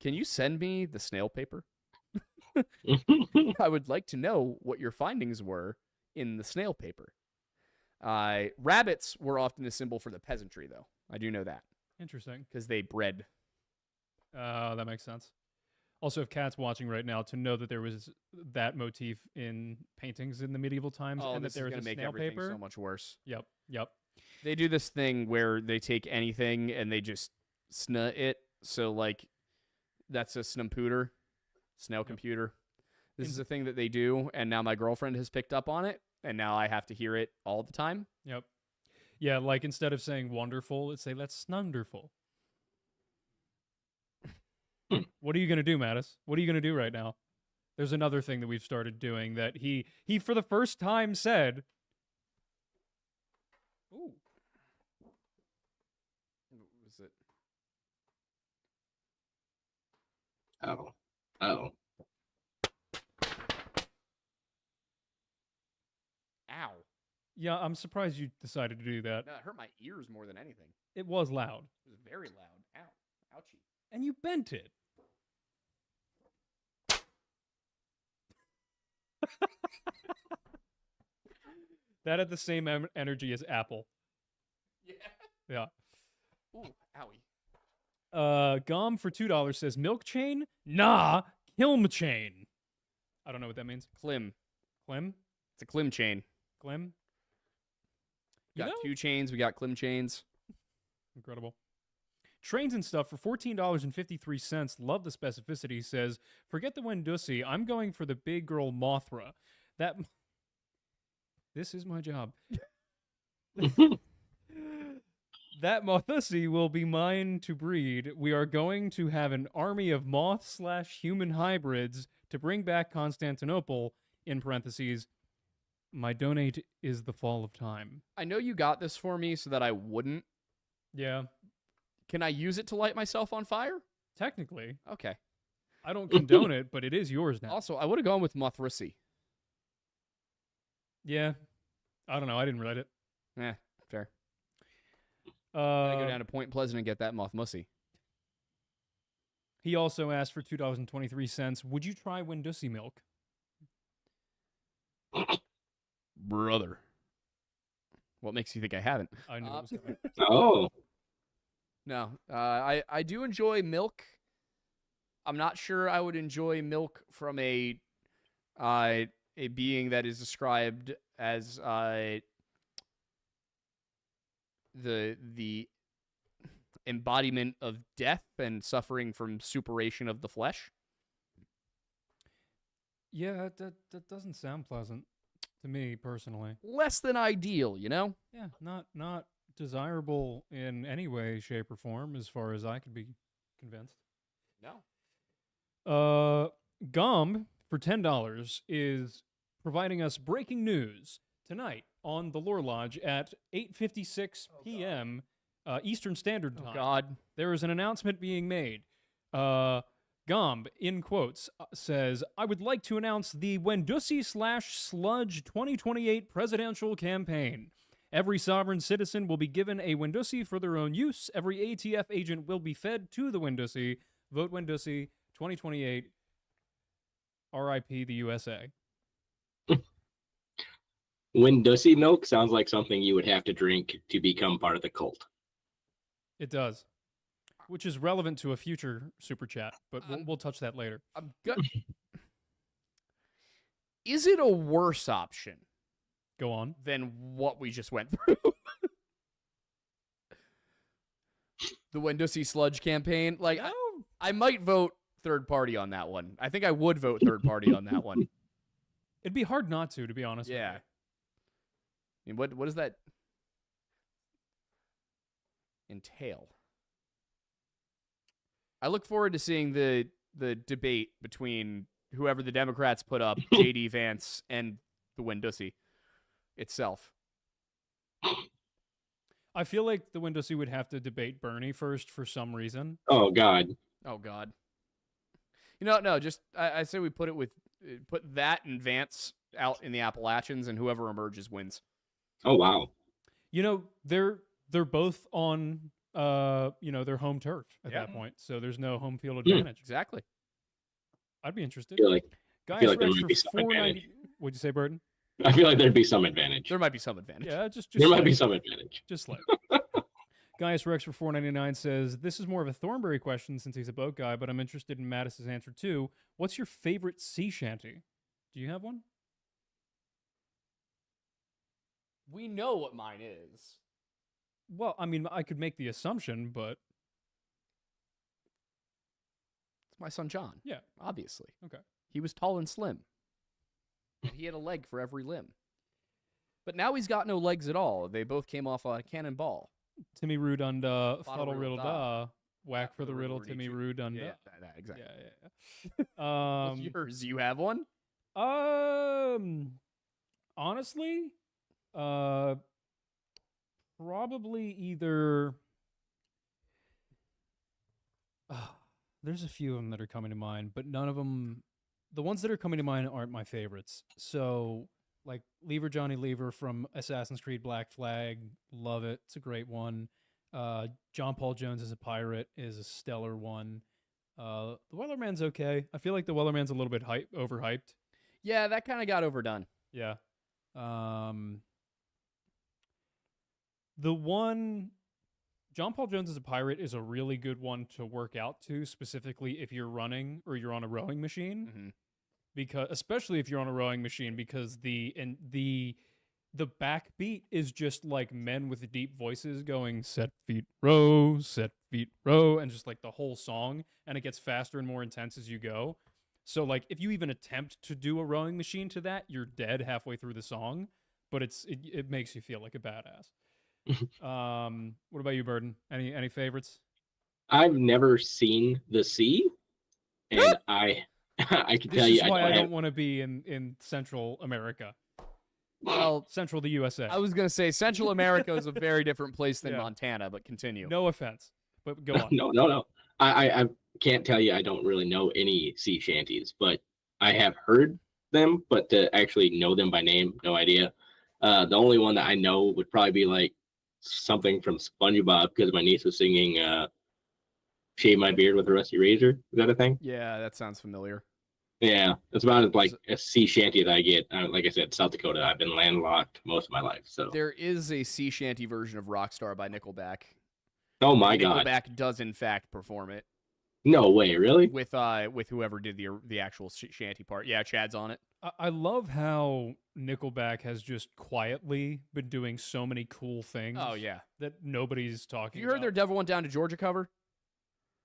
can you send me the snail paper? I would like to know what your findings were in the snail paper. Rabbits were often a symbol for the peasantry, though. I do know that Interesting. because they bred. That makes sense. Also, if Kat's watching right now, to know that there was that motif in paintings in the medieval times, Oh, and that this there is was going to a make snail everything paper. so much worse. Yep. They do this thing where they take anything and they just sna it. So, like, that's a snail computer. This is a thing that they do, and now my girlfriend has picked up on it, and now I have to hear it all the time. Yep. Yeah, like instead of saying wonderful, it's say that's snunderful. What are you gonna do, Mattis? What are you gonna do right now? There's another thing that we've started doing that he for the first time said. Ooh. What was it? Oh. Yeah, I'm surprised you decided to do that. No, it hurt my ears more than anything. It was loud. It was very loud. Ow. Ouchie. And you bent it. That had the same energy as Apple. Yeah. Yeah. Ooh, owie. Gom for $2 says milk chain? Nah, kilm chain. I don't know what that means. Clim. Clim? It's a clim chain. Clim? We got 2 chains. We got clim chains. Incredible. Trains and stuff for $14.53. Love the specificity. Says, forget the Wendusi. I'm going for the big girl Mothra. This is my job. That Mothusi will be mine to breed. We are going to have an army of moth/human hybrids to bring back Constantinople. In parentheses, my donate is the fall of time. I know you got this for me so that I wouldn't. Yeah. Can I use it to light myself on fire? Technically. Okay. I don't condone it, but it is yours now. Also, I would have gone with Mothrissi. Yeah. I don't know. I didn't write it. Fair. Gotta go down to Point Pleasant and get that Mothmussy. He also asked for $2.23. Would you try Wendusi milk? Brother. What makes you think I haven't? I knew it was coming. Oh, No. I do enjoy milk. I'm not sure I would enjoy milk from a being that is described as the embodiment of death and suffering from suppuration of the flesh. Yeah, that doesn't sound pleasant to me personally. Less than ideal, you know? Yeah, not desirable in any way, shape, or form, as far as I could be convinced. No. Gum for $10 is providing us breaking news tonight on the Lore Lodge at 8:56 p.m. Eastern Standard Time. Oh, God. There is an announcement being made. Gomb, in quotes, says, I would like to announce the Wendusi/Sludge 2028 presidential campaign. Every sovereign citizen will be given a Wendusi for their own use. Every ATF agent will be fed to the Wendusi. Vote Wendusi 2028. RIP the USA. Wendusi milk sounds like something you would have to drink to become part of the cult. It does. Which is relevant to a future super chat, but we'll touch that later. Is it a worse option Go on. than what we just went through? The Wendusi Sludge campaign? Like, No. I might vote third party on that one. I think I would vote third party on that one. It'd be hard not to be honest Yeah. with I mean, what does that entail? I look forward to seeing the debate between whoever the Democrats put up, J.D. Vance, and the Wendusi itself. I feel like the Wendusi would have to debate Bernie first for some reason. Oh, God. Oh, God. You know, no, just I say we put that and Vance out in the Appalachians, and whoever emerges wins. Oh, wow. You know, they're both on their home turf at that point, so there's no home field advantage. Exactly. I'd be interested. I feel like Guys, there Rex might for be some advantage. What'd you say, Burton? I feel like there'd be some advantage. There might be some advantage. Yeah, just There might be slight. some advantage. Just like Gaius Rex for $4.99 says, this is more of a Thornberry question since he's a boat guy, but I'm interested in Mattis's answer too. What's your favorite sea shanty? Do you have one? We know what mine is. Well, I mean, I could make the assumption, but It's my son John. Yeah. Obviously. Okay. He was tall and slim. And he had a leg for every limb. But now he's got no legs at all. They both came off a cannonball. Timmy Rudunda, Fuddle Fuddle Riddle da. Da, Whack for the Riddle, Timmy Rudunda. Yeah, that, exactly. Yeah. What's yours? You have one? Honestly, probably either. There's a few of them that are coming to mind, but none of them. The ones that are coming to mind aren't my favorites. So Like Lever Johnny Lever from Assassin's Creed Black Flag. Love it. It's a great one. John Paul Jones as a pirate is a stellar one. The Wellerman's okay. I feel like the Wellerman's a little bit overhyped. Yeah, that kind of got overdone. Yeah. The one John Paul Jones as a pirate is a really good one to work out to, specifically if you're running or you're on a rowing machine. Mm-hmm. Because especially if you're on a rowing machine, because the backbeat is just like men with deep voices going set feet row, and just like the whole song, and it gets faster and more intense as you go. So like if you even attempt to do a rowing machine to that, you're dead halfway through the song, but it makes you feel like a badass. What about you, Burden? Any favorites? I've never seen the sea, and I can tell you, this is why I don't want to be in Central America. Well, Central the USA. I was gonna say Central America is a very different place than Montana, but continue. No offense, but go on. No. I can't tell you. I don't really know any sea shanties, but I have heard them. But to actually know them by name, no idea. The only one that I know would probably be like something from SpongeBob, because my niece was singing "Shave My Beard with a Rusty Razor." Is that a thing? Yeah, that sounds familiar. Yeah, it's about as like a sea shanty that I get. Like I said, South Dakota. I've been landlocked most of my life, so there is a sea shanty version of Rockstar by Nickelback. Oh my God! Nickelback does in fact perform it. No way, really? With whoever did the actual shanty part. Yeah, Chad's on it. I love how Nickelback has just quietly been doing so many cool things. Oh yeah, that nobody's talking. You heard their "Devil Went Down to Georgia" cover?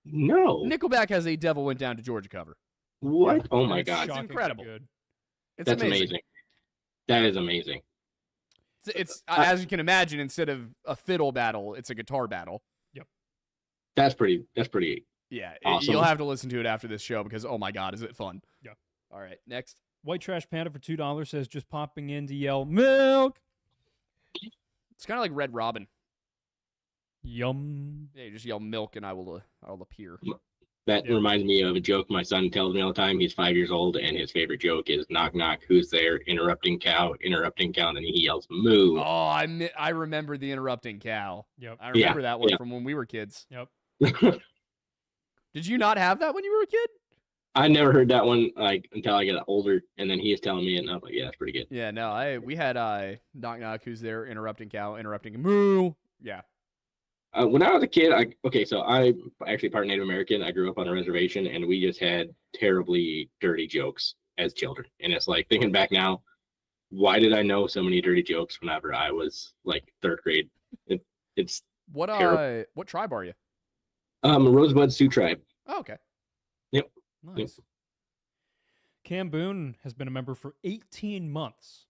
No. Nickelback has a "Devil Went Down to Georgia" cover. What? Yeah, oh my God! It's incredible. Good. That's amazing. That is amazing. It's as you can imagine, instead of a fiddle battle, it's a guitar battle. Yep. That's pretty. Yeah, awesome. You'll have to listen to it after this show because oh my God, is it fun? Yeah. All right, next. White Trash Panda for $2 says just popping in to yell milk. It's kind of like Red Robin. Yum. Yeah, you just yell milk and I will appear. That reminds me of a joke my son tells me all the time. He's 5 years old, and his favorite joke is "knock knock, who's there?" Interrupting cow, and then he yells "moo." Oh, I remember the interrupting cow. Yep. I remember that one from when we were kids. Yep. Did you not have that when you were a kid? I never heard that one like until I got older, and then he was telling me, and I was like, "Yeah, that's pretty good." Yeah, no, we had knock knock, who's there? Interrupting cow, interrupting moo. Yeah. When I was a kid, so I'm actually part Native American. I grew up on a reservation, and we just had terribly dirty jokes as children. And it's like thinking back now, why did I know so many dirty jokes whenever I was like third grade? It's what terrible. What tribe are you? Rosebud Sioux tribe. Oh, okay. Yep. Nice. Yep. Cam Boone has been a member for 18 months.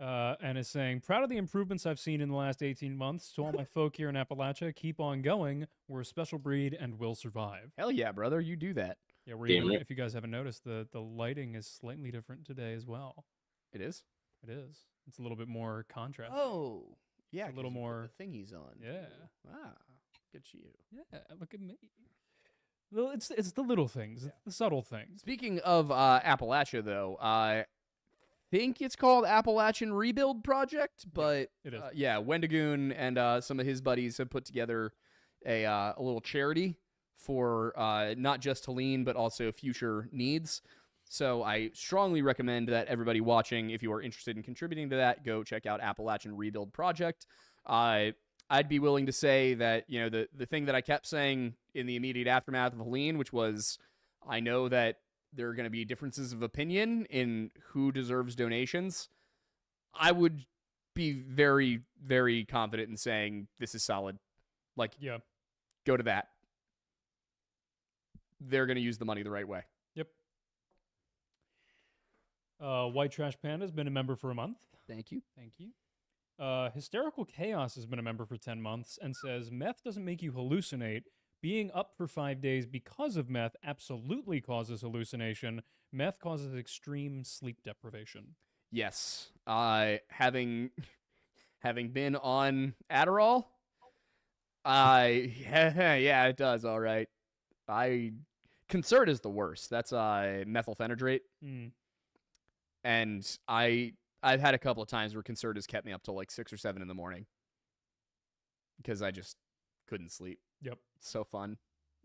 And is saying, proud of the improvements I've seen in the last 18 months. To all my folk here in Appalachia, keep on going. We're a special breed and will survive. Hell yeah, brother. You do that. Yeah, if you guys haven't noticed, the lighting is slightly different today as well. It is? It is. It's a little bit more contrast. Oh, yeah. A little more. The thingies on. Yeah. Ah, look at you. Yeah, look at me. Well, it's the little things, the subtle things. Speaking of Appalachia, though, I think it's called Appalachian Rebuild Project, but it is. Yeah, Wendigoon and some of his buddies have put together a little charity for not just Helene, but also future needs. So I strongly recommend that everybody watching, if you are interested in contributing to that, go check out Appalachian Rebuild Project. I'd be willing to say that, you know, the thing that I kept saying in the immediate aftermath of Helene, which was, I know that there are going to be differences of opinion in who deserves donations. I would be very, very confident in saying this is solid. Like, yeah, go to that. They're going to use the money the right way. Yep. White Trash Panda has been a member for a month. Thank you. Thank you. Hysterical Chaos has been a member for 10 months and says, meth doesn't make you hallucinate. Being up for 5 days because of meth absolutely causes hallucination. Meth causes extreme sleep deprivation. Yes. Having been on Adderall, yeah, it does. All right. Concert is the worst. That's methylphenidate. Mm. And I I've had a couple of times where Concert has kept me up till like 6 or 7 in the morning because I just couldn't sleep. Yep. It's so fun.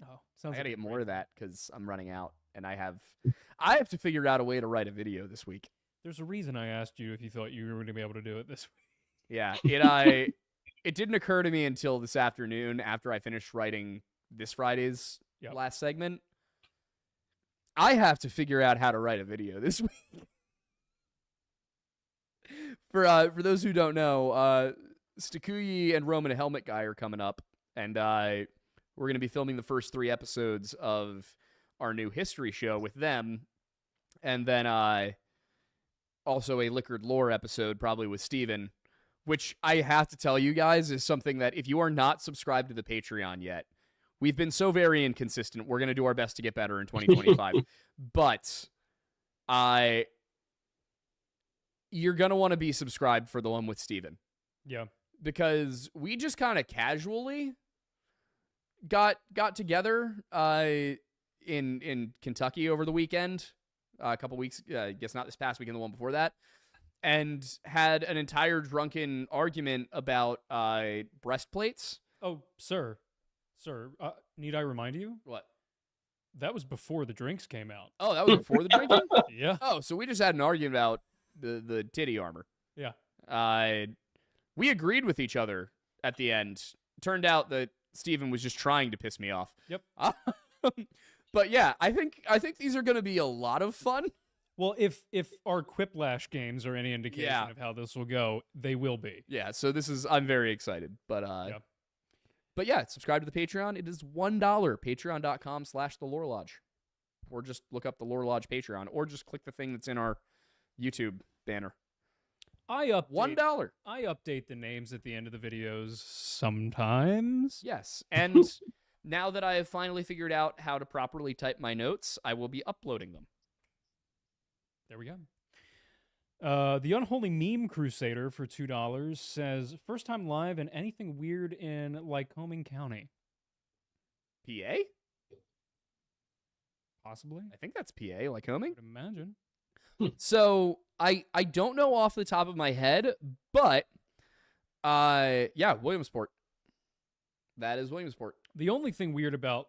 Oh, I sounds gotta like get more of that because I'm running out, and I have to figure out a way to write a video this week. There's a reason I asked you if you thought you were going to be able to do it this week. Yeah, it didn't occur to me until this afternoon after I finished writing this Friday's last segment. I have to figure out how to write a video this week. For those who don't know, Stakuyi and Roman Helmet Guy are coming up, and we're going to be filming the first 3 episodes of our new history show with them, and then also a Liquored Lore episode, probably with Steven, which I have to tell you guys is something that if you are not subscribed to the Patreon yet, we've been so very inconsistent. We're going to do our best to get better in 2025. But you're going to want to be subscribed for the one with Steven. Yeah. Because we just kind of casually got together in Kentucky over the weekend, a couple weeks, I guess not this past weekend, the one before that, and had an entire drunken argument about breastplates. Oh, sir, need I remind you? What? That was before the drinks came out. Oh, that was before the drinking? Yeah. Oh, so we just had an argument about the titty armor. Yeah. We agreed with each other at the end. Turned out that Steven was just trying to piss me off. Yep. But yeah, I think these are going to be a lot of fun. Well, if our Quiplash games are any indication of how this will go, they will be. Yeah, so I'm very excited. But But yeah, subscribe to the Patreon. It is $1, patreon.com/The Lore Lodge. Or just look up the Lore Lodge Patreon, or just click the thing that's in our YouTube banner. $1. I update the names at the end of the videos sometimes. Yes, and now that I have finally figured out how to properly type my notes, I will be uploading them. There we go. The Unholy Meme Crusader for $2 says, first time live and anything weird in Lycoming County. PA? Possibly. I think that's PA, Lycoming. I would imagine. So I don't know off the top of my head, but yeah, Williamsport. That is Williamsport. The only thing weird about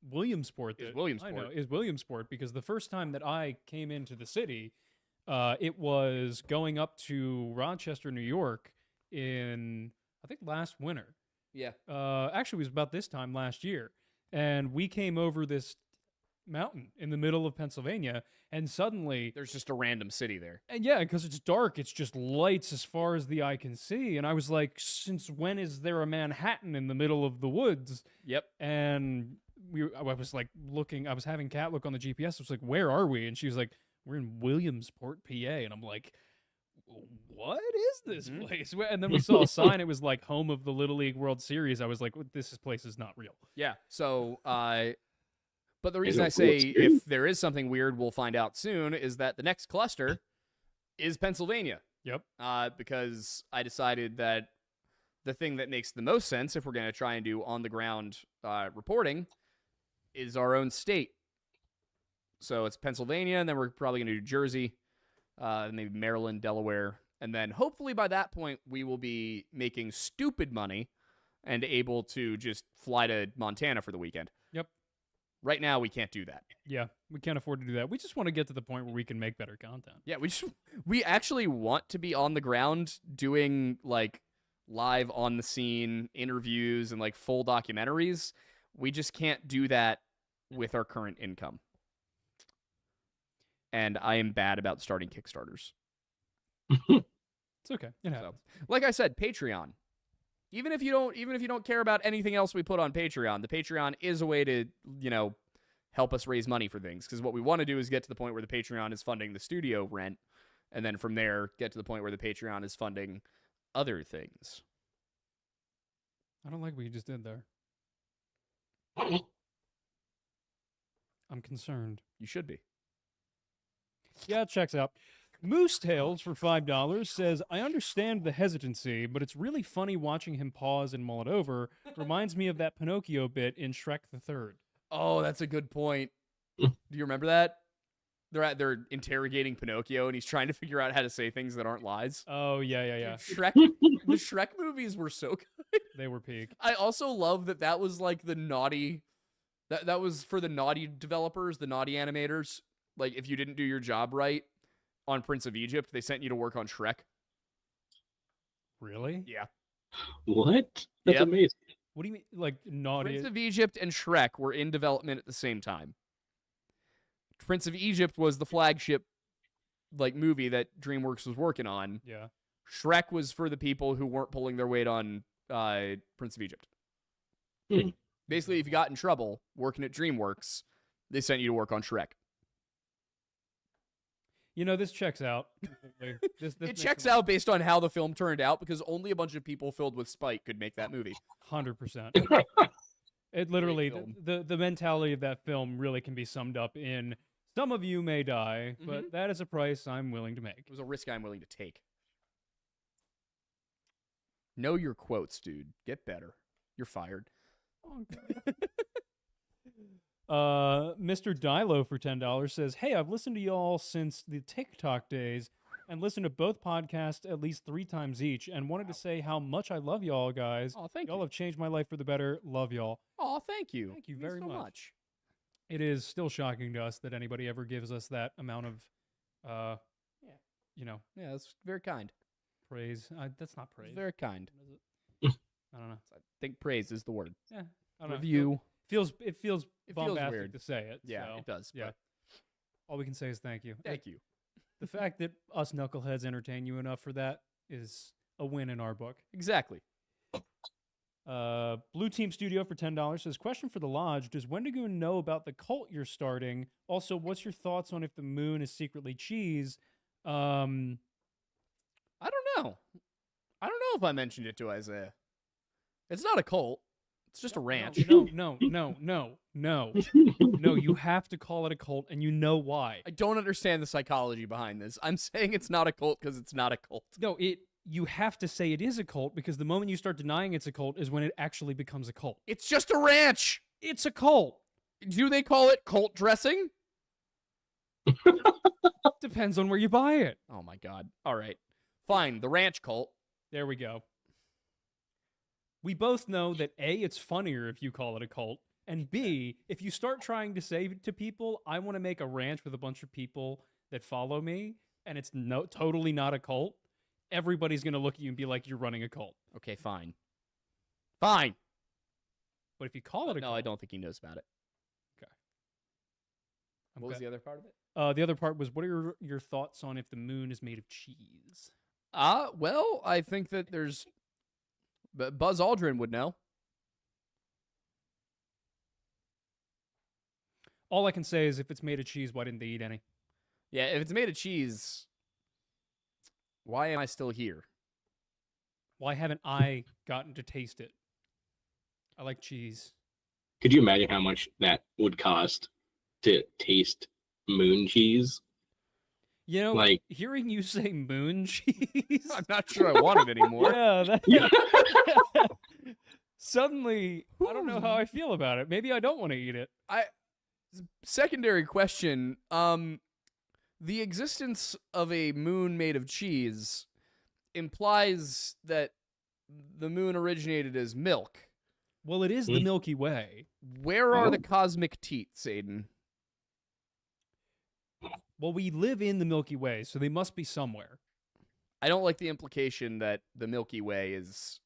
Williamsport is Williamsport. I know is Williamsport, because the first time that I came into the city, it was going up to Rochester, New York in, I think, last winter. Yeah. Actually, it was about this time last year. And we came over this mountain in the middle of Pennsylvania, and suddenly there's just a random city there. And yeah, because it's dark, it's just lights as far as the eye can see. And I was like, since when is there a Manhattan in the middle of the woods? Yep. And I was like looking, I was having Kat look on the GPS. I was like, where are we? And she was like, we're in Williamsport, PA. And I'm like, what is this place? And then we saw a sign. It was like home of the Little League World Series. I was like, this place is not real. Yeah. So, but the reason I say if there is something weird, we'll find out soon, is that the next cluster is Pennsylvania. Yep. Because I decided that the thing that makes the most sense if we're going to try and do on-the-ground reporting is our own state. So it's Pennsylvania, and then we're probably going to do Jersey, maybe Maryland, Delaware. And then hopefully by that point, we will be making stupid money and able to just fly to Montana for the weekend. Yep. Right now, we can't do that. Yeah, we can't afford to do that. We just want to get to the point where we can make better content. Yeah, we actually want to be on the ground doing like live on the scene interviews and like full documentaries. We just can't do that with our current income. And I am bad about starting Kickstarters. It's okay. It happens. So, like I said, Patreon. Even if you don't care about anything else we put on Patreon, the Patreon is a way to, help us raise money for things. Because what we want to do is get to the point where the Patreon is funding the studio rent, and then from there get to the point where the Patreon is funding other things. I don't like what you just did there. I'm concerned. You should be. Yeah, it checks out. Moose Tails for $5 says, I understand the hesitancy, but it's really funny watching him pause and mull it over. Reminds me of that Pinocchio bit in Shrek the Third. Oh, that's a good point. Do you remember that? they're interrogating Pinocchio, and he's trying to figure out how to say things that aren't lies. Oh yeah. Dude, the Shrek movies were so good. They were peak. I also love that was like the naughty, that was for the naughty developers, the naughty animators. Like if you didn't do your job right on Prince of Egypt, they sent you to work on Shrek. Really? Yeah. What? That's Yep. amazing. What do you mean, like naughty? Prince of Egypt and Shrek were in development at the same time. Prince of Egypt was the flagship like movie that DreamWorks was working on. Yeah. Shrek was for the people who weren't pulling their weight on Prince of Egypt. Hmm. Basically, if you got in trouble working at DreamWorks, they sent you to work on Shrek. You know, this checks out. This It makes checks out based on how the film turned out because only a bunch of people filled with spite could make that movie. 100%. It literally, film. the mentality of that film really can be summed up in some of you may die, but that is a price I'm willing to make. It was a risk I'm willing to take. Know your quotes, dude. Get better. You're fired. Mr. Dilo for $10 says, "Hey, I've listened to y'all since the TikTok days and listened to both podcasts at least 3 times each and wanted to say how much I love y'all guys. Oh, thank Y'all you. have changed my life for the better. Love y'all." Oh, thank you. Thank you Means very so much. It is still shocking to us that anybody ever gives us that amount of, Yeah, that's very kind. praise. That's not praise. It's very kind. What is it? I don't know. I think praise is the word. Yeah, I don't know. Review. It feels bombastic weird. to say it. Yeah, so, it does. yeah. but All we can say is thank you. Thank you. The fact that us knuckleheads entertain you enough for that is a win in our book. Exactly. Blue Team Studio for $10 says, "Question for the Lodge. Does Wendigo know about the cult you're starting? Also, what's your thoughts on if the moon is secretly cheese?" I don't know. I don't know if I mentioned it to Isaiah. It's not a cult. It's just a ranch. No. No, you have to call it a cult, and you know why. I don't understand the psychology behind this. I'm saying it's not a cult because it's not a cult. No, you have to say it is a cult because the moment you start denying it's a cult is when it actually becomes a cult. It's just a ranch. It's a cult. Do they call it cult dressing? Depends on where you buy it. Oh my god. All right. Fine. The ranch cult. There we go. We both know that A, it's funnier if you call it a cult, and B, if you start trying to say to people, I want to make a ranch with a bunch of people that follow me, and it's totally not a cult, everybody's going to look at you and be like, you're running a cult. Okay, fine. Fine. But if you call it a No, cult... I don't think he knows about it. Okay. What was the other part of it? The other part was, what are your thoughts on if the moon is made of cheese? Well, I think that there's... But Buzz Aldrin would know. All I can say is if it's made of cheese, why didn't they eat any? Yeah, if it's made of cheese, why am I still here? Why haven't I gotten to taste it? I like cheese. Could you imagine how much that would cost to taste moon cheese? You know, Like- hearing you say moon cheese. I'm not sure I want it anymore. Yeah. Suddenly, I don't know how I feel about it. Maybe I don't want to eat it. Secondary question. The existence of a moon made of cheese implies that the moon originated as milk. Well, it is the Milky Way. Where are the cosmic teats, Aiden? Well, we live in the Milky Way, so they must be somewhere. I don't like the implication that the Milky Way is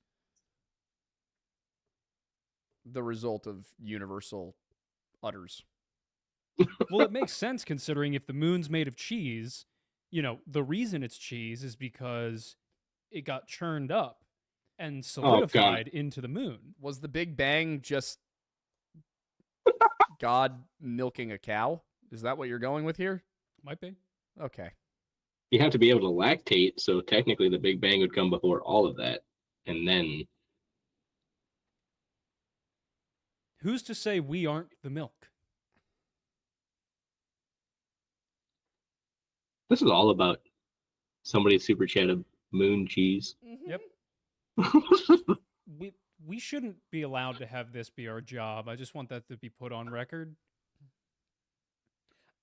the result of universal udders. Well, it makes sense considering if the moon's made of cheese, the reason it's cheese is because it got churned up and solidified into the moon. Was the Big Bang just God milking a cow? Is that what you're going with here? Might be. Okay. You have to be able to lactate, so technically the Big Bang would come before all of that. And then Who's to say we aren't the milk? this is all about somebody super chat of moon cheese. Yep. We shouldn't be allowed to have this be our job. I just want that to be put on record.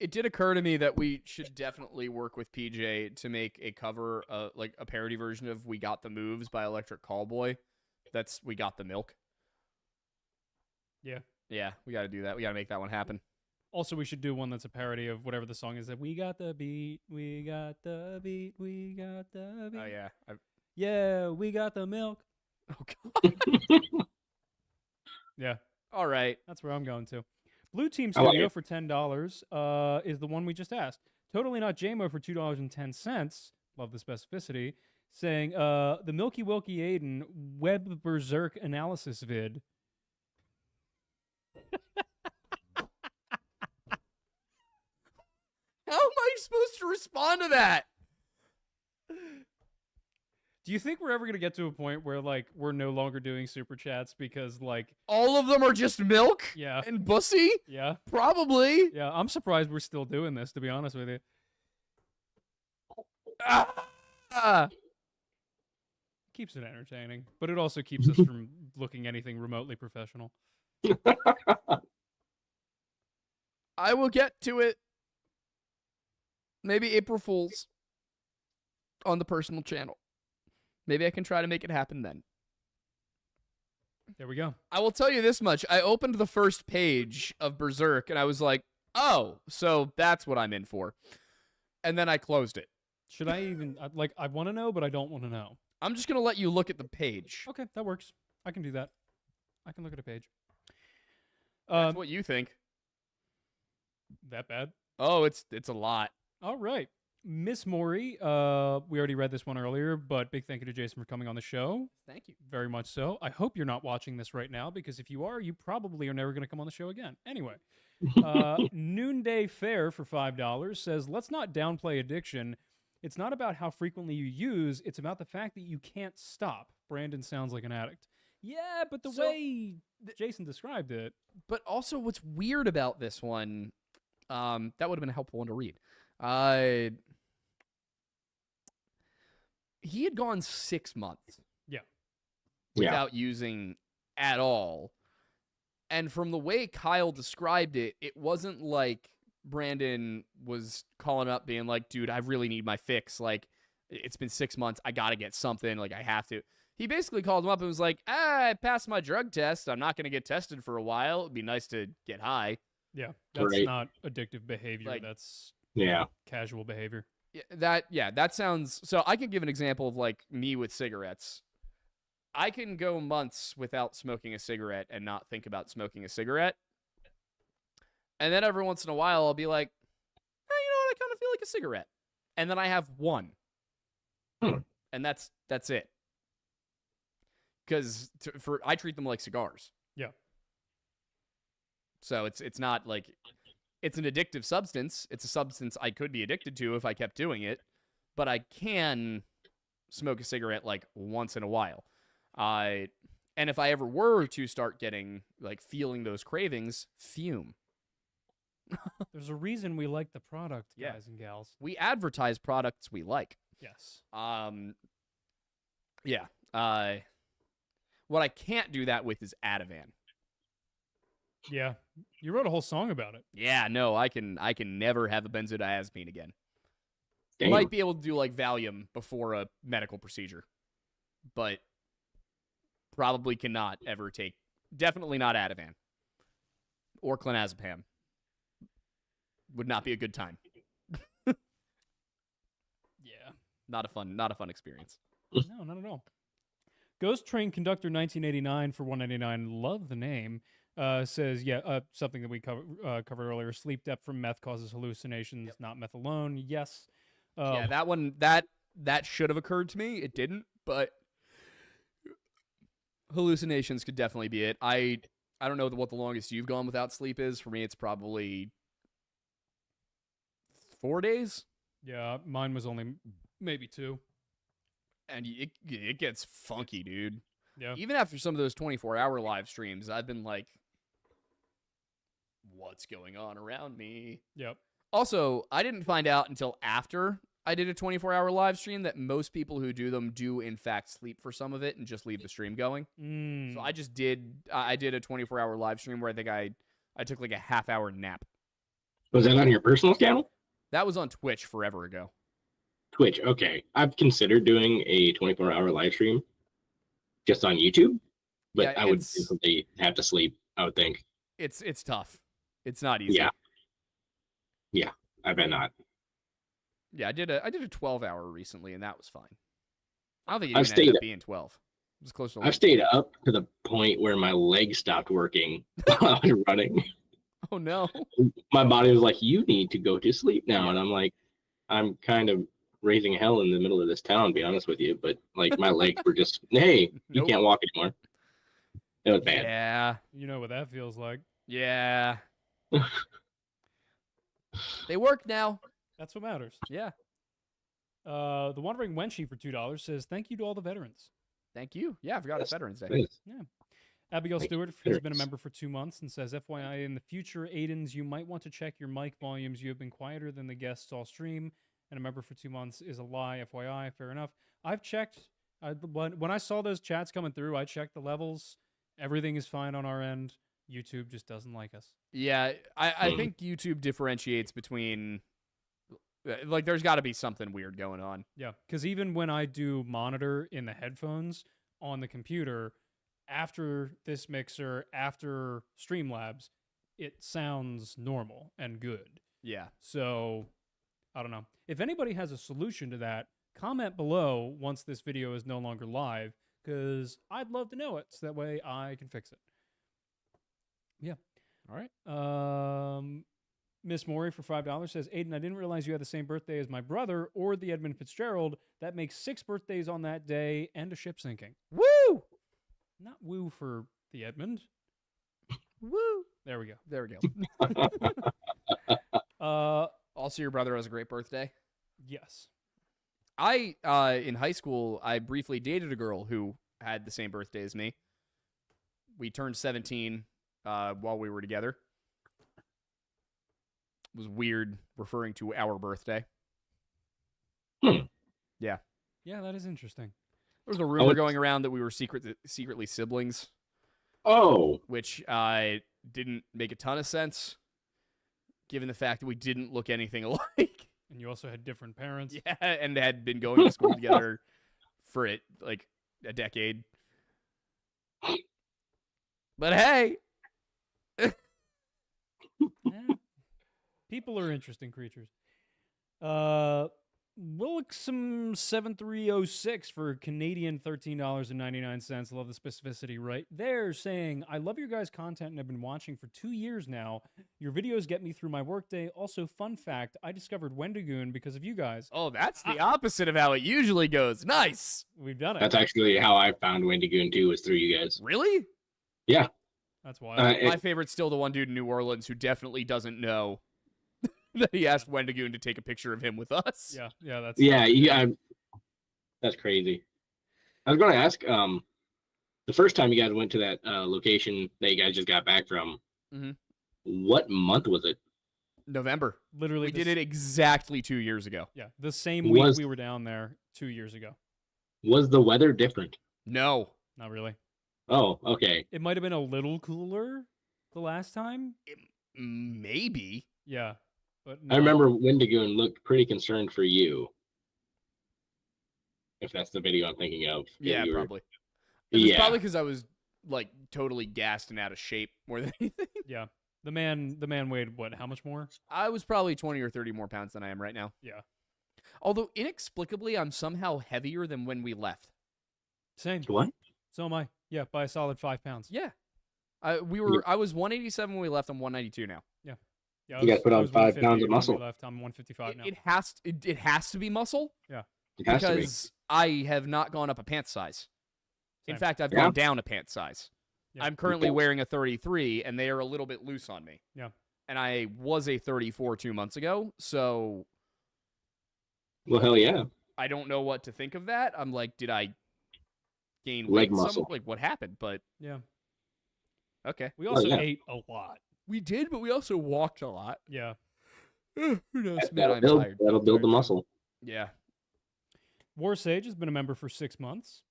It did occur to me that we should definitely work with PJ to make a cover, like a parody version of "We Got the Moves" by Electric Callboy. That's "We Got the Milk." Yeah. Yeah, we got to do that. We got to make that one happen. Also, we should do one that's a parody of whatever the song is. That we got the beat, we got the beat, we got the beat. Oh yeah. Yeah, we got the milk. Oh god. Yeah, All right. that's where I'm going to. Blue Team I like Studio it. for $10 is the one we just asked. Totally Not JMO for $2.10. Love the specificity. Saying the Milky Wilky Aiden Web Berserk analysis vid. How am I supposed to respond to that? Do you think we're ever gonna get to a point where like we're no longer doing super chats because like All of them are just milk yeah and bussy? yeah Probably. yeah I'm surprised we're still doing this, to be honest with you. Ah. Keeps it entertaining, but it also keeps us from looking anything remotely professional. I will get to it. Maybe April Fool's on the personal channel. Maybe I can try to make it happen then. There we go. I will tell you this much. I opened the first page of Berserk and I was like, oh, so that's what I'm in for. And then I closed it. Should I even I want to know, but I don't want to know. I'm just going to let you look at the page. Okay, that works. I can do that. I can look at a page. That's what you think. That bad? Oh, it's a lot. All right. Miss Maury, we already read this one earlier, but big thank you to Jason for coming on the show. Thank you. Very much so. I hope you're not watching this right now, because if you are, you probably are never going to come on the show again. Anyway, Noonday Fair for $5 says, let's not downplay addiction. It's not about how frequently you use, it's about the fact that you can't stop. Brandon sounds like an addict. Yeah, but the way Jason described it. But also what's weird about this one, that would have been a helpful one to read. He had gone 6 months. Yeah. Without using at all. And from the way Kyle described it, it wasn't like Brandon was calling up being like, dude, I really need my fix. Like, it's been 6 months. I got to get something. Like, I have to. He basically called him up and was like, I passed my drug test. I'm not going to get tested for a while. It'd be nice to get high. Yeah, that's Right. not addictive behavior. Like- That's Yeah. casual behavior. That sounds. So I can give an example of like me with cigarettes. I can go months without smoking a cigarette and not think about smoking a cigarette. And then every once in a while, I'll be like, hey, you know what? I kind of feel like a cigarette. And then I have one. And that's it. Because I treat them like cigars. Yeah. So it's not like it's an addictive substance. It's a substance I could be addicted to if I kept doing it, but I can smoke a cigarette like once in a while. And if I ever were to start getting like feeling those cravings, fume. There's a reason we like the product, Yeah. guys and gals. We advertise products we like. Yes. Yeah. What I can't do that with is Ativan. Yeah. You wrote a whole song about it. Yeah, no, I can never have a benzodiazepine again. Damn. Might be able to do like Valium before a medical procedure, but probably cannot ever take. Definitely not Ativan or clonazepam. Would not be a good time. Yeah. Not a fun experience. No, not at all. Ghost Train Conductor 1989 for $199. Love the name. Says, something that we covered earlier. Sleep depth from meth causes hallucinations, not meth alone. Yes. Yeah, that one that should have occurred to me. It didn't, but hallucinations could definitely be it. I don't know what the longest you've gone without sleep is. For me, it's probably 4 days. Yeah, mine was only maybe 2. And it gets funky, dude. Yeah. Even after some of those 24-hour live streams, I've been like, what's going on around me? Yep. Also, I didn't find out until after I did a 24-hour live stream that most people who do them do, in fact, sleep for some of it and just leave the stream going. So I just did a 24-hour live stream where I think I took like a half-hour nap. Was that on your personal channel? That was on Twitch forever ago. Twitch. Okay. I've considered doing a 24-hour live stream just on YouTube, but Yeah, I would simply have to sleep, I would think. It's tough. It's not easy. Yeah, I bet not. Yeah, I did a 12-hour recently, and that was fine. I don't think it I've even ended stayed- up being 12. It was close to. I've stayed up to the point where my legs stopped working while I was running. Oh no. My body was like, "You need to go to sleep now," Yeah. and I'm like, "I'm kind of raising hell in the middle of this town, to be honest with you." But like, my legs were just, "Hey, you Nope. can't walk anymore." It was bad. Yeah. You know what that feels like. Yeah. They work now. That's what matters. Yeah. The Wandering Wenchie for $2 says, thank you to all the veterans. Thank you. Yeah, I forgot it's Veterans Day. Nice. Abigail Thank Stewart you, has been a veterans. member for 2 months and says, FYI, in the future, Aidens, you might want to check your mic volumes. You have been quieter than the guests all stream, and a member for 2 months is a lie. FYI, fair enough. I've checked. When I saw those chats coming through, I checked the levels. Everything is fine on our end. YouTube just doesn't like us. Yeah, I think YouTube differentiates between, like, there's got to be something weird going on. Yeah, because even when I do monitor in the headphones on the computer, after this mixer, after Streamlabs, it sounds normal and good. Yeah. So, I don't know. If anybody has a solution to that, comment below once this video is no longer live, because I'd love to know it, so that way I can fix it. Yeah. All right. Miss Maury for $5 says, Aiden, I didn't realize you had the same birthday as my brother or the Edmund Fitzgerald. That makes 6 birthdays on that day and a ship sinking. Woo! Not woo for the Edmund. Woo! There we go. There we go. Also, your brother has a great birthday. Yes. I, in high school, I briefly dated a girl who had the same birthday as me. We turned 17 while we were together. It was weird referring to our birthday. Yeah. Yeah, that is interesting. There was a rumor going around that we were secretly siblings, Oh, which didn't make a ton of sense, given the fact that we didn't look anything alike. And you also had different parents. Yeah, and had been going to school together for like a decade. But hey, Yeah. People are interesting creatures. Willixum7306 for Canadian $13.99. Love the specificity right there, saying, I love your guys' content and have been watching for 2 years now. Your videos get me through my workday. Also, fun fact, I discovered Wendigoon because of you guys. oh, that's the opposite of how it usually goes. Nice. We've done it. that's actually how I found Wendigoon too, was through you guys. Really? That's wild. My favorite's still the one dude in New Orleans who definitely doesn't know that he asked Wendigoon to take a picture of him with us. Yeah, that's That's crazy. I was going to ask, the first time you guys went to that location that you guys just got back from, Mhm. what month was it? November. literally We did it exactly 2 years ago. Yeah, the same week Was- we were down there 2 years ago. Was the weather different? No. Not really. Oh, okay. It might have been a little cooler the last time. Maybe. Yeah, but I remember Wendigoon looked pretty concerned for you. If that's the video I'm thinking of. Yeah, you were- probably. It was Yeah. probably because I was like totally gassed and out of shape more than anything. Yeah, the man weighed what? How much more? I was probably 20 or 30 more pounds than I am right now. Yeah, Although inexplicably, I'm somehow heavier than when we left. same. What? So am I. Yeah, by a solid 5 pounds. Yeah. I was 187 when we left. I'm 192 now. Yeah, You guys put I on was 5 150 pounds of when we muscle. Left. I'm 155 now. It has to be muscle It has to be. because I have not gone up a pant size. In Same. fact, I've Yeah. gone down a pant size. Yeah. I'm currently Okay. wearing a 33, and they are a little bit loose on me. Yeah. And I was a 34 2 months ago, so Well, hell yeah. I don't know what to think of that. I'm like, did I gain Leg weight? muscle. Like, what happened? But Yeah, okay. we also yeah. ate a lot. We did, but we also walked a lot. Yeah. Who knows? Man, That'll I'm build, tired. that'll build the muscle. Yeah. War Sage has been a member for 6 months.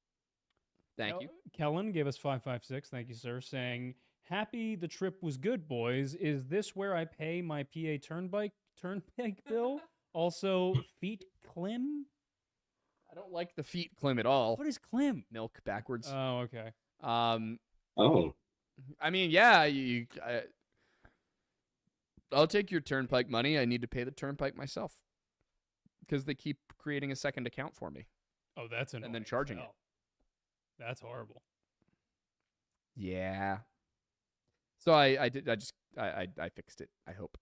Thank you. Kellen gave us 556. Thank you, sir. Saying, Happy the trip was good, boys. Is this where I pay my PA turnpike bill? Also, feet clim? I don't like the feet clim at all. What is clim? Milk backwards. Oh, okay. Oh, I mean, yeah, I'll take your turnpike money. I need to pay the turnpike myself because they keep creating a second account for me. Oh, that's annoying. And then charging it. That's horrible. Yeah. So I fixed it, I hope.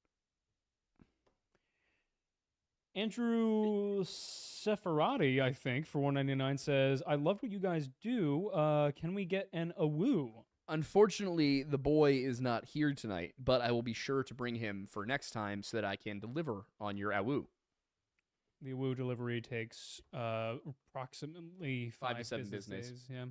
Andrew Seferati, I think, for $1.99 says, I love what you guys do. Can we get an awoo? Unfortunately, the boy is not here tonight, but I will be sure to bring him for next time so that I can deliver on your awoo. The awoo delivery takes approximately 5 to 7 business days. Yeah.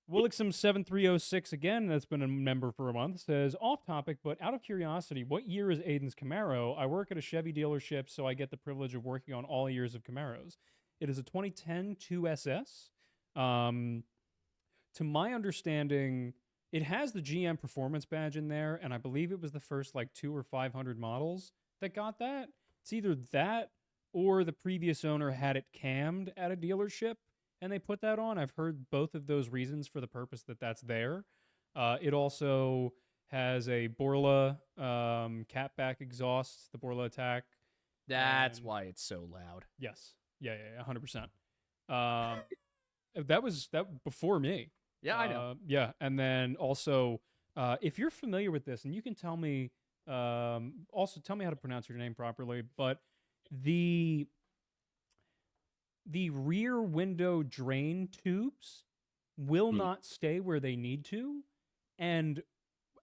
Willixum7306 again, that's been a member for a month, says, off topic, but out of curiosity, what year is Aiden's Camaro? I work at a Chevy dealership, so I get the privilege of working on all years of Camaros. It is a 2010 2SS. To my understanding, it has the GM performance badge in there, and I believe it was the first like 200 or 500 models that got that. It's either that or the previous owner had it cammed at a dealership and they put that on. I've heard both of those reasons for the purpose that that's there. It also has a Borla catback exhaust, the Borla Attack. That's why it's so loud. Yes. Yeah, 100%. That was before me. Yeah, I know. Yeah, and then also, if you're familiar with this, and you can tell me, also tell me how to pronounce your name properly, but the rear window drain tubes will not stay where they need to. And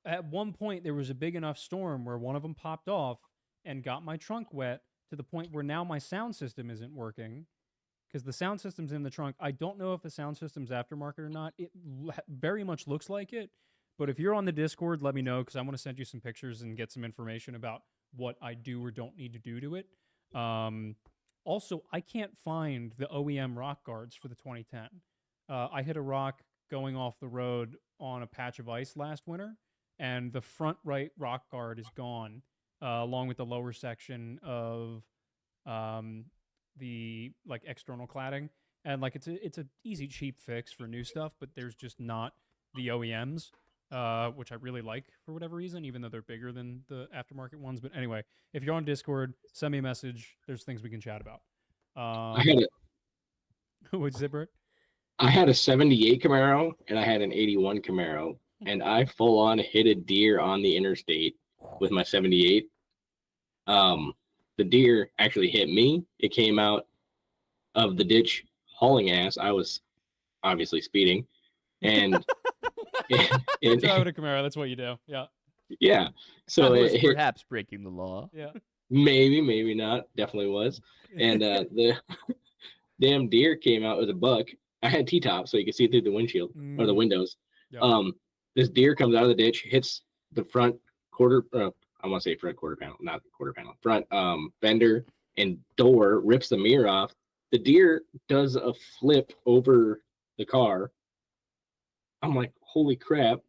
at one point, there was a big enough storm where one of them popped off and got my trunk wet to the point where now my sound system isn't working because the sound system's in the trunk. I don't know if the sound system's aftermarket or not. It very much looks like it. But if you're on the Discord, let me know because I want to send you some pictures and get some information about what I do or don't need to do to it. Also, I can't find the OEM rock guards for the 2010. I hit a rock going off the road on a patch of ice last winter, and the front right rock guard is gone, along with the lower section of the like external cladding. And like it's a easy cheap fix for new stuff, but there's just not the OEMs, which I really like for whatever reason, even though they're bigger than the aftermarket ones. But anyway, if you're on Discord, send me a message. There's things we can chat about. What'd you say, Bert? I had a 78 Camaro and I had an 81 Camaro, and I full on hit a deer on the interstate with my 78. The deer actually hit me. It came out of the ditch hauling ass. I was obviously speeding, and driving a Camaro. That's what you do. Yeah. Yeah. So it was perhaps breaking the law. Yeah. Maybe not. Definitely was. And the damn deer came out with a buck. I had T-top, so you could see through the windshield or the windows. Yeah. This deer comes out of the ditch, hits the front quarter. I want to say front quarter panel, not quarter panel. Front fender and door, rips the mirror off. The deer does a flip over the car. I'm like, holy crap!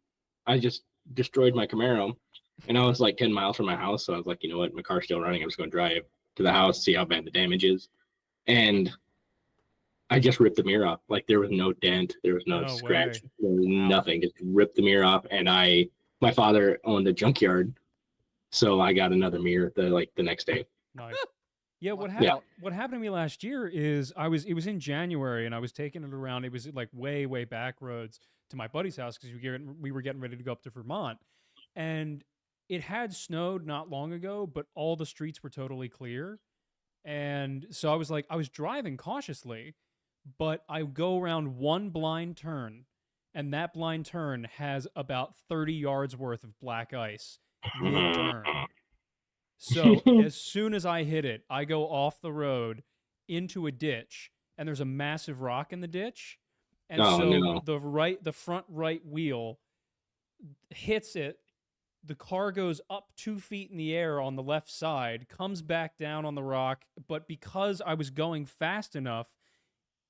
I just destroyed my Camaro, and I was like 10 miles from my house. So I was like, you know what? My car's still running. I'm just going to drive to the house, see how bad the damage is, and I just ripped the mirror off. Like there was no dent, there was no scratch, there was nothing. Just ripped the mirror off, and my father owned a junkyard, so I got another mirror the next day. Nice. Yeah, what happened to me last year is it was in January, and I was taking it around. It was like way back roads to my buddy's house because we were getting ready to go up to Vermont, and it had snowed not long ago, but all the streets were totally clear, and so I was driving cautiously, but I go around one blind turn, and that blind turn has about 30 yards worth of black ice mid-turn. So as soon as I hit it, I go off the road into a ditch, and there's a massive rock in the ditch. And the front right wheel hits it. The car goes up 2 feet in the air on the left side, comes back down on the rock. But because I was going fast enough,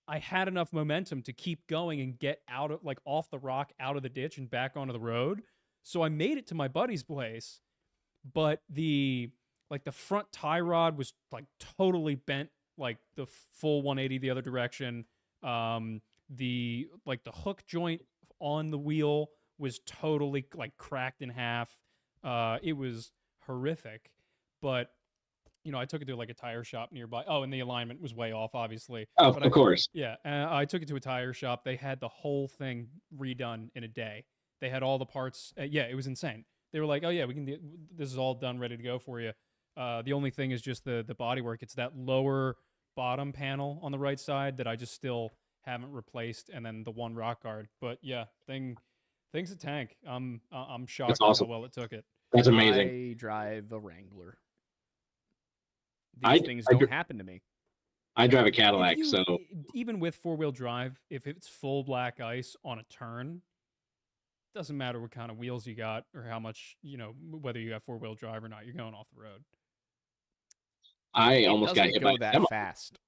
I had enough momentum to keep going and get out of like off the rock, out of the ditch and back onto the road. So I made it to my buddy's place, but the front tie rod was like totally bent, like the full 180 the other direction. The hook joint on the wheel was totally like cracked in half. It was horrific, but I took it to like a tire shop nearby. Oh, and the alignment was way off, obviously. Oh, But of course. Yeah, I took it to a tire shop. They had the whole thing redone in a day. They had all the parts. Yeah, it was insane. They were like, "Oh yeah, we can. This is all done, ready to go for you." The only thing is just the body work. It's that lower bottom panel on the right side that I just still haven't replaced, and then the one rock guard. But yeah, thing's a tank. I'm shocked That's at awesome. how well it took it. That's amazing. I drive a Wrangler. I- These things I don't dr- happen to me. I drive a If Cadillac, you- so even with 4-wheel drive, if it's full black ice on a turn, doesn't matter what kind of wheels you got or how much, whether you have 4-wheel drive or not, you're going off the road. I It almost got doesn't hit go by a that demo. fast.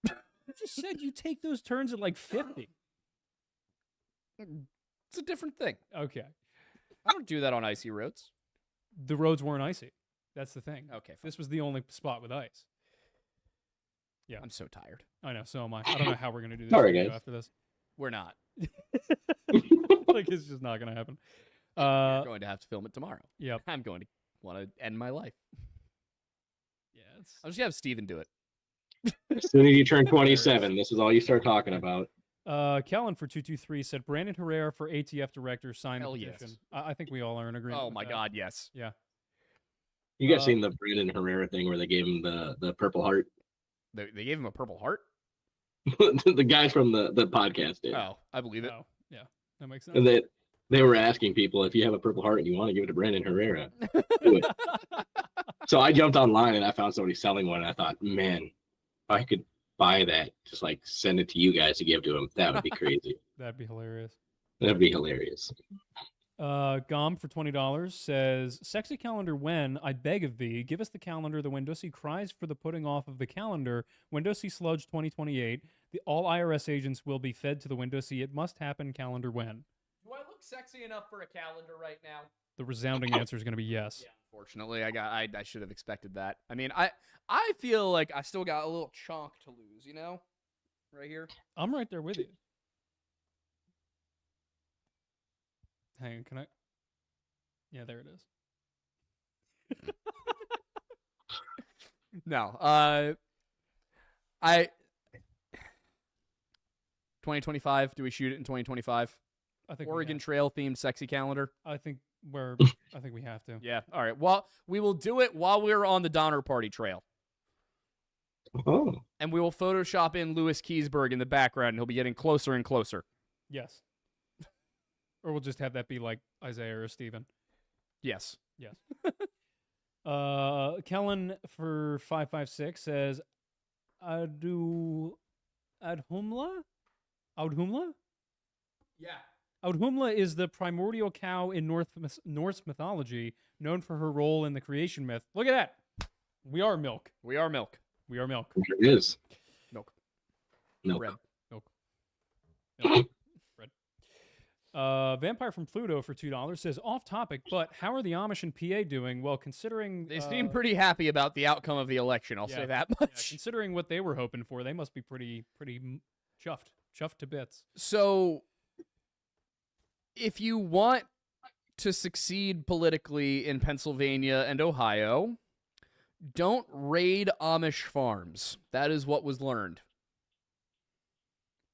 You just said you take those turns at like 50. It's a different thing. Okay. I don't do that on icy roads. The roads weren't icy. That's the thing. Okay, fine. This was the only spot with ice. Yeah. I'm so tired. I know, so am I. I don't know how we're going to do this Sorry, video guys. after this. We're not. Like, it's just not going to happen. We're going to have to film it tomorrow. Yep. I'm going to want to end my life. Yeah, it's... I'll just have Steven do it. As soon as you turn 27, this is all you start talking about. Kellen for 223 said Brandon Herrera for ATF director signed Hell the yes. petition. I think we all are in agreement. Oh with my that. God, yes. Yeah. You guys Uh, seen the Brandon Herrera thing where they gave him the Purple Heart? They gave him a Purple Heart? The guy from the podcast did. Oh, I believe it. Oh, yeah, that makes sense. And they were asking people, if you have a Purple Heart and you want to give it to Brandon Herrera, do it. So I jumped online and I found somebody selling one. And I thought, man, if I could buy that, just like send it to you guys to give to him, that would be crazy. That'd be hilarious. That'd be hilarious. Gom for $20 says, "Sexy calendar when, I beg of thee, give us the calendar. The Wendosi cries for the putting off of the calendar. Wendosi sludge 2028. All IRS agents will be fed to the Wendosi. It must happen calendar when." Do I look sexy enough for a calendar right now? The resounding answer is going to be yes. Yeah, unfortunately, I should have expected that. I mean, I feel like I still got a little chunk to lose, right here. I'm right there with you. Hang on, can I? Yeah, there it is. No, 2025. Do we shoot it in 2025? I think Oregon Trail themed sexy calendar. I think we have to. Yeah. All right. Well, we will do it while we're on the Donner Party Trail, Oh, and we will Photoshop in Louis Keysburg in the background, and he'll be getting closer and closer. Yes. Or we'll just have that be like Isaiah or Steven. Yes. Yes. Kellen for 556 says, Audhumla? Yeah. Audhumla is the primordial cow in Norse mythology, known for her role in the creation myth. Look at that. We are milk. We are milk. We are milk. there it is. Milk. Milk. Red. Milk. Red. Vampire from Pluto for $2 says, off topic, but how are the Amish and PA doing? Well, considering They seem pretty happy about the outcome of the election. I'll say that yeah, much. considering what they were hoping for, they must be pretty chuffed to bits. So, if you want to succeed politically in Pennsylvania and Ohio, don't raid Amish farms. That is what was learned.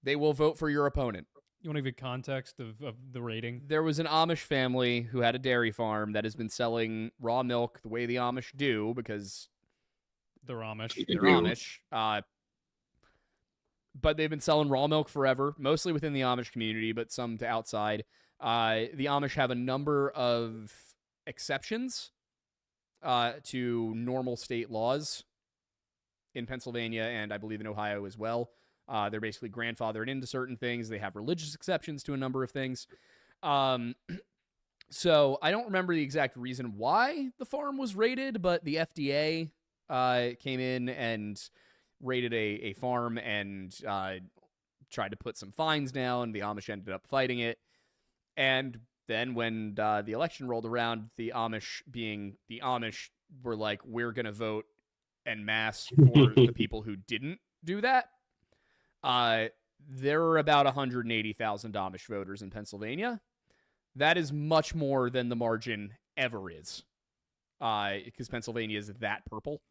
They will vote for your opponent. You want to give context of the rating? There was an Amish family who had a dairy farm that has been selling raw milk the way the Amish do because They're Amish. they're Amish. But they've been selling raw milk forever, mostly within the Amish community, but some to outside. The Amish have a number of exceptions to normal state laws in Pennsylvania and I believe in Ohio as well. They're basically grandfathered into certain things. They have religious exceptions to a number of things. So I don't remember the exact reason why the farm was raided, but the FDA came in and raided a farm and tried to put some fines down. The Amish ended up fighting it. And then when the election rolled around, the Amish, being the Amish, were like, we're going to vote en masse for the people who didn't do that. There are about 180,000 Amish voters in Pennsylvania. That is much more than the margin ever is, because Pennsylvania is that purple.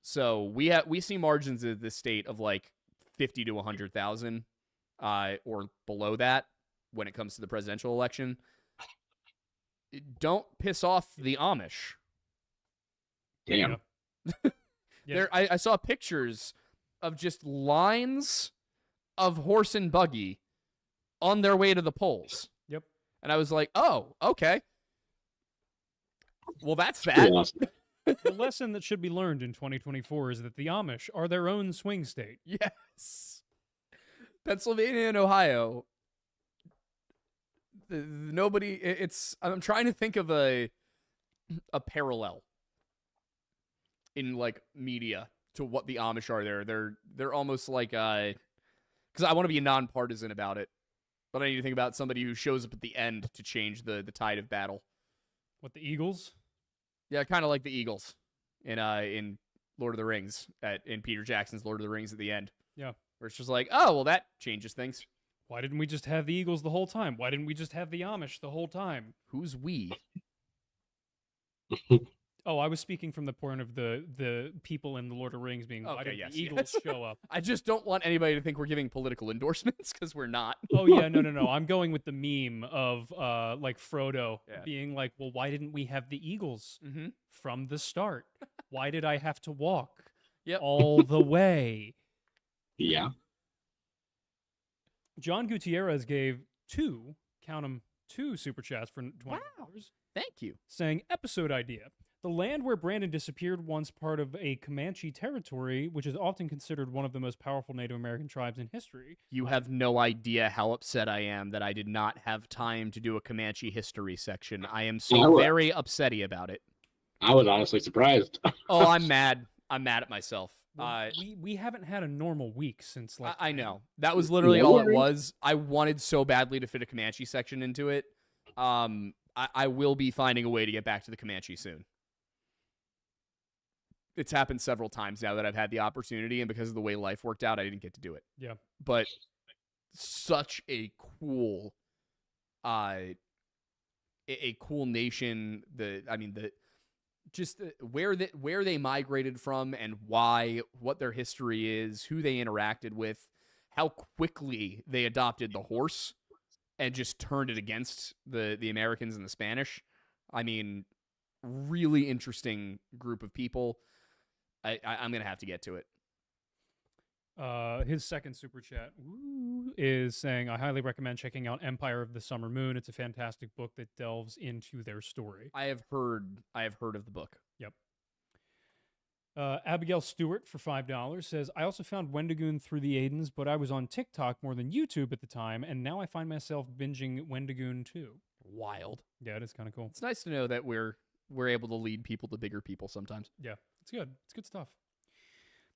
So we see margins in the state of like 50 to 100,000, or below that when it comes to the presidential election. Don't piss off the Amish. Damn. Yeah. I saw pictures of just lines of horse and buggy on their way to the polls. Yep. And I was like, oh, okay. Well, that's Pretty that. awesome. The lesson that should be learned in 2024 is that the Amish are their own swing state. Yes. Pennsylvania and Ohio. Nobody. It's. I'm trying to think of a parallel in like media to what the Amish are there. They're almost like because I want to be nonpartisan about it, but I need to think about somebody who shows up at the end to change the tide of battle. What, the Eagles? Yeah, kind of like the Eagles in Lord of the Rings, in Peter Jackson's Lord of the Rings at the end. Yeah. Where it's just like, oh, well, that changes things. Why didn't we just have the Eagles the whole time? Why didn't we just have the Amish the whole time? Who's we? Oh, I was speaking from the point of the people in the Lord of the Rings being, why Okay, did yes, the Eagles yes. show up? I just don't want anybody to think we're giving political endorsements, because we're not. Oh, yeah, no. I'm going with the meme of like Frodo Yeah. being like, well, why didn't we have the Eagles Mm-hmm. from the start? Why did I have to walk Yep. all the way? Yeah. John Gutierrez gave two super chats for $20, Wow. Thank you. saying, episode idea. The land where Brandon disappeared, once part of a Comanche territory, which is often considered one of the most powerful Native American tribes in history. You have no idea how upset I am that I did not have time to do a Comanche history section. I am so Oh. very upsetty about it. I was honestly surprised. Oh, I'm mad. I'm mad at myself. Well, we haven't had a normal week since like I know. That was literally all it was. I wanted so badly to fit a Comanche section into it. I will be finding a way to get back to the Comanche soon. It's happened several times now that I've had the opportunity, and because of the way life worked out, I didn't get to do it. Yeah. But such a cool nation. Where they migrated from and why, what their history is, who they interacted with, how quickly they adopted the horse and just turned it against the Americans and the Spanish. I mean, really interesting group of people. I'm going to have to get to it. His second super chat is saying, I highly recommend checking out Empire of the Summer Moon. It's a fantastic book that delves into their story. I have heard of the book. Yep. Abigail Stewart for $5 says, I also found Wendigoon through the Aidens, but I was on TikTok more than YouTube at the time, and now I find myself binging Wendigoon too. Wild. Yeah, it is kind of cool. It's nice to know that we're able to lead people to bigger people sometimes. Yeah, it's good. It's good stuff.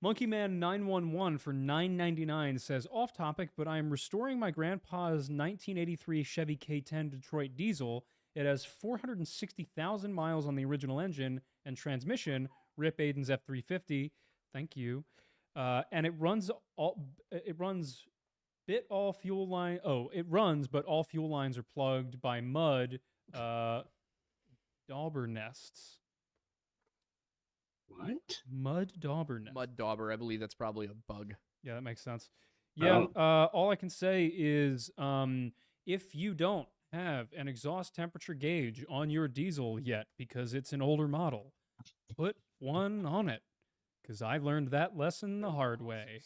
Monkeyman911 for $9.99 says, off topic, but I am restoring my grandpa's 1983 Chevy K10 Detroit diesel. It has 460,000 miles on the original engine and transmission. Rip Aiden's F350. Thank you. And it runs but all fuel lines are plugged by mud dauber nests. What? Mud dauber nests. Mud dauber, I believe that's probably a bug. Yeah, that makes sense. Yeah, all I can say is if you don't have an exhaust temperature gauge on your diesel yet because it's an older model, put one on it, because I learned that lesson the hard way.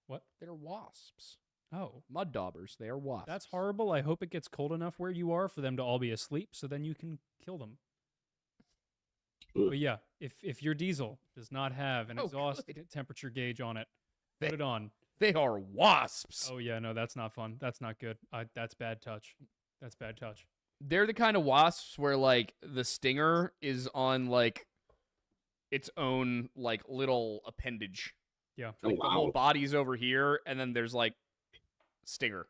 What? They're wasps. Oh. Mud daubers. They are wasps. That's horrible. I hope it gets cold enough where you are for them to all be asleep, so then you can kill them. But yeah, if your diesel does not have an exhaust temperature gauge on it, put it on. They are wasps. Oh yeah, no, that's not fun. That's not good. That's bad touch. That's bad touch. They're the kind of wasps where like the stinger is on like its own like little appendage. Yeah. Like the whole body's over here, and then there's like stinger.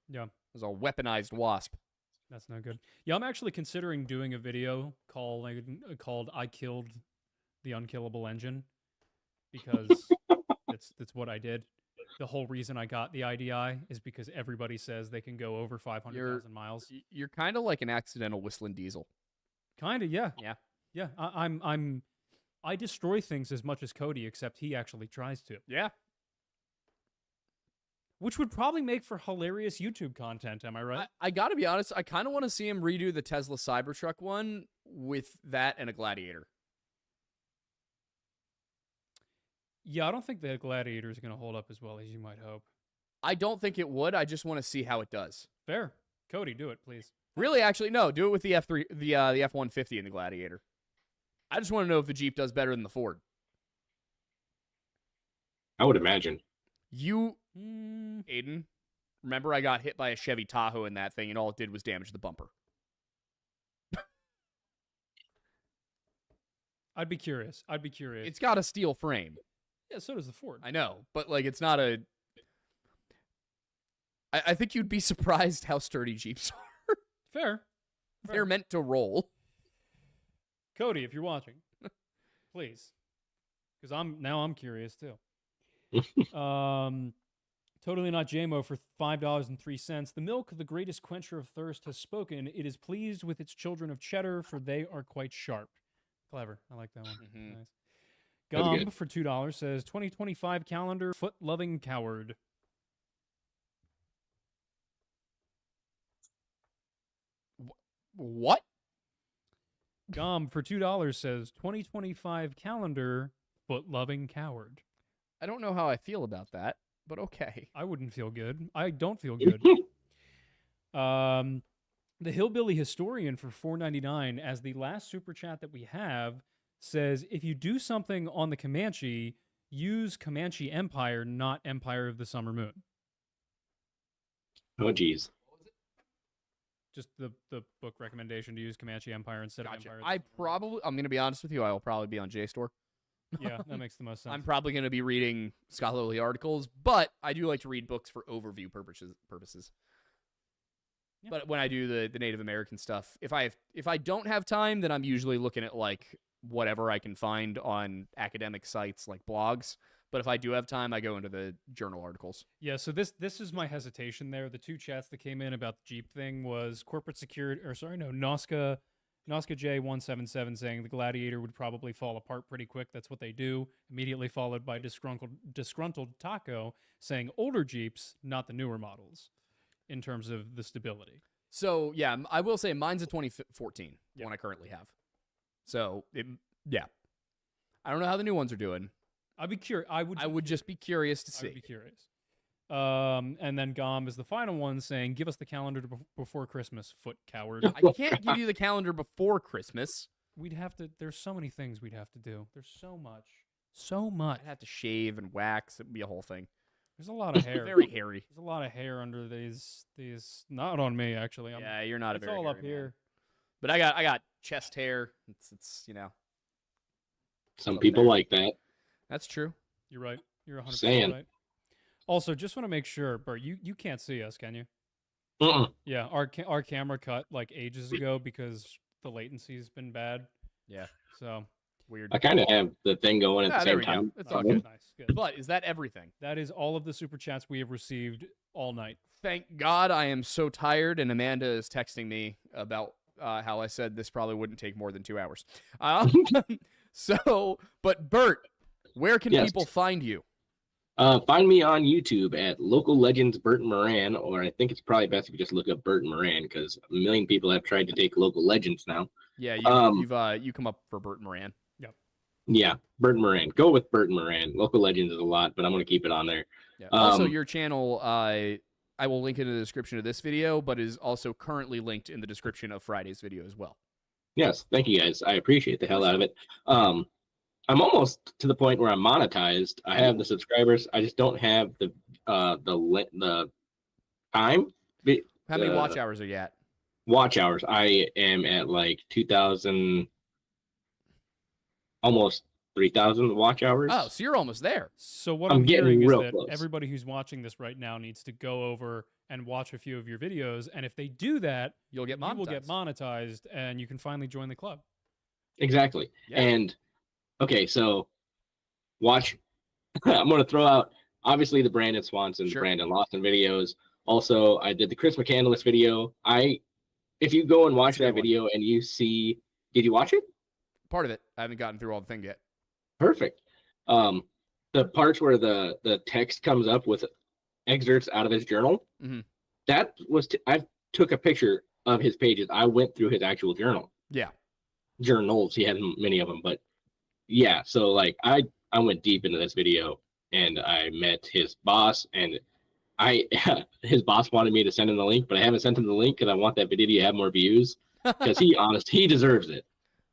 Yeah. It was a weaponized wasp. That's no good. Yeah, I'm actually considering doing a video called "I Killed the Unkillable Engine" because that's what I did. The whole reason I got the IDI is because everybody says they can go over 500,000 miles. You're kind of like an accidental whistling diesel. Kind of, yeah. Yeah. Yeah, I destroy things as much as Cody, except he actually tries to. Yeah. Which would probably make for hilarious YouTube content, am I right? I gotta be honest, I kind of want to see him redo the Tesla Cybertruck one with that and a Gladiator. Yeah, I don't think the Gladiator is going to hold up as well as you might hope. I don't think it would. I just want to see how it does. Fair. Cody, do it, please. Really, actually, no. Do it with the F3, the F-150 and the Gladiator. I just want to know if the Jeep does better than the Ford. I would imagine. You, Aiden, remember I got hit by a Chevy Tahoe in that thing, and all it did was damage the bumper. I'd be curious. It's got a steel frame. Yeah, so does the Ford. I know, but like it's not a. I think you'd be surprised how sturdy Jeeps are. Fair. They're meant to roll. Cody, if you're watching, please, because I'm curious too. Totally not JMO for $5.03. The milk, the greatest quencher of thirst, has spoken. It is pleased with its children of cheddar, for they are quite sharp. Clever. I like that one. Mhm. Nice. That's Gum good. for $2 says 2025 calendar, foot loving coward. What? Gum for $2 says 2025 calendar, foot loving coward. I don't know how I feel about that, but okay. I wouldn't feel good. I don't feel good. The Hillbilly Historian for $4.99, as the last super chat that we have, says if you do something on the Comanche, use Comanche Empire, not Empire of the Summer Moon. Oh, geez. Just the book recommendation to use Comanche Empire instead of Gotcha. Empire. of the Summer Moon. I'm going to be honest with you, I will probably be on JSTOR. Yeah, that makes the most sense. I'm probably going to be reading scholarly articles, but I do like to read books for overview purposes. Yeah. But when I do the Native American stuff, if I don't have time, then I'm usually looking at like whatever I can find on academic sites like blogs. But if I do have time, I go into the journal articles. Yeah, so this is my hesitation there. The two chats that came in about the Jeep thing was corporate security, Noska J177 saying the Gladiator would probably fall apart pretty quick. That's what they do. Immediately followed by disgruntled Taco saying older Jeeps, not the newer models, in terms of the stability. So yeah, I will say mine's a 2014 one I currently have. So yeah, I don't know how the new ones are doing. I'd be curious. I would just be curious to see. I would be curious. And then Gom is the final one saying, "Give us the calendar before Christmas, foot coward." I can't give you the calendar before Christmas. We'd have to. There's so many things we'd have to do. There's so much. I'd have to shave and wax. It'd be a whole thing. There's a lot of hair. Very hairy. There's a lot of hair under these. Not on me actually. Yeah, you're not a It's very all hairy up man. here. But I got chest hair. It's Some up people there. like that. That's true. You're right. You're 100% Saying. right. Also, just want to make sure, Bert, you can't see us, can you? Uh-uh. Yeah, our camera cut like ages ago because the latency's been bad. Yeah. So Weird. I kind of have the thing going at Ah, the there same we go. time. It's all nice, good. nice, good. But is that everything? That is all of the super chats we have received all night. Thank God I am so tired, and Amanda is texting me about how I said this probably wouldn't take more than 2 hours. But Bert, where can Yes. people find you? Find me on YouTube at Local Legends Burton Moran, or I think it's probably best if you just look up Burton Moran because a million people have tried to take Local Legends now. Yeah, you come up for Bert Moran. Yeah, Burton Moran. Go with Burton Moran. Local Legends is a lot, but I'm going to keep it on there. Yeah. Also, Um, your channel, I will link it in the description of this video, but is also currently linked in the description of Friday's video as well. Yes, thank you guys. I appreciate the hell out of it. I'm almost to the point where I'm monetized. I have the subscribers. I just don't have the time. How many watch hours are you at? Watch hours. I am at like 2,000, almost 3,000 watch hours. Oh, so you're almost there. So what I'm I'm getting hearing is real that close. everybody who's watching this right now needs to go over and watch a few of your videos, and if they do that, You'll get monetized. you will get monetized, and you can finally join the club. Exactly. Yeah. And okay, so watch. I'm going to throw out obviously the Brandon Swanson, Sure. the Brandon Lawson videos. Also, I did the Chris McCandless video. If you go and watch That's a good that video and you see, did you watch it? Part of it. I haven't gotten through all the thing yet. Perfect. The parts where the text comes up with excerpts out of his journal, Mhm. that was I took a picture of his pages. I went through his actual journal. Yeah. Journals. He had many of them, but yeah. So like I went deep into this video, and I met his boss, and his boss wanted me to send him the link, but I haven't sent him the link because I want that video to have more views, because he deserves it,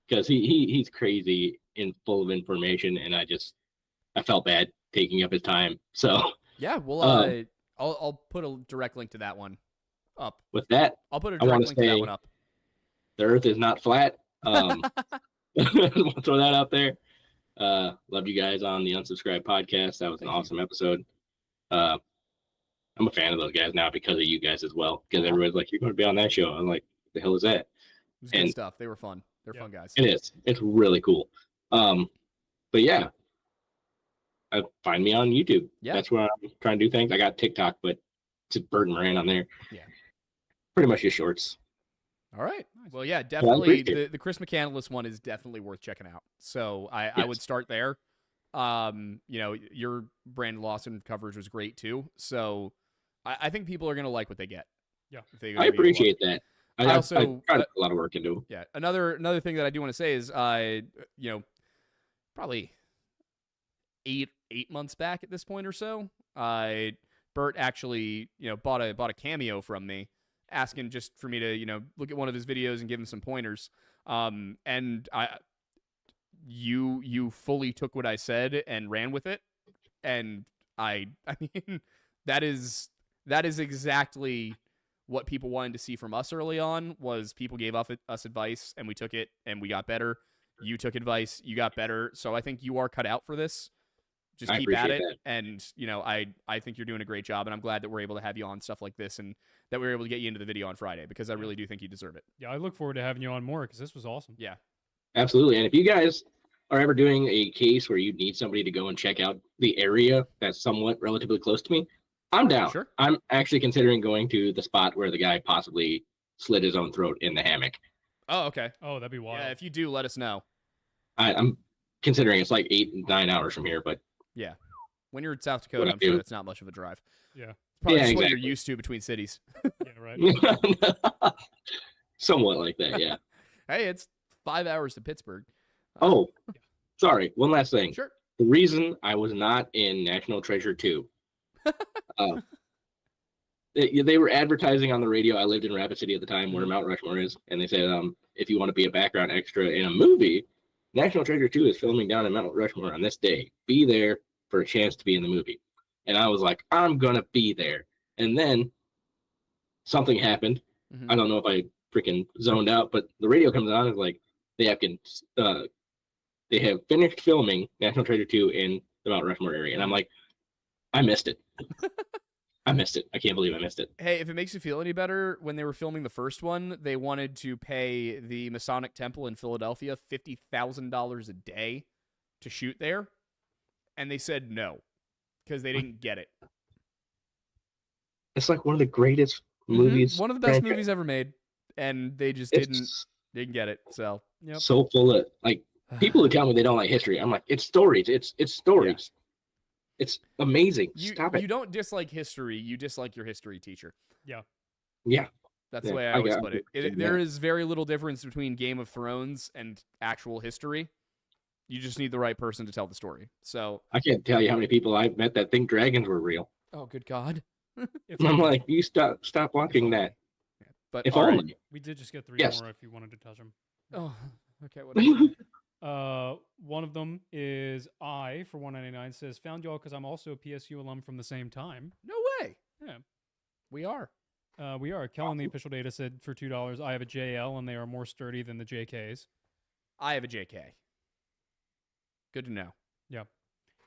because he's crazy and full of information, and I felt bad taking up his time. So Yeah. Well, I'll put a direct link to that one up. with that, I'll put a I wanna direct link to that say- one up. the Earth is not flat. We'll throw that out there. Loved you guys on the Unsubscribed podcast. That was an Thank you. awesome episode. I'm a fan of those guys now because of you guys as well. Because Aw. everybody's like, "You're going to be on that show." I'm like, "The hell is that?" It was good And- stuff. They were fun. They're Yeah. fun guys. It is. It's really cool. But yeah, find me on YouTube. Yeah. That's where I'm trying to do things. I got TikTok, but it's a Bird and Moran on there. Yeah. Pretty much just shorts. All right. Nice. Well, yeah, definitely. appreciate The Chris McCandless one is definitely worth checking out. So I Yes. would start there. Your Brandon Lawson coverage was great too. So I think people are gonna like what they get. Yeah. if they I give you a look. appreciate that. I I also- try to put a lot of work into it. Yeah. Another thing that I do want to say is probably eight months back at this point or so, Bert actually bought a cameo from me, asking just for me to look at one of his videos and give him some pointers. And you fully took what I said and ran with it, and I mean that is exactly what people wanted to see from us early on. Was people gave us advice and we took it and we got better. You took advice, you got better. So I think you are cut out for this. Just I keep at appreciate it. that. And I think you're doing a great job, and I'm glad that we're able to have you on stuff like this, and that we were able to get you into the video on Friday, because I really do think you deserve it. Yeah, I look forward to having you on more because this was awesome. Yeah. Absolutely. And if you guys are ever doing a case where you need somebody to go and check out the area that's somewhat relatively close to me, I'm down. Sure. I'm actually considering going to the spot where the guy possibly slit his own throat in the hammock. Oh, okay. Oh, that'd be wild. Yeah, if you do, let us know. I'm considering it's like 8-9 hours from here, but Yeah. When you're in South Dakota, I I'm sure do. that's not much of a drive. Yeah. It's probably Yeah, just what you're exactly. used to between cities. Yeah, right. somewhat like that, yeah. Hey, it's 5 hours to Pittsburgh. Oh, sorry. One last thing. Sure. The reason I was not in National Treasure 2, they were advertising on the radio. I lived in Rapid City at the time, where Mount Rushmore is, and they said, if you want to be a background extra in a movie, National Treasure 2 is filming down in Mount Rushmore on this day. Be there for a chance to be in the movie. And I was like, I'm gonna be there. And then something happened. Mhm. I don't know if I freaking zoned out, but the radio comes on. It's like they have finished filming National Treasure 2 in the Mount Rushmore area, and I'm like, I missed it. I missed it. I can't believe I missed it. Hey, if it makes you feel any better, when they were filming the first one, they wanted to pay the Masonic Temple in Philadelphia $50,000 a day to shoot there, and they said no because they didn't get it. It's like one of the greatest movies. One of the best franchise. movies ever made, and they just It's didn't get it. So Yep. so full of like people who tell me they don't like history. I'm like, it's stories. It's stories. It's amazing. Stop it. You don't dislike history. You dislike your history teacher. Yeah. That's Yeah, the way I I always got put it. it. There is very little difference between Game of Thrones and actual history. You just need the right person to tell the story. So, I can't tell you how many people I've met that think dragons were real. oh, good God. If And I'm only. like, you stop watching that. But If all right. only. We did just get 3 Yes. more if you wanted to touch them. Oh, okay. Whatever. One of them is I for 199 says found y'all because I'm also a PSU alum from the same time. No way. Yeah. We are. We are. Kellen, the official data said for $2, I have a JL and they are more sturdy than the JKs. I have a JK. Good to know. Yeah.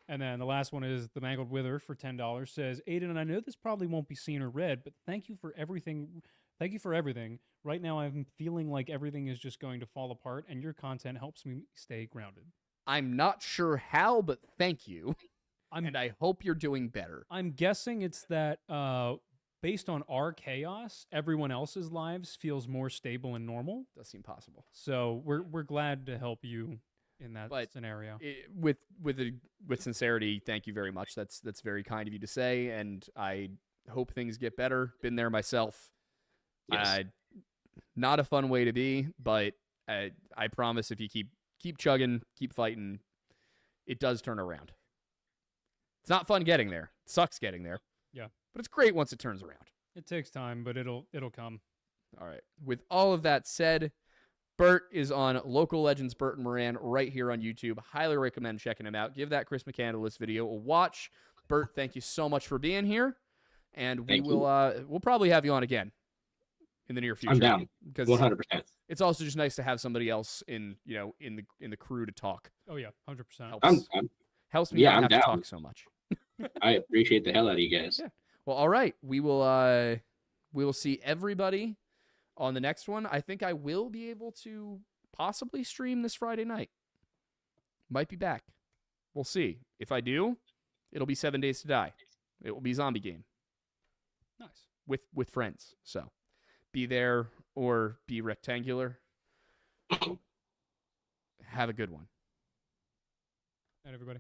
And then the last one is the Mangled Wither for $10 says, Aiden, and I know this probably won't be seen or read, but thank you for everything. Thank you for everything. Right now, I'm feeling like everything is just going to fall apart, and your content helps me stay grounded. I'm not sure how, but thank you. And I hope you're doing better. I'm guessing it's that based on our chaos, everyone else's lives feels more stable and normal. Does seem possible. So we're glad to help you in that scenario. With sincerity, thank you very much. That's very kind of you to say, and I hope things get better. Been there myself. Yes. Not a fun way to be, but I promise if you keep chugging, keep fighting, it does turn around. It's not fun getting there. It sucks getting there. Yeah. But it's great once it turns around. It takes time, but it'll come. All right. With all of that said, Bert is on Local Legends Bert and Moran right here on YouTube. Highly recommend checking him out. Give that Chris McCandless video a watch. Bert, thank you so much for being here. And we'll probably have you on again in the near future. I'm down. Because 100%. it's also just nice to have somebody else in the crew to talk. Oh yeah, 100%. Helps me not have down. to talk so much. I appreciate the hell out of you guys. Yeah. Well, all right. We will see everybody on the next one. I think I will be able to possibly stream this Friday night. Might be back. We'll see. If I do, it'll be 7 Days to Die. It will be a zombie game. Nice. With friends. So be there or be rectangular. Have a good one. And everybody.